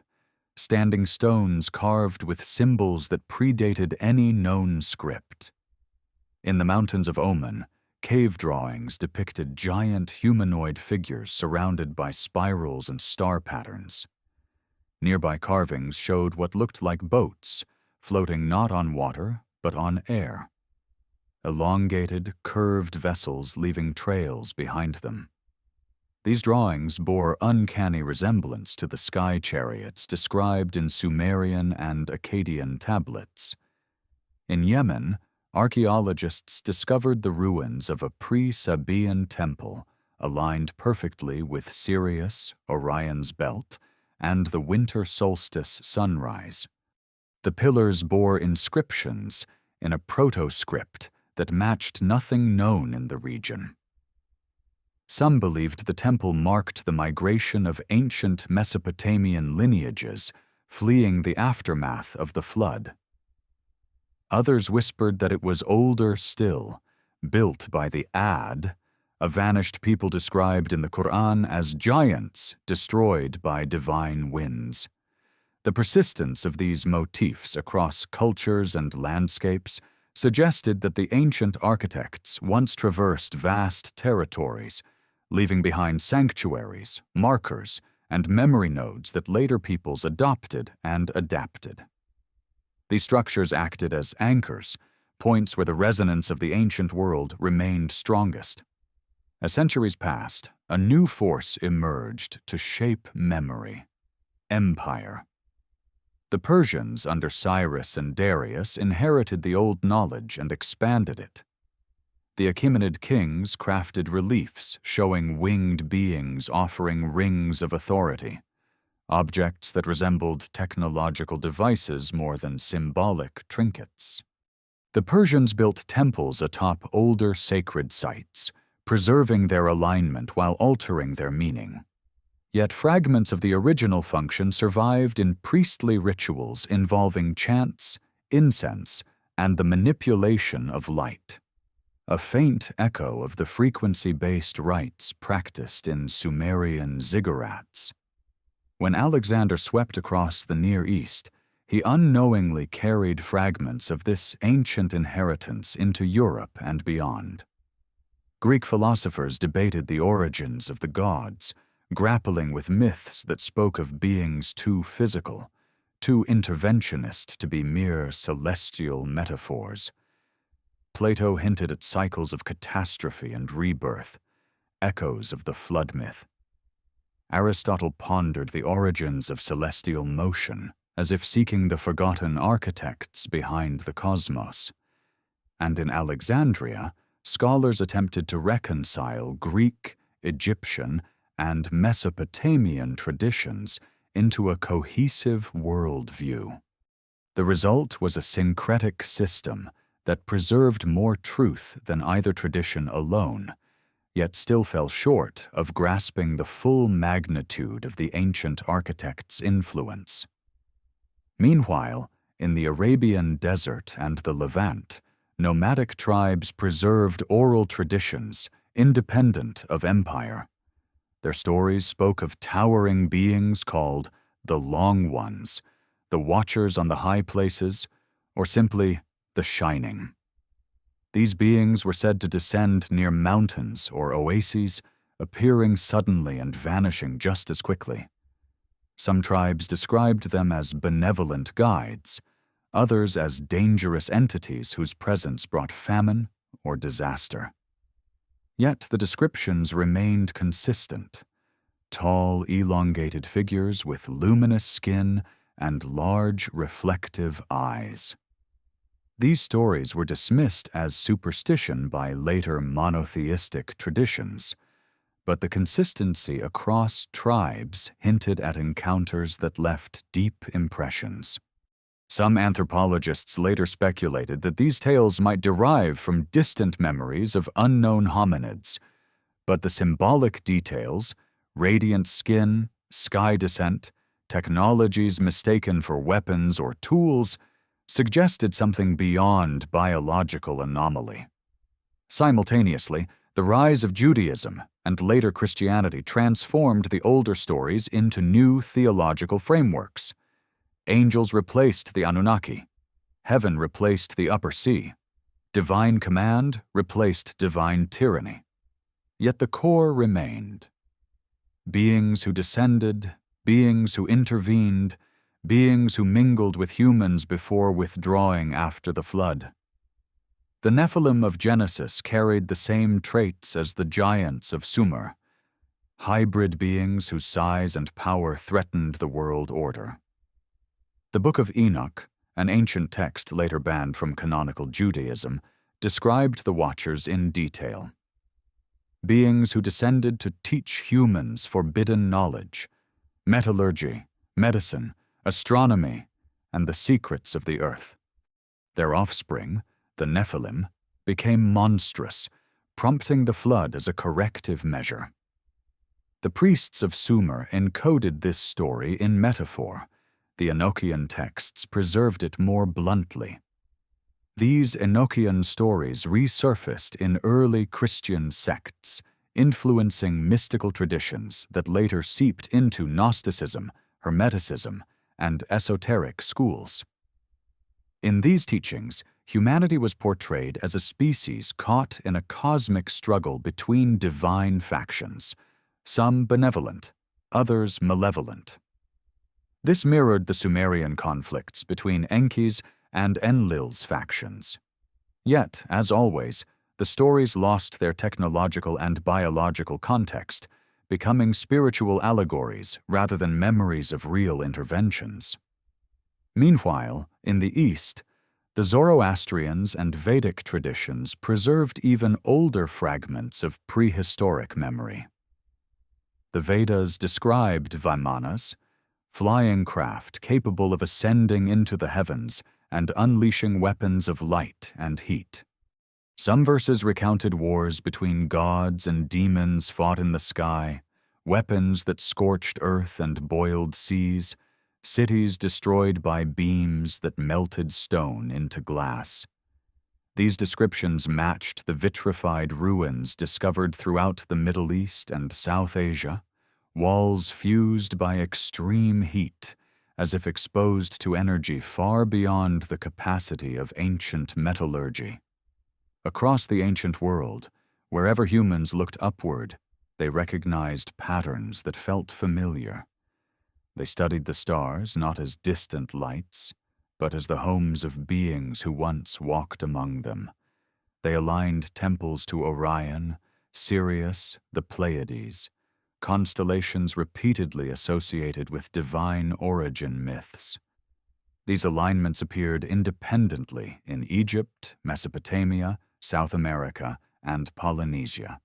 Speaker 1: standing stones carved with symbols that predated any known script. In the mountains of Oman, cave drawings depicted giant humanoid figures surrounded by spirals and star patterns. Nearby carvings showed what looked like boats, floating not on water, but on air. Elongated, curved vessels leaving trails behind them. These drawings bore uncanny resemblance to the sky chariots described in Sumerian and Akkadian tablets. In Yemen, archaeologists discovered the ruins of a pre-Sabaean temple aligned perfectly with Sirius, Orion's belt, and the winter solstice sunrise. The pillars bore inscriptions in a proto-script that matched nothing known in the region. Some believed the temple marked the migration of ancient Mesopotamian lineages fleeing the aftermath of the flood. Others whispered that it was older still, built by the Ad, a vanished people described in the Quran as giants destroyed by divine winds. The persistence of these motifs across cultures and landscapes suggested that the ancient architects once traversed vast territories, leaving behind sanctuaries, markers, and memory nodes that later peoples adopted and adapted. These structures acted as anchors, points where the resonance of the ancient world remained strongest. As centuries passed, a new force emerged to shape memory: empire. The Persians under Cyrus and Darius inherited the old knowledge and expanded it. The Achaemenid kings crafted reliefs showing winged beings offering rings of authority, objects that resembled technological devices more than symbolic trinkets. The Persians built temples atop older sacred sites, preserving their alignment while altering their meaning. Yet fragments of the original function survived in priestly rituals involving chants, incense, and the manipulation of light. A faint echo of the frequency-based rites practiced in Sumerian ziggurats. When Alexander swept across the Near East, he unknowingly carried fragments of this ancient inheritance into Europe and beyond. Greek philosophers debated the origins of the gods, grappling with myths that spoke of beings too physical, too interventionist to be mere celestial metaphors. Plato hinted at cycles of catastrophe and rebirth, echoes of the flood myth. Aristotle pondered the origins of celestial motion, as if seeking the forgotten architects behind the cosmos. And in Alexandria, scholars attempted to reconcile Greek, Egyptian, and Mesopotamian traditions into a cohesive worldview. The result was a syncretic system that preserved more truth than either tradition alone, yet still fell short of grasping the full magnitude of the ancient architect's influence. Meanwhile, in the Arabian desert and the Levant, nomadic tribes preserved oral traditions independent of empire. Their stories spoke of towering beings called the Long Ones, the Watchers on the High Places, or simply the Shining. These beings were said to descend near mountains or oases, appearing suddenly and vanishing just as quickly. Some tribes described them as benevolent guides, others as dangerous entities whose presence brought famine or disaster. Yet the descriptions remained consistent: tall, elongated figures with luminous skin and large, reflective eyes. These stories were dismissed as superstition by later monotheistic traditions, but the consistency across tribes hinted at encounters that left deep impressions. Some anthropologists later speculated that these tales might derive from distant memories of unknown hominids, but the symbolic details, radiant skin, sky descent, technologies mistaken for weapons or tools, suggested something beyond biological anomaly. Simultaneously, the rise of Judaism and later Christianity transformed the older stories into new theological frameworks. Angels replaced the Anunnaki. Heaven replaced the upper sea. Divine command replaced divine tyranny. Yet the core remained. Beings who descended, beings who intervened, beings who mingled with humans before withdrawing after the flood. The Nephilim of Genesis carried the same traits as the giants of Sumer, hybrid beings whose size and power threatened the world order. The Book of Enoch, an ancient text later banned from canonical Judaism, described the Watchers in detail. Beings who descended to teach humans forbidden knowledge, metallurgy, medicine, astronomy, and the secrets of the earth. Their offspring, the Nephilim, became monstrous, prompting the flood as a corrective measure. The priests of Sumer encoded this story in metaphor. The Enochian texts preserved it more bluntly. These Enochian stories resurfaced in early Christian sects, influencing mystical traditions that later seeped into Gnosticism, Hermeticism, and esoteric schools. In these teachings, humanity was portrayed as a species caught in a cosmic struggle between divine factions, some benevolent, others malevolent. This mirrored the Sumerian conflicts between Enki's and Enlil's factions. Yet, as always, the stories lost their technological and biological context, becoming spiritual allegories rather than memories of real interventions. Meanwhile, in the East, the Zoroastrians and Vedic traditions preserved even older fragments of prehistoric memory. The Vedas described Vimanas, flying craft capable of ascending into the heavens and unleashing weapons of light and heat. Some verses recounted wars between gods and demons fought in the sky, weapons that scorched earth and boiled seas, cities destroyed by beams that melted stone into glass. These descriptions matched the vitrified ruins discovered throughout the Middle East and South Asia, walls fused by extreme heat, as if exposed to energy far beyond the capacity of ancient metallurgy. Across the ancient world, wherever humans looked upward, they recognized patterns that felt familiar. They studied the stars not as distant lights, but as the homes of beings who once walked among them. They aligned temples to Orion, Sirius, the Pleiades, constellations repeatedly associated with divine origin myths. These alignments appeared independently in Egypt, Mesopotamia, South America, and Polynesia.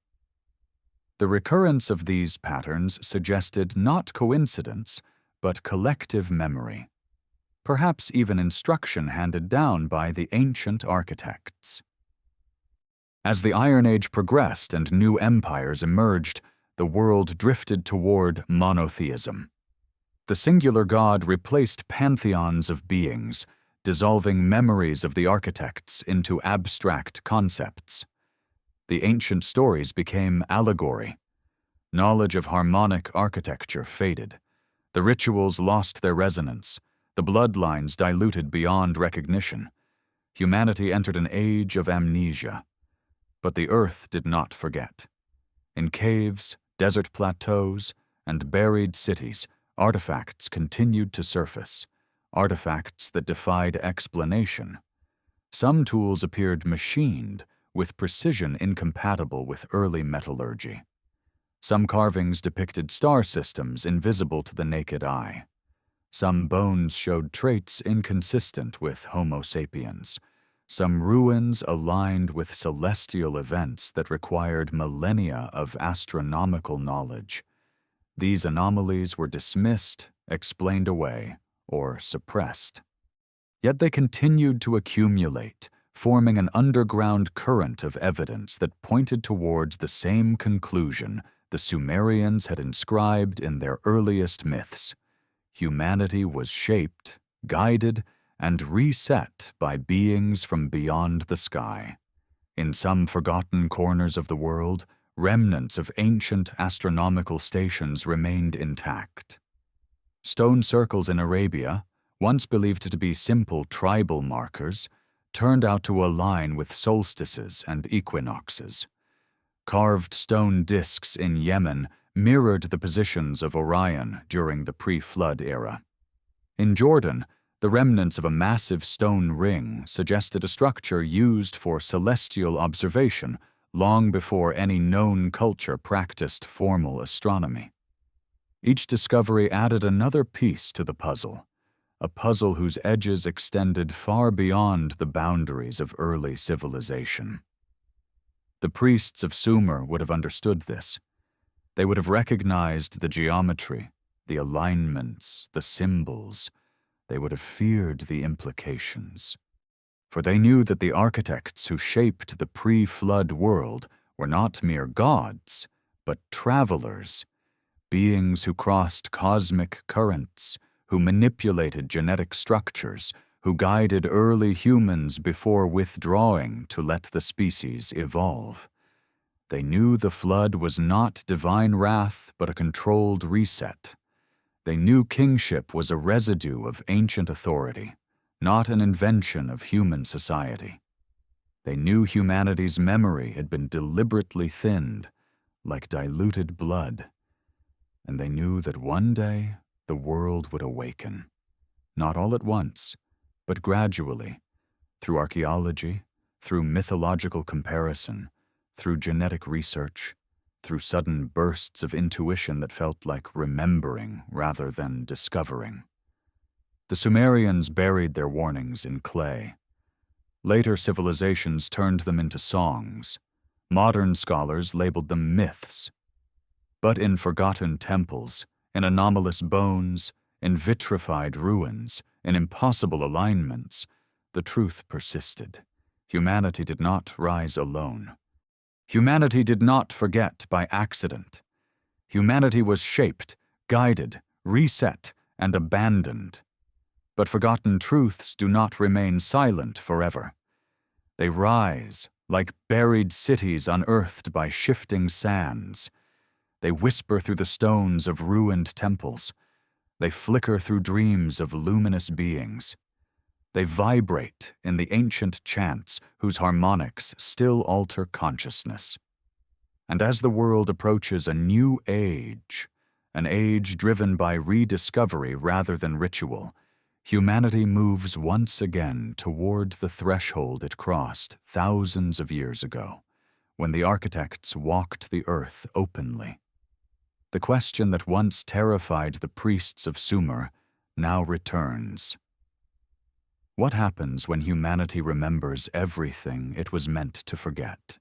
Speaker 1: The recurrence of these patterns suggested not coincidence, but collective memory, perhaps even instruction handed down by the ancient architects. As the Iron Age progressed and new empires emerged, the world drifted toward monotheism. The singular god replaced pantheons of beings, dissolving memories of the architects into abstract concepts. The ancient stories became allegory. Knowledge of harmonic architecture faded. The rituals lost their resonance. The bloodlines diluted beyond recognition. Humanity entered an age of amnesia. But the earth did not forget. In caves, desert plateaus, and buried cities, artifacts continued to surface, artifacts that defied explanation. Some tools appeared machined, with precision incompatible with early metallurgy. Some carvings depicted star systems invisible to the naked eye. Some bones showed traits inconsistent with Homo sapiens. Some ruins aligned with celestial events that required millennia of astronomical knowledge. These anomalies were dismissed, explained away, or suppressed. Yet they continued to accumulate, forming an underground current of evidence that pointed towards the same conclusion the Sumerians had inscribed in their earliest myths. Humanity was shaped, guided, and reset by beings from beyond the sky. In some forgotten corners of the world, remnants of ancient astronomical stations remained intact. Stone circles in Arabia, once believed to be simple tribal markers, turned out to align with solstices and equinoxes. Carved stone discs in Yemen mirrored the positions of Orion during the pre-flood era. In Jordan, the remnants of a massive stone ring suggested a structure used for celestial observation long before any known culture practiced formal astronomy. Each discovery added another piece to the puzzle, a puzzle whose edges extended far beyond the boundaries of early civilization. The priests of Sumer would have understood this. They would have recognized the geometry, the alignments, the symbols. They would have feared the implications. For they knew that the architects who shaped the pre-flood world were not mere gods, but travelers, beings who crossed cosmic currents, who manipulated genetic structures, who guided early humans before withdrawing to let the species evolve. They knew the flood was not divine wrath, but a controlled reset. They knew kingship was a residue of ancient authority, not an invention of human society. They knew humanity's memory had been deliberately thinned, like diluted blood. And they knew that one day the world would awaken, not all at once, but gradually, through archaeology, through mythological comparison, through genetic research, through sudden bursts of intuition that felt like remembering rather than discovering. The Sumerians buried their warnings in clay. Later civilizations turned them into songs. Modern scholars labeled them myths. But in forgotten temples, in anomalous bones, in vitrified ruins, in impossible alignments, the truth persisted. Humanity did not rise alone. Humanity did not forget by accident. Humanity was shaped, guided, reset, and abandoned. But forgotten truths do not remain silent forever. They rise, like buried cities unearthed by shifting sands. They whisper through the stones of ruined temples. They flicker through dreams of luminous beings. They vibrate in the ancient chants whose harmonics still alter consciousness. And as the world approaches a new age, an age driven by rediscovery rather than ritual, humanity moves once again toward the threshold it crossed thousands of years ago, when the architects walked the earth openly. The question that once terrified the priests of Sumer now returns. What happens when humanity remembers everything it was meant to forget?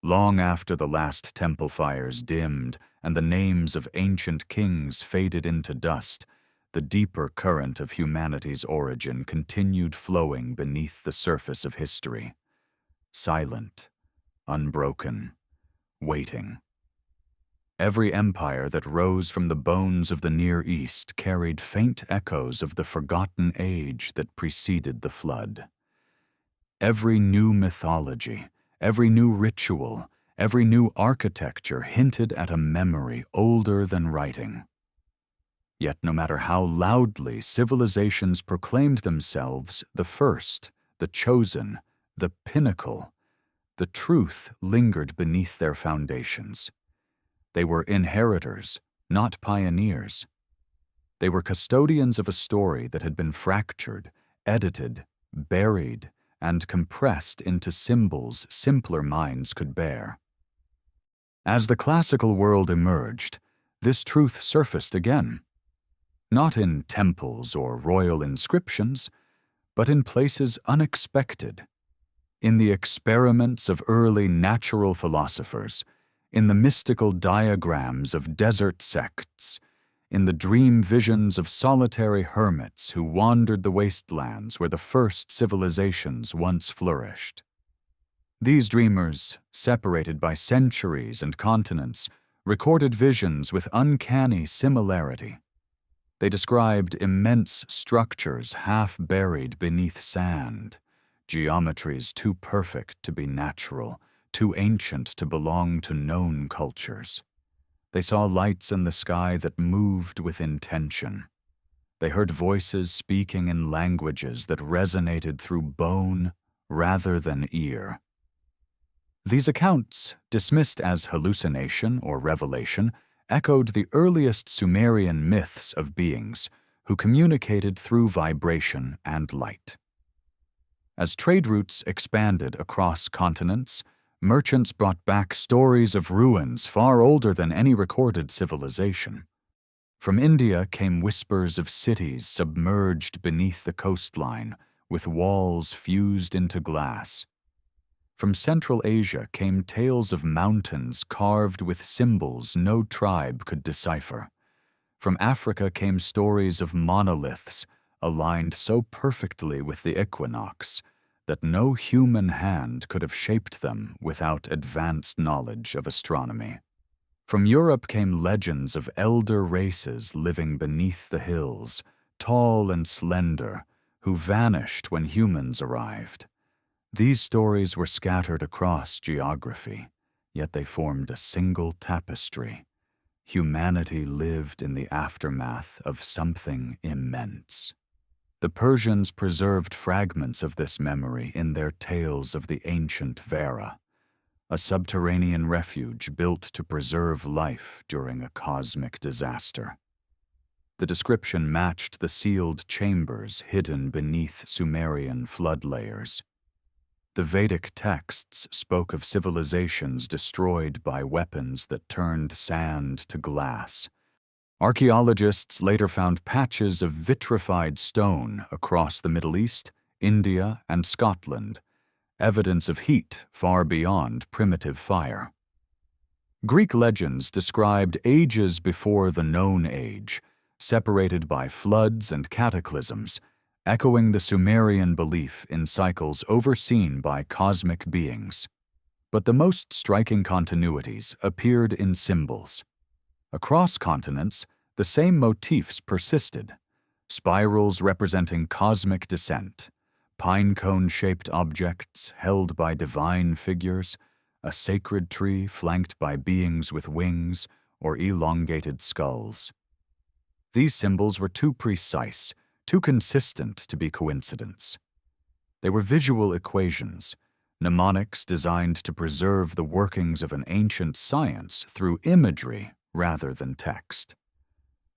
Speaker 1: Long after the last temple fires dimmed and the names of ancient kings faded into dust, the deeper current of humanity's origin continued flowing beneath the surface of history. Silent, unbroken, waiting. Every empire that rose from the bones of the Near East carried faint echoes of the forgotten age that preceded the flood. Every new mythology, every new ritual, every new architecture hinted at a memory older than writing. Yet no matter how loudly civilizations proclaimed themselves the first, the chosen, the pinnacle, the truth lingered beneath their foundations. They were inheritors, not pioneers. They were custodians of a story that had been fractured, edited, buried, and compressed into symbols simpler minds could bear. As the classical world emerged, this truth surfaced again. Not in temples or royal inscriptions, but in places unexpected. In the experiments of early natural philosophers, in the mystical diagrams of desert sects, in the dream visions of solitary hermits who wandered the wastelands where the first civilizations once flourished. These dreamers, separated by centuries and continents, recorded visions with uncanny similarity. They described immense structures half buried beneath sand, geometries too perfect to be natural, too ancient to belong to known cultures. They saw lights in the sky that moved with intention. They heard voices speaking in languages that resonated through bone rather than ear. These accounts, dismissed as hallucination or revelation, echoed the earliest Sumerian myths of beings who communicated through vibration and light. As trade routes expanded across continents, merchants brought back stories of ruins far older than any recorded civilization. From India came whispers of cities submerged beneath the coastline, with walls fused into glass. From Central Asia came tales of mountains carved with symbols no tribe could decipher. From Africa came stories of monoliths aligned so perfectly with the equinox that no human hand could have shaped them without advanced knowledge of astronomy. From Europe came legends of elder races living beneath the hills, tall and slender, who vanished when humans arrived. These stories were scattered across geography, yet they formed a single tapestry. Humanity lived in the aftermath of something immense. The Persians preserved fragments of this memory in their tales of the ancient Vera, a subterranean refuge built to preserve life during a cosmic disaster. The description matched the sealed chambers hidden beneath Sumerian flood layers. The Vedic texts spoke of civilizations destroyed by weapons that turned sand to glass. Archaeologists later found patches of vitrified stone across the Middle East, India, and Scotland, evidence of heat far beyond primitive fire. Greek legends described ages before the known age, separated by floods and cataclysms, echoing the Sumerian belief in cycles overseen by cosmic beings. But the most striking continuities appeared in symbols. Across continents, the same motifs persisted: spirals representing cosmic descent, pine cone-shaped objects held by divine figures, a sacred tree flanked by beings with wings or elongated skulls. These symbols were too precise, too consistent to be coincidence. They were visual equations, mnemonics designed to preserve the workings of an ancient science through imagery rather than text.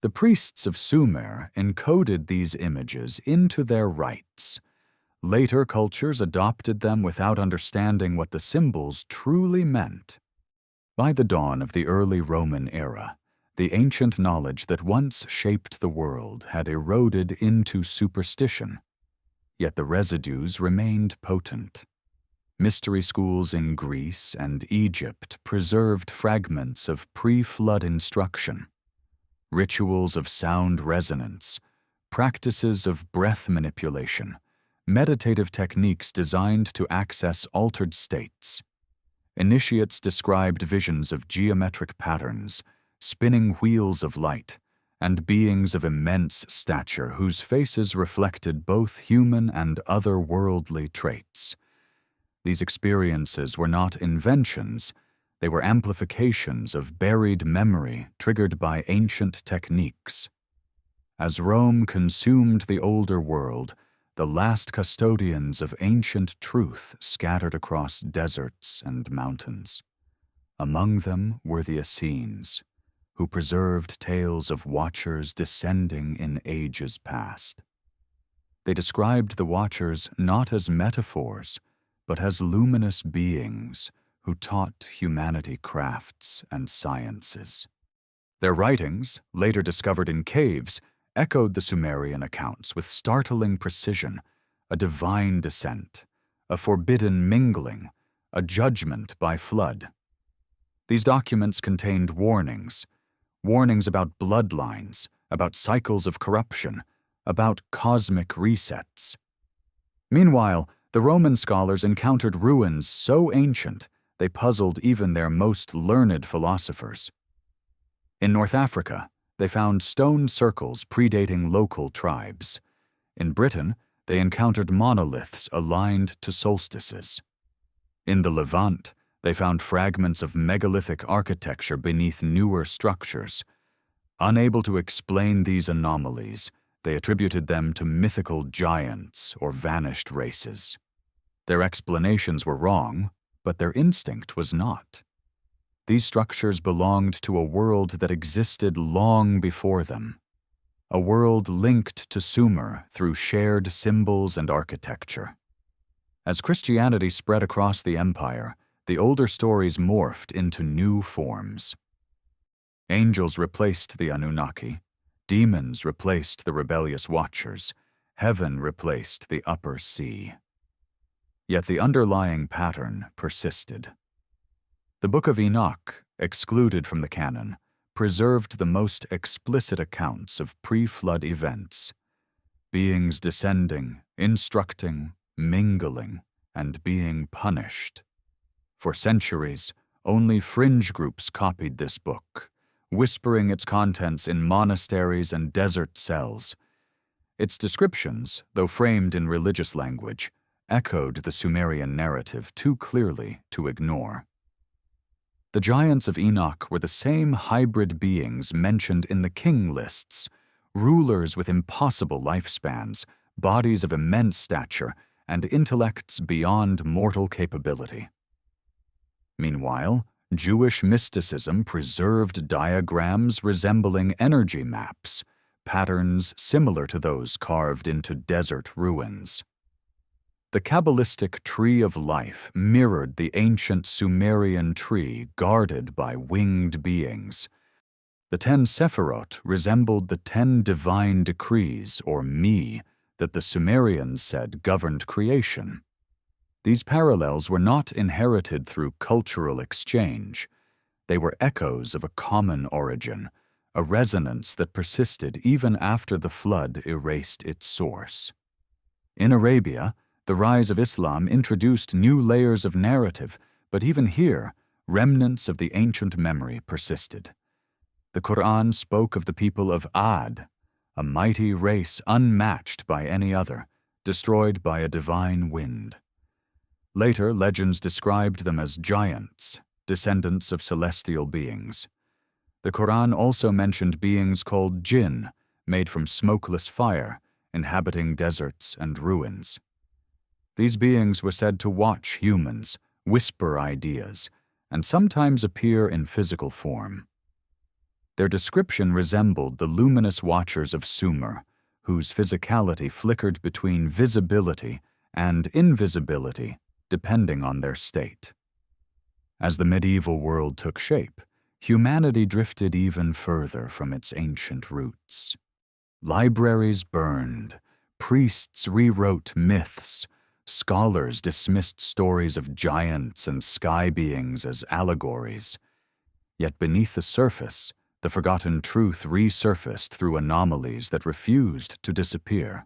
Speaker 1: The priests of Sumer encoded these images into their rites. Later cultures adopted them without understanding what the symbols truly meant. By the dawn of the early Roman era, the ancient knowledge that once shaped the world had eroded into superstition. Yet the residues remained potent. Mystery schools in Greece and Egypt preserved fragments of pre-flood instruction, rituals of sound resonance, practices of breath manipulation, meditative techniques designed to access altered states. Initiates described visions of geometric patterns, spinning wheels of light, and beings of immense stature whose faces reflected both human and otherworldly traits. These experiences were not inventions, they were amplifications of buried memory triggered by ancient techniques. As Rome consumed the older world, the last custodians of ancient truth scattered across deserts and mountains. Among them were the Essenes, who preserved tales of watchers descending in ages past. They described the watchers not as metaphors, but as luminous beings who taught humanity crafts and sciences. Their writings, later discovered in caves, echoed the Sumerian accounts with startling precision: a divine descent, a forbidden mingling, a judgment by flood. These documents contained warnings about bloodlines, about cycles of corruption, about cosmic resets. Meanwhile, the Roman scholars encountered ruins so ancient they puzzled even their most learned philosophers. In North Africa, they found stone circles predating local tribes. In Britain, they encountered monoliths aligned to solstices. In the Levant, they found fragments of megalithic architecture beneath newer structures. Unable to explain these anomalies, they attributed them to mythical giants or vanished races. Their explanations were wrong, but their instinct was not. These structures belonged to a world that existed long before them, a world linked to Sumer through shared symbols and architecture. As Christianity spread across the empire, the older stories morphed into new forms. Angels replaced the Anunnaki, demons replaced the rebellious watchers, heaven replaced the upper sea. Yet the underlying pattern persisted. The Book of Enoch, excluded from the canon, preserved the most explicit accounts of pre-flood events: beings descending, instructing, mingling, and being punished. For centuries, only fringe groups copied this book, whispering its contents in monasteries and desert cells. Its descriptions, though framed in religious language, echoed the Sumerian narrative too clearly to ignore. The giants of Enoch were the same hybrid beings mentioned in the king lists, rulers with impossible lifespans, bodies of immense stature, and intellects beyond mortal capability. Meanwhile, Jewish mysticism preserved diagrams resembling energy maps, patterns similar to those carved into desert ruins. The Kabbalistic tree of life mirrored the ancient Sumerian tree guarded by winged beings. The 10 Sephirot resembled the 10 divine decrees, or Mi, that the Sumerians said governed creation. These parallels were not inherited through cultural exchange. They were echoes of a common origin, a resonance that persisted even after the flood erased its source. In Arabia, the rise of Islam introduced new layers of narrative, but even here, remnants of the ancient memory persisted. The Quran spoke of the people of Ad, a mighty race unmatched by any other, destroyed by a divine wind. Later, legends described them as giants, descendants of celestial beings. The Quran also mentioned beings called jinn, made from smokeless fire, inhabiting deserts and ruins. These beings were said to watch humans, whisper ideas, and sometimes appear in physical form. Their description resembled the luminous watchers of Sumer, whose physicality flickered between visibility and invisibility, depending on their state. As the medieval world took shape, humanity drifted even further from its ancient roots. Libraries burned, priests rewrote myths, scholars dismissed stories of giants and sky beings as allegories. Yet beneath the surface, the forgotten truth resurfaced through anomalies that refused to disappear.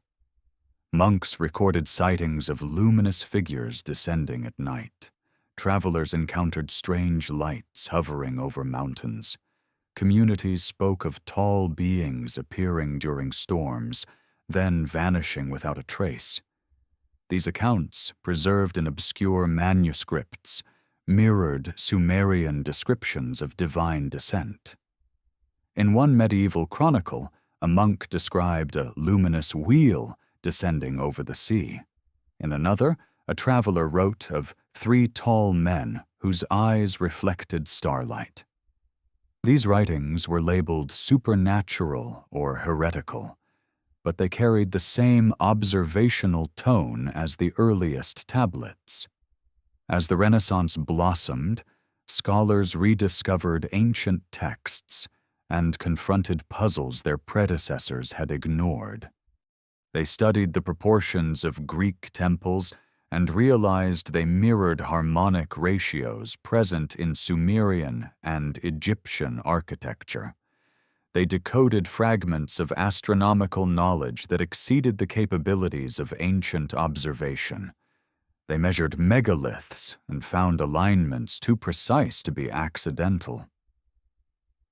Speaker 1: Monks recorded sightings of luminous figures descending at night. Travelers encountered strange lights hovering over mountains. Communities spoke of tall beings appearing during storms, then vanishing without a trace. These accounts, preserved in obscure manuscripts, mirrored Sumerian descriptions of divine descent. In one medieval chronicle, a monk described a luminous wheel descending over the sea. In another, a traveler wrote of 3 tall men whose eyes reflected starlight. These writings were labeled supernatural or heretical, but they carried the same observational tone as the earliest tablets. As the Renaissance blossomed, scholars rediscovered ancient texts and confronted puzzles their predecessors had ignored. They studied the proportions of Greek temples and realized they mirrored harmonic ratios present in Sumerian and Egyptian architecture. They decoded fragments of astronomical knowledge that exceeded the capabilities of ancient observation. They measured megaliths and found alignments too precise to be accidental.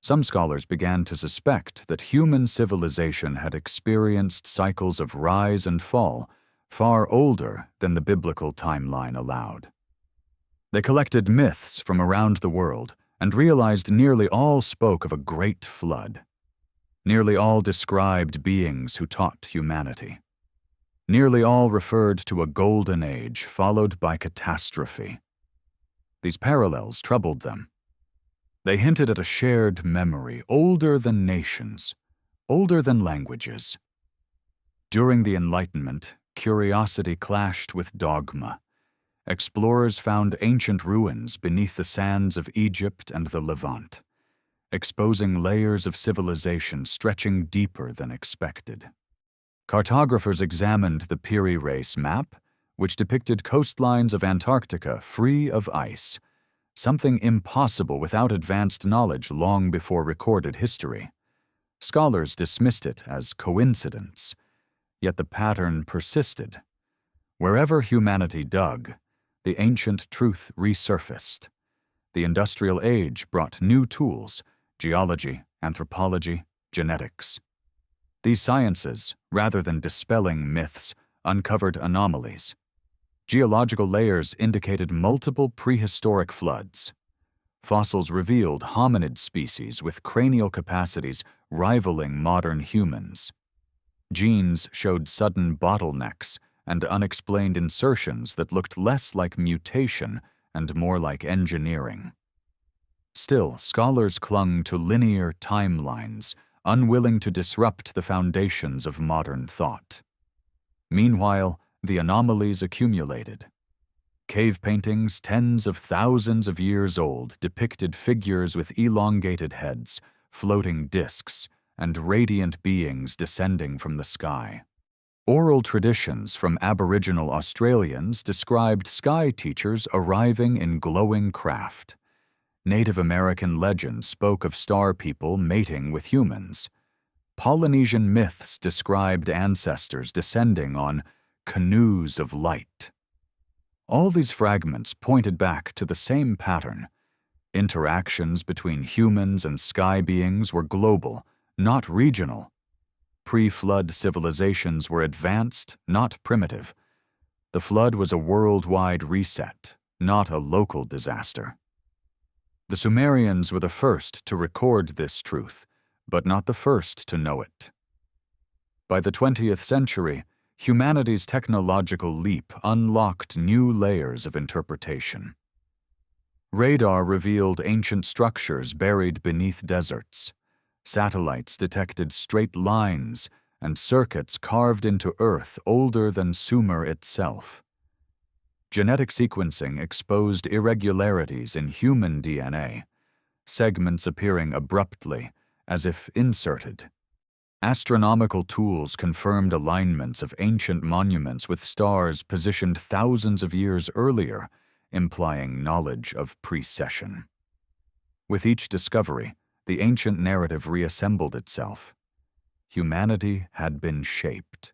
Speaker 1: Some scholars began to suspect that human civilization had experienced cycles of rise and fall far older than the biblical timeline allowed. They collected myths from around the world and realized nearly all spoke of a great flood. Nearly all described beings who taught humanity. Nearly all referred to a golden age followed by catastrophe. These parallels troubled them. They hinted at a shared memory older than nations, older than languages. During the Enlightenment, curiosity clashed with dogma. Explorers found ancient ruins beneath the sands of Egypt and the Levant, exposing layers of civilization stretching deeper than expected. Cartographers examined the Piri Reis map, which depicted coastlines of Antarctica free of ice, something impossible without advanced knowledge long before recorded history. Scholars dismissed it as coincidence, yet the pattern persisted. Wherever humanity dug, the ancient truth resurfaced. The industrial age brought new tools: geology, anthropology, genetics. These sciences, rather than dispelling myths, uncovered anomalies. Geological layers indicated multiple prehistoric floods. Fossils revealed hominid species with cranial capacities rivaling modern humans. Genes showed sudden bottlenecks and unexplained insertions that looked less like mutation and more like engineering. Still, scholars clung to linear timelines, unwilling to disrupt the foundations of modern thought. Meanwhile, the anomalies accumulated. Cave paintings tens of thousands of years old depicted figures with elongated heads, floating discs, and radiant beings descending from the sky. Oral traditions from Aboriginal Australians described sky teachers arriving in glowing craft. Native American legends spoke of star people mating with humans. Polynesian myths described ancestors descending on canoes of light. All these fragments pointed back to the same pattern. Interactions between humans and sky beings were global, not regional. Pre-flood civilizations were advanced, not primitive. The flood was a worldwide reset, not a local disaster. The Sumerians were the first to record this truth, but not the first to know it. By the 20th century, humanity's technological leap unlocked new layers of interpretation. Radar revealed ancient structures buried beneath deserts. Satellites detected straight lines and circuits carved into Earth older than Sumer itself. Genetic sequencing exposed irregularities in human DNA, segments appearing abruptly, as if inserted. Astronomical tools confirmed alignments of ancient monuments with stars positioned thousands of years earlier, implying knowledge of precession. With each discovery, the ancient narrative reassembled itself. Humanity had been shaped.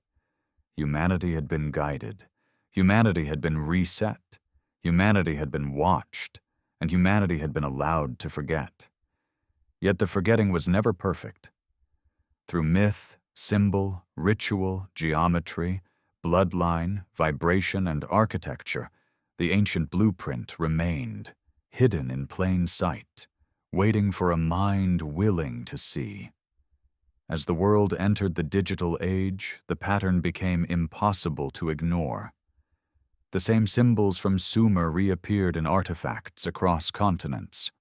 Speaker 1: Humanity had been guided. Humanity had been reset. Humanity had been watched. And humanity had been allowed to forget. Yet the forgetting was never perfect. Through myth, symbol, ritual, geometry, bloodline, vibration, and architecture, the ancient blueprint remained, hidden in plain sight, waiting for a mind willing to see. As the world entered the digital age, the pattern became impossible to ignore. The same symbols from Sumer reappeared in artifacts across continents.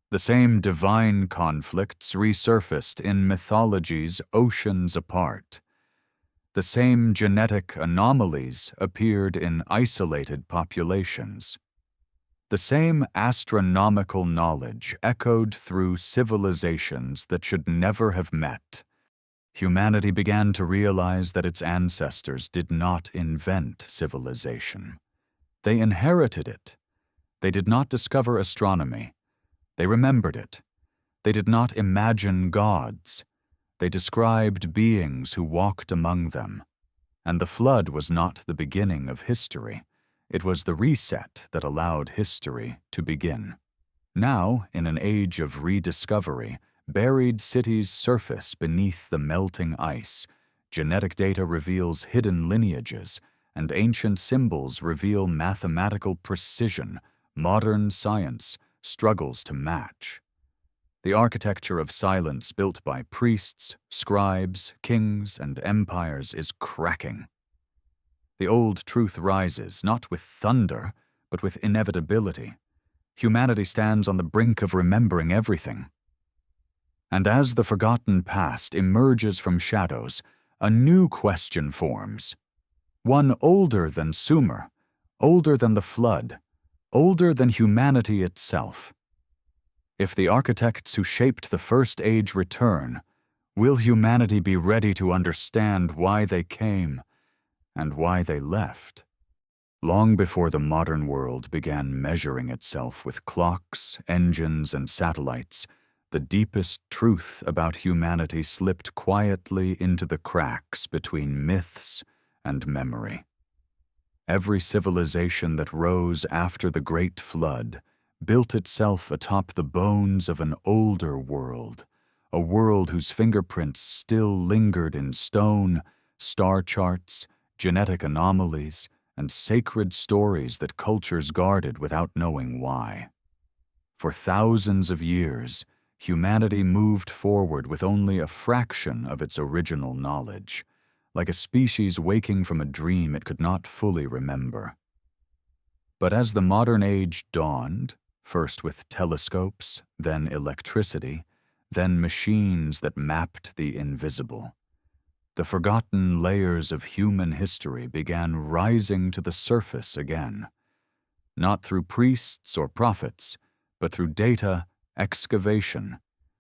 Speaker 1: The same divine conflicts resurfaced in mythologies oceans apart. The same genetic anomalies appeared in isolated populations. The same astronomical knowledge echoed through civilizations that should never have met. Humanity began to realize that its ancestors did not invent civilization. They inherited it. They did not discover astronomy. They remembered it. They did not imagine gods. They described beings who walked among them. And the flood was not the beginning of history. It was the reset that allowed history to begin. Now, in an age of rediscovery, buried cities surface beneath the melting ice. Genetic data reveals hidden lineages, and ancient symbols reveal mathematical precision modern science struggles to match. The architecture of silence built by priests, scribes, kings, and empires is cracking. The old truth rises, not with thunder, but with inevitability. Humanity stands on the brink of remembering everything. And as the forgotten past emerges from shadows, a new question forms. One older than Sumer, older than the flood, older than humanity itself. If the architects who shaped the first age return, will humanity be ready to understand why they came and why they left? Long before the modern world began measuring itself with clocks, engines, and satellites, the deepest truth about humanity slipped quietly into the cracks between myths and memory. Every civilization that rose after the Great Flood built itself atop the bones of an older world, a world whose fingerprints still lingered in stone, star charts, genetic anomalies, and sacred stories that cultures guarded without knowing why. For thousands of years, humanity moved forward with only a fraction of its original knowledge, like a species waking from a dream it could not fully remember. But as the modern age dawned, first with telescopes, then electricity, then machines that mapped the invisible, the forgotten layers of human history began rising to the surface again, not through priests or prophets, but through data, excavation,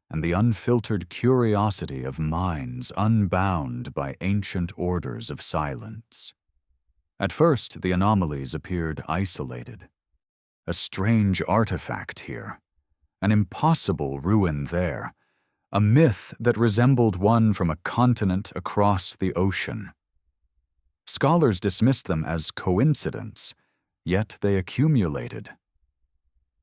Speaker 1: and the unfiltered curiosity of minds unbound by ancient orders of silence. At first, the anomalies appeared isolated. A strange artifact here, an impossible ruin there, a myth that resembled one from a continent across the ocean. Scholars dismissed them as coincidence, yet they accumulated.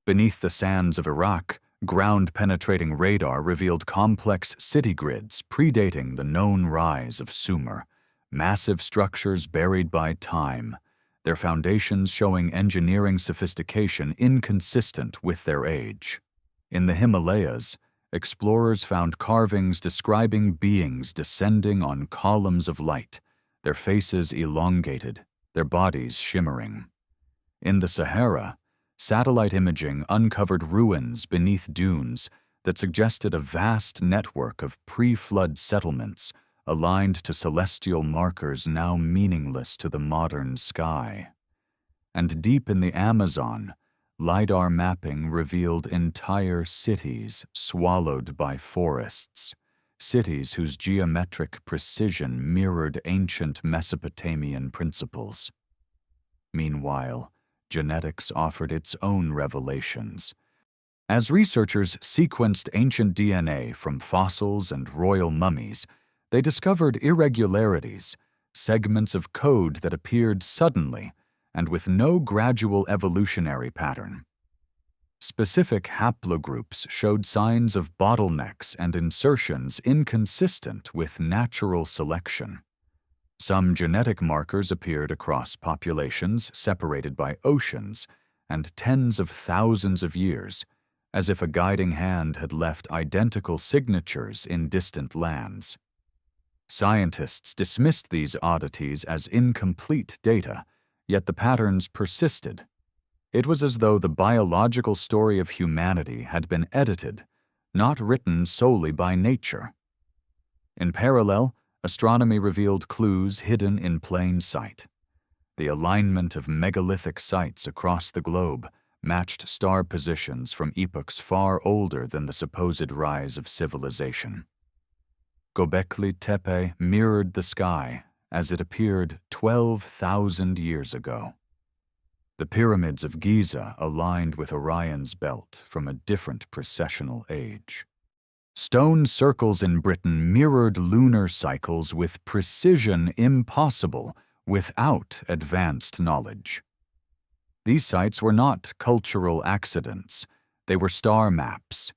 Speaker 1: Beneath the sands of Iraq, ground-penetrating radar revealed complex city grids predating the known rise of Sumer, massive structures buried by time, their foundations showing engineering sophistication inconsistent with their age. In the Himalayas, explorers found carvings describing beings descending on columns of light, their faces elongated, their bodies shimmering. In the Sahara, satellite imaging uncovered ruins beneath dunes that suggested a vast network of pre-flood settlements aligned to celestial markers now meaningless to the modern sky. And deep in the Amazon, LiDAR mapping revealed entire cities swallowed by forests, cities whose geometric precision mirrored ancient Mesopotamian principles. Meanwhile, genetics offered its own revelations. As researchers sequenced ancient DNA from fossils and royal mummies, they discovered irregularities, segments of code that appeared suddenly and with no gradual evolutionary pattern. Specific haplogroups showed signs of bottlenecks and insertions inconsistent with natural selection. Some genetic markers appeared across populations separated by oceans and tens of thousands of years, as if a guiding hand had left identical signatures in distant lands. Scientists dismissed these oddities as incomplete data, yet the patterns persisted. It was as though the biological story of humanity had been edited, not written solely by nature. In parallel, astronomy revealed clues hidden in plain sight. The alignment of megalithic sites across the globe matched star positions from epochs far older than the supposed rise of civilization. Göbekli Tepe mirrored the sky as it appeared 12,000 years ago. The pyramids of Giza aligned with Orion's belt from a different precessional age. Stone circles in Britain mirrored lunar cycles with precision impossible without advanced knowledge. These sites were not cultural accidents, they were star maps,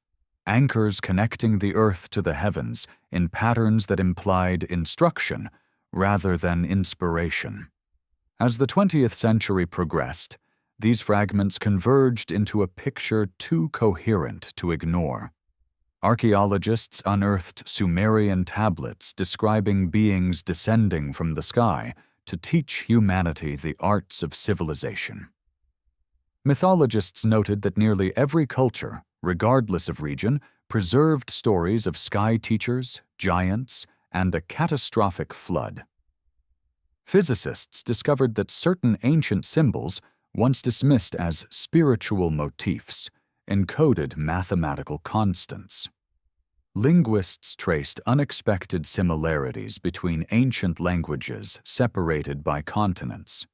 Speaker 1: anchors connecting the earth to the heavens in patterns that implied instruction rather than inspiration. As the 20th century progressed, these fragments converged into a picture too coherent to ignore. Archaeologists unearthed Sumerian tablets describing beings descending from the sky to teach humanity the arts of civilization. Mythologists noted that nearly every culture, regardless of region, preserved stories of sky teachers, giants, and a catastrophic flood. Physicists discovered that certain ancient symbols, once dismissed as spiritual motifs, encoded mathematical constants. Linguists traced unexpected similarities between ancient languages separated by continents.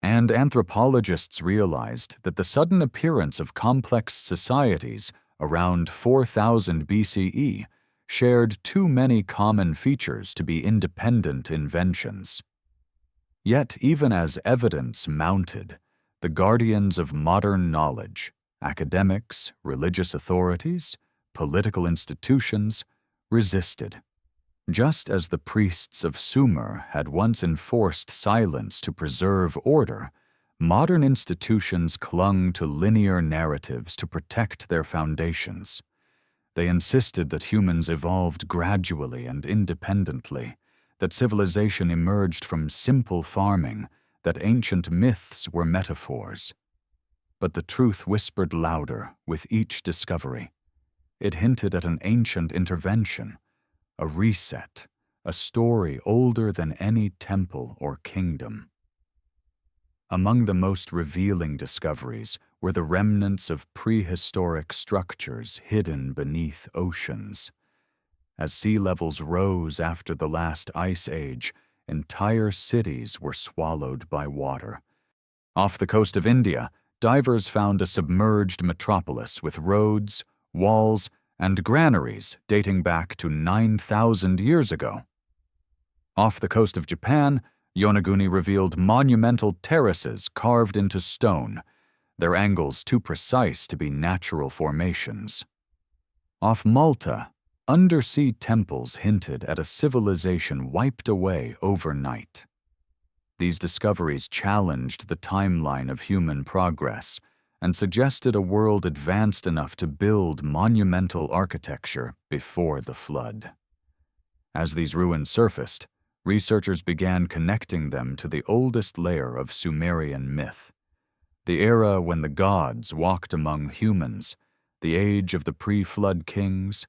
Speaker 1: And anthropologists realized that the sudden appearance of complex societies around 4000 BCE shared too many common features to be independent inventions. Yet, even as evidence mounted, the guardians of modern knowledge, academics, religious authorities, political institutions, resisted. Just as the priests of Sumer had once enforced silence to preserve order, modern institutions clung to linear narratives to protect their foundations. They insisted that humans evolved gradually and independently, that civilization emerged from simple farming, that ancient myths were metaphors. But the truth whispered louder with each discovery. It hinted at an ancient intervention, a reset, a story older than any temple or kingdom. Among the most revealing discoveries were the remnants of prehistoric structures hidden beneath oceans. As sea levels rose after the last ice age, entire cities were swallowed by water. Off the coast of India, divers found a submerged metropolis with roads, walls, and granaries dating back to 9,000 years ago. Off the coast of Japan, Yonaguni revealed monumental terraces carved into stone, their angles too precise to be natural formations. Off Malta, undersea temples hinted at a civilization wiped away overnight. These discoveries challenged the timeline of human progress and suggested a world advanced enough to build monumental architecture before the flood. As these ruins surfaced, researchers began connecting them to the oldest layer of Sumerian myth, the era when the gods walked among humans, the age of the pre-flood kings,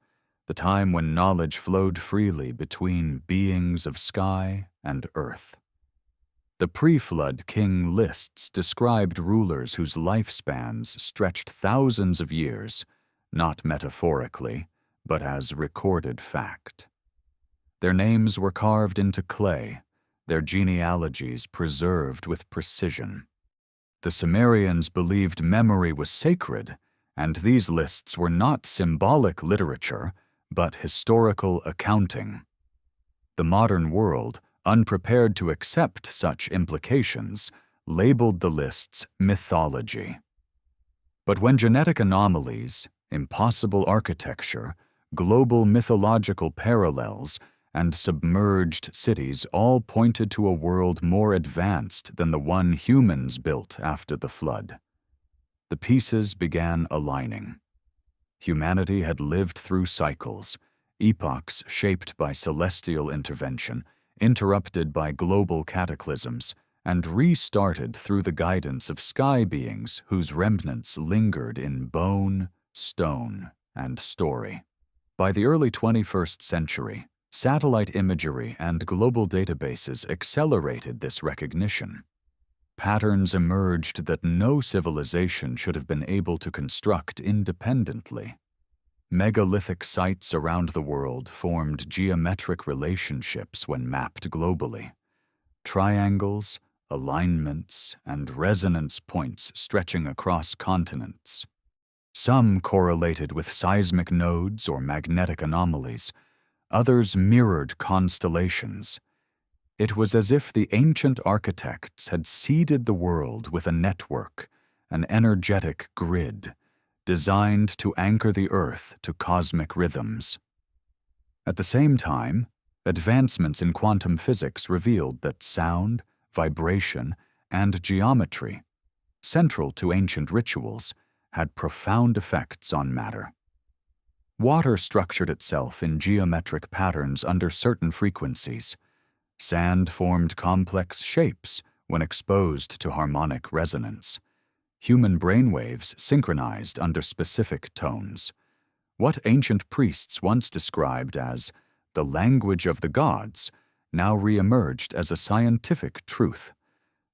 Speaker 1: the time when knowledge flowed freely between beings of sky and earth. The pre-flood king lists described rulers whose lifespans stretched thousands of years, not metaphorically, but as recorded fact. Their names were carved into clay, their genealogies preserved with precision. The Sumerians believed memory was sacred, and these lists were not symbolic literature, but historical accounting. The modern world, unprepared to accept such implications, labeled the lists mythology. But when genetic anomalies, impossible architecture, global mythological parallels, and submerged cities all pointed to a world more advanced than the one humans built after the flood, the pieces began aligning. Humanity had lived through cycles, epochs shaped by celestial intervention, interrupted by global cataclysms, and restarted through the guidance of sky beings whose remnants lingered in bone, stone, and story. By the early 21st century, satellite imagery and global databases accelerated this recognition. Patterns emerged that no civilization should have been able to construct independently. Megalithic sites around the world formed geometric relationships when mapped globally. Triangles, alignments, and resonance points stretching across continents. Some correlated with seismic nodes or magnetic anomalies, others mirrored constellations. It was as if the ancient architects had seeded the world with a network, an energetic grid, designed to anchor the Earth to cosmic rhythms. At the same time, advancements in quantum physics revealed that sound, vibration, and geometry, central to ancient rituals, had profound effects on matter. Water structured itself in geometric patterns under certain frequencies. Sand formed complex shapes when exposed to harmonic resonance. Human brainwaves synchronized under specific tones. What ancient priests once described as the language of the gods now re-emerged as a scientific truth.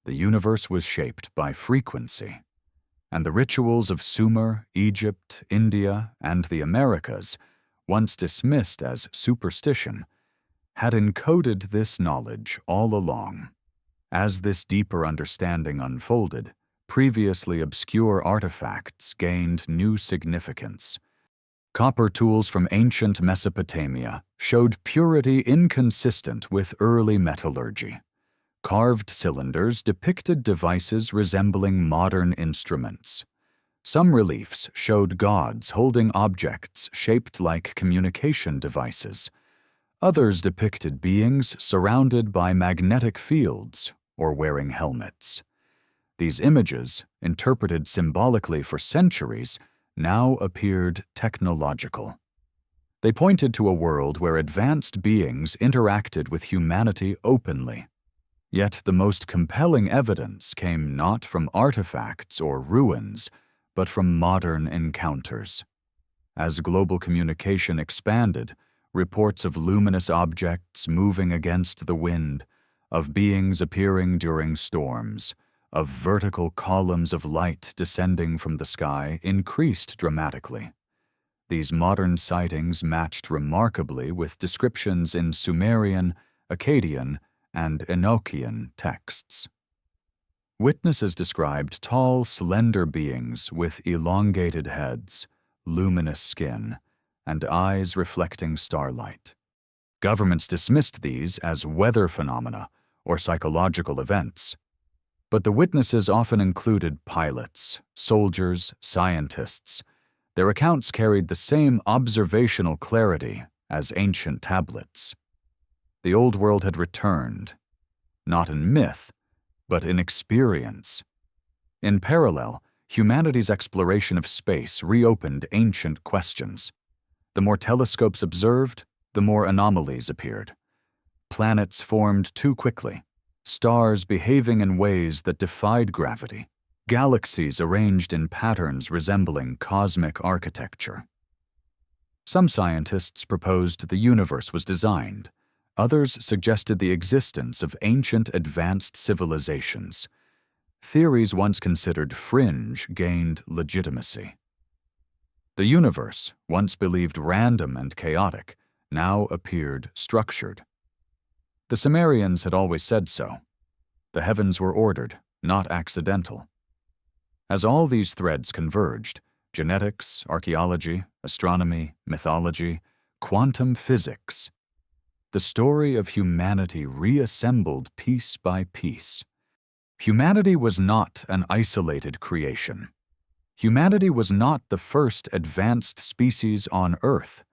Speaker 1: The universe was shaped by frequency, and the rituals of Sumer, Egypt, India, and the Americas, once dismissed as superstition, had encoded this knowledge all along. As this deeper understanding unfolded, previously obscure artifacts gained new significance. Copper tools from ancient Mesopotamia showed purity inconsistent with early metallurgy. Carved cylinders depicted devices resembling modern instruments. Some reliefs showed gods holding objects shaped like communication devices. Others depicted beings surrounded by magnetic fields or wearing helmets. These images, interpreted symbolically for centuries, now appeared technological. They pointed to a world where advanced beings interacted with humanity openly. Yet the most compelling evidence came not from artifacts or ruins, but from modern encounters. As global communication expanded, reports of luminous objects moving against the wind, of beings appearing during storms, of vertical columns of light descending from the sky increased dramatically. These modern sightings matched remarkably with descriptions in Sumerian, Akkadian, and Enochian texts. Witnesses described tall, slender beings with elongated heads, luminous skin, and eyes reflecting starlight. Governments dismissed these as weather phenomena or psychological events. But the witnesses often included pilots, soldiers, scientists. Their accounts carried the same observational clarity as ancient tablets. The old world had returned, not in myth, but in experience. In parallel, humanity's exploration of space reopened ancient questions. The more telescopes observed, the more anomalies appeared. Planets formed too quickly, stars behaving in ways that defied gravity, galaxies arranged in patterns resembling cosmic architecture. Some scientists proposed the universe was designed. Others suggested the existence of ancient advanced civilizations. Theories once considered fringe gained legitimacy. The universe, once believed random and chaotic, now appeared structured. The Sumerians had always said so. The heavens were ordered, not accidental. As all these threads converged, genetics, archaeology, astronomy, mythology, quantum physics, the story of humanity reassembled piece by piece. Humanity was not an isolated creation. Humanity was not the first advanced species on Earth.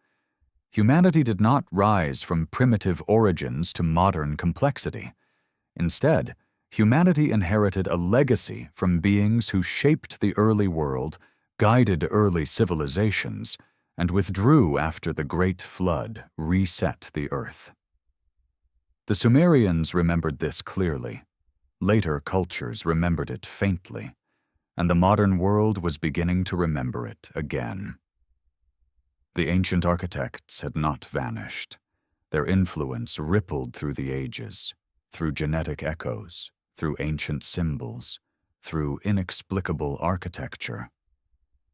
Speaker 1: Humanity did not rise from primitive origins to modern complexity. Instead, humanity inherited a legacy from beings who shaped the early world, guided early civilizations, and withdrew after the Great Flood reset the Earth. The Sumerians remembered this clearly. Later cultures remembered it faintly, and the modern world was beginning to remember it again. The ancient architects had not vanished. Their influence rippled through the ages, through genetic echoes, through ancient symbols, through inexplicable architecture.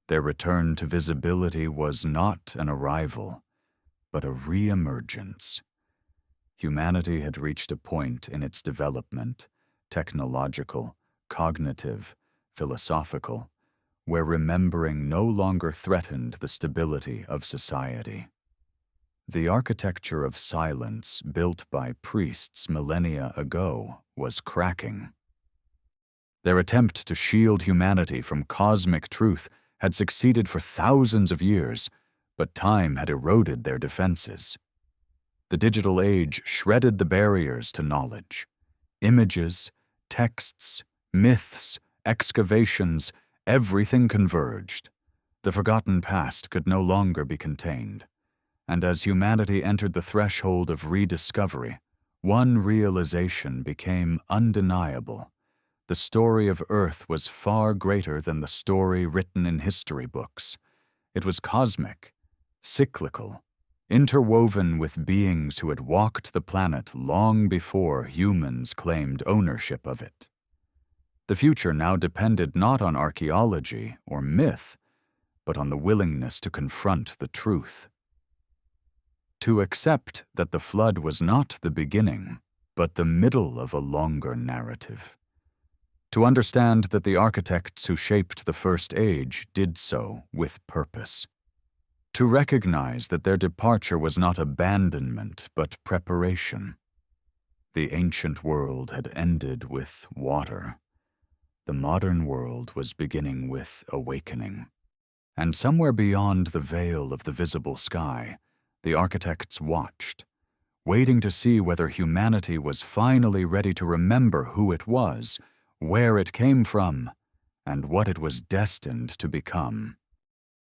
Speaker 1: Their return to visibility was not an arrival, but a re-emergence. Humanity had reached a point in its development, technological, cognitive, philosophical, where remembering no longer threatened the stability of society. The architecture of silence built by priests millennia ago was cracking. Their attempt to shield humanity from cosmic truth had succeeded for thousands of years, but time had eroded their defenses. The digital age shredded the barriers to knowledge. Images, texts, myths, excavations, everything converged. The forgotten past could no longer be contained. And as humanity entered the threshold of rediscovery, one realization became undeniable. The story of Earth was far greater than the story written in history books. It was cosmic, cyclical, interwoven with beings who had walked the planet long before humans claimed ownership of it. The future now depended not on archaeology or myth, but on the willingness to confront the truth. To accept that the flood was not the beginning, but the middle of a longer narrative. To understand that the architects who shaped the first age did so with purpose. To recognize that their departure was not abandonment, but preparation. The ancient world had ended with water. The modern world was beginning with awakening. And somewhere beyond the veil of the visible sky, the architects watched, waiting to see whether humanity was finally ready to remember who it was, where it came from, and what it was destined to become.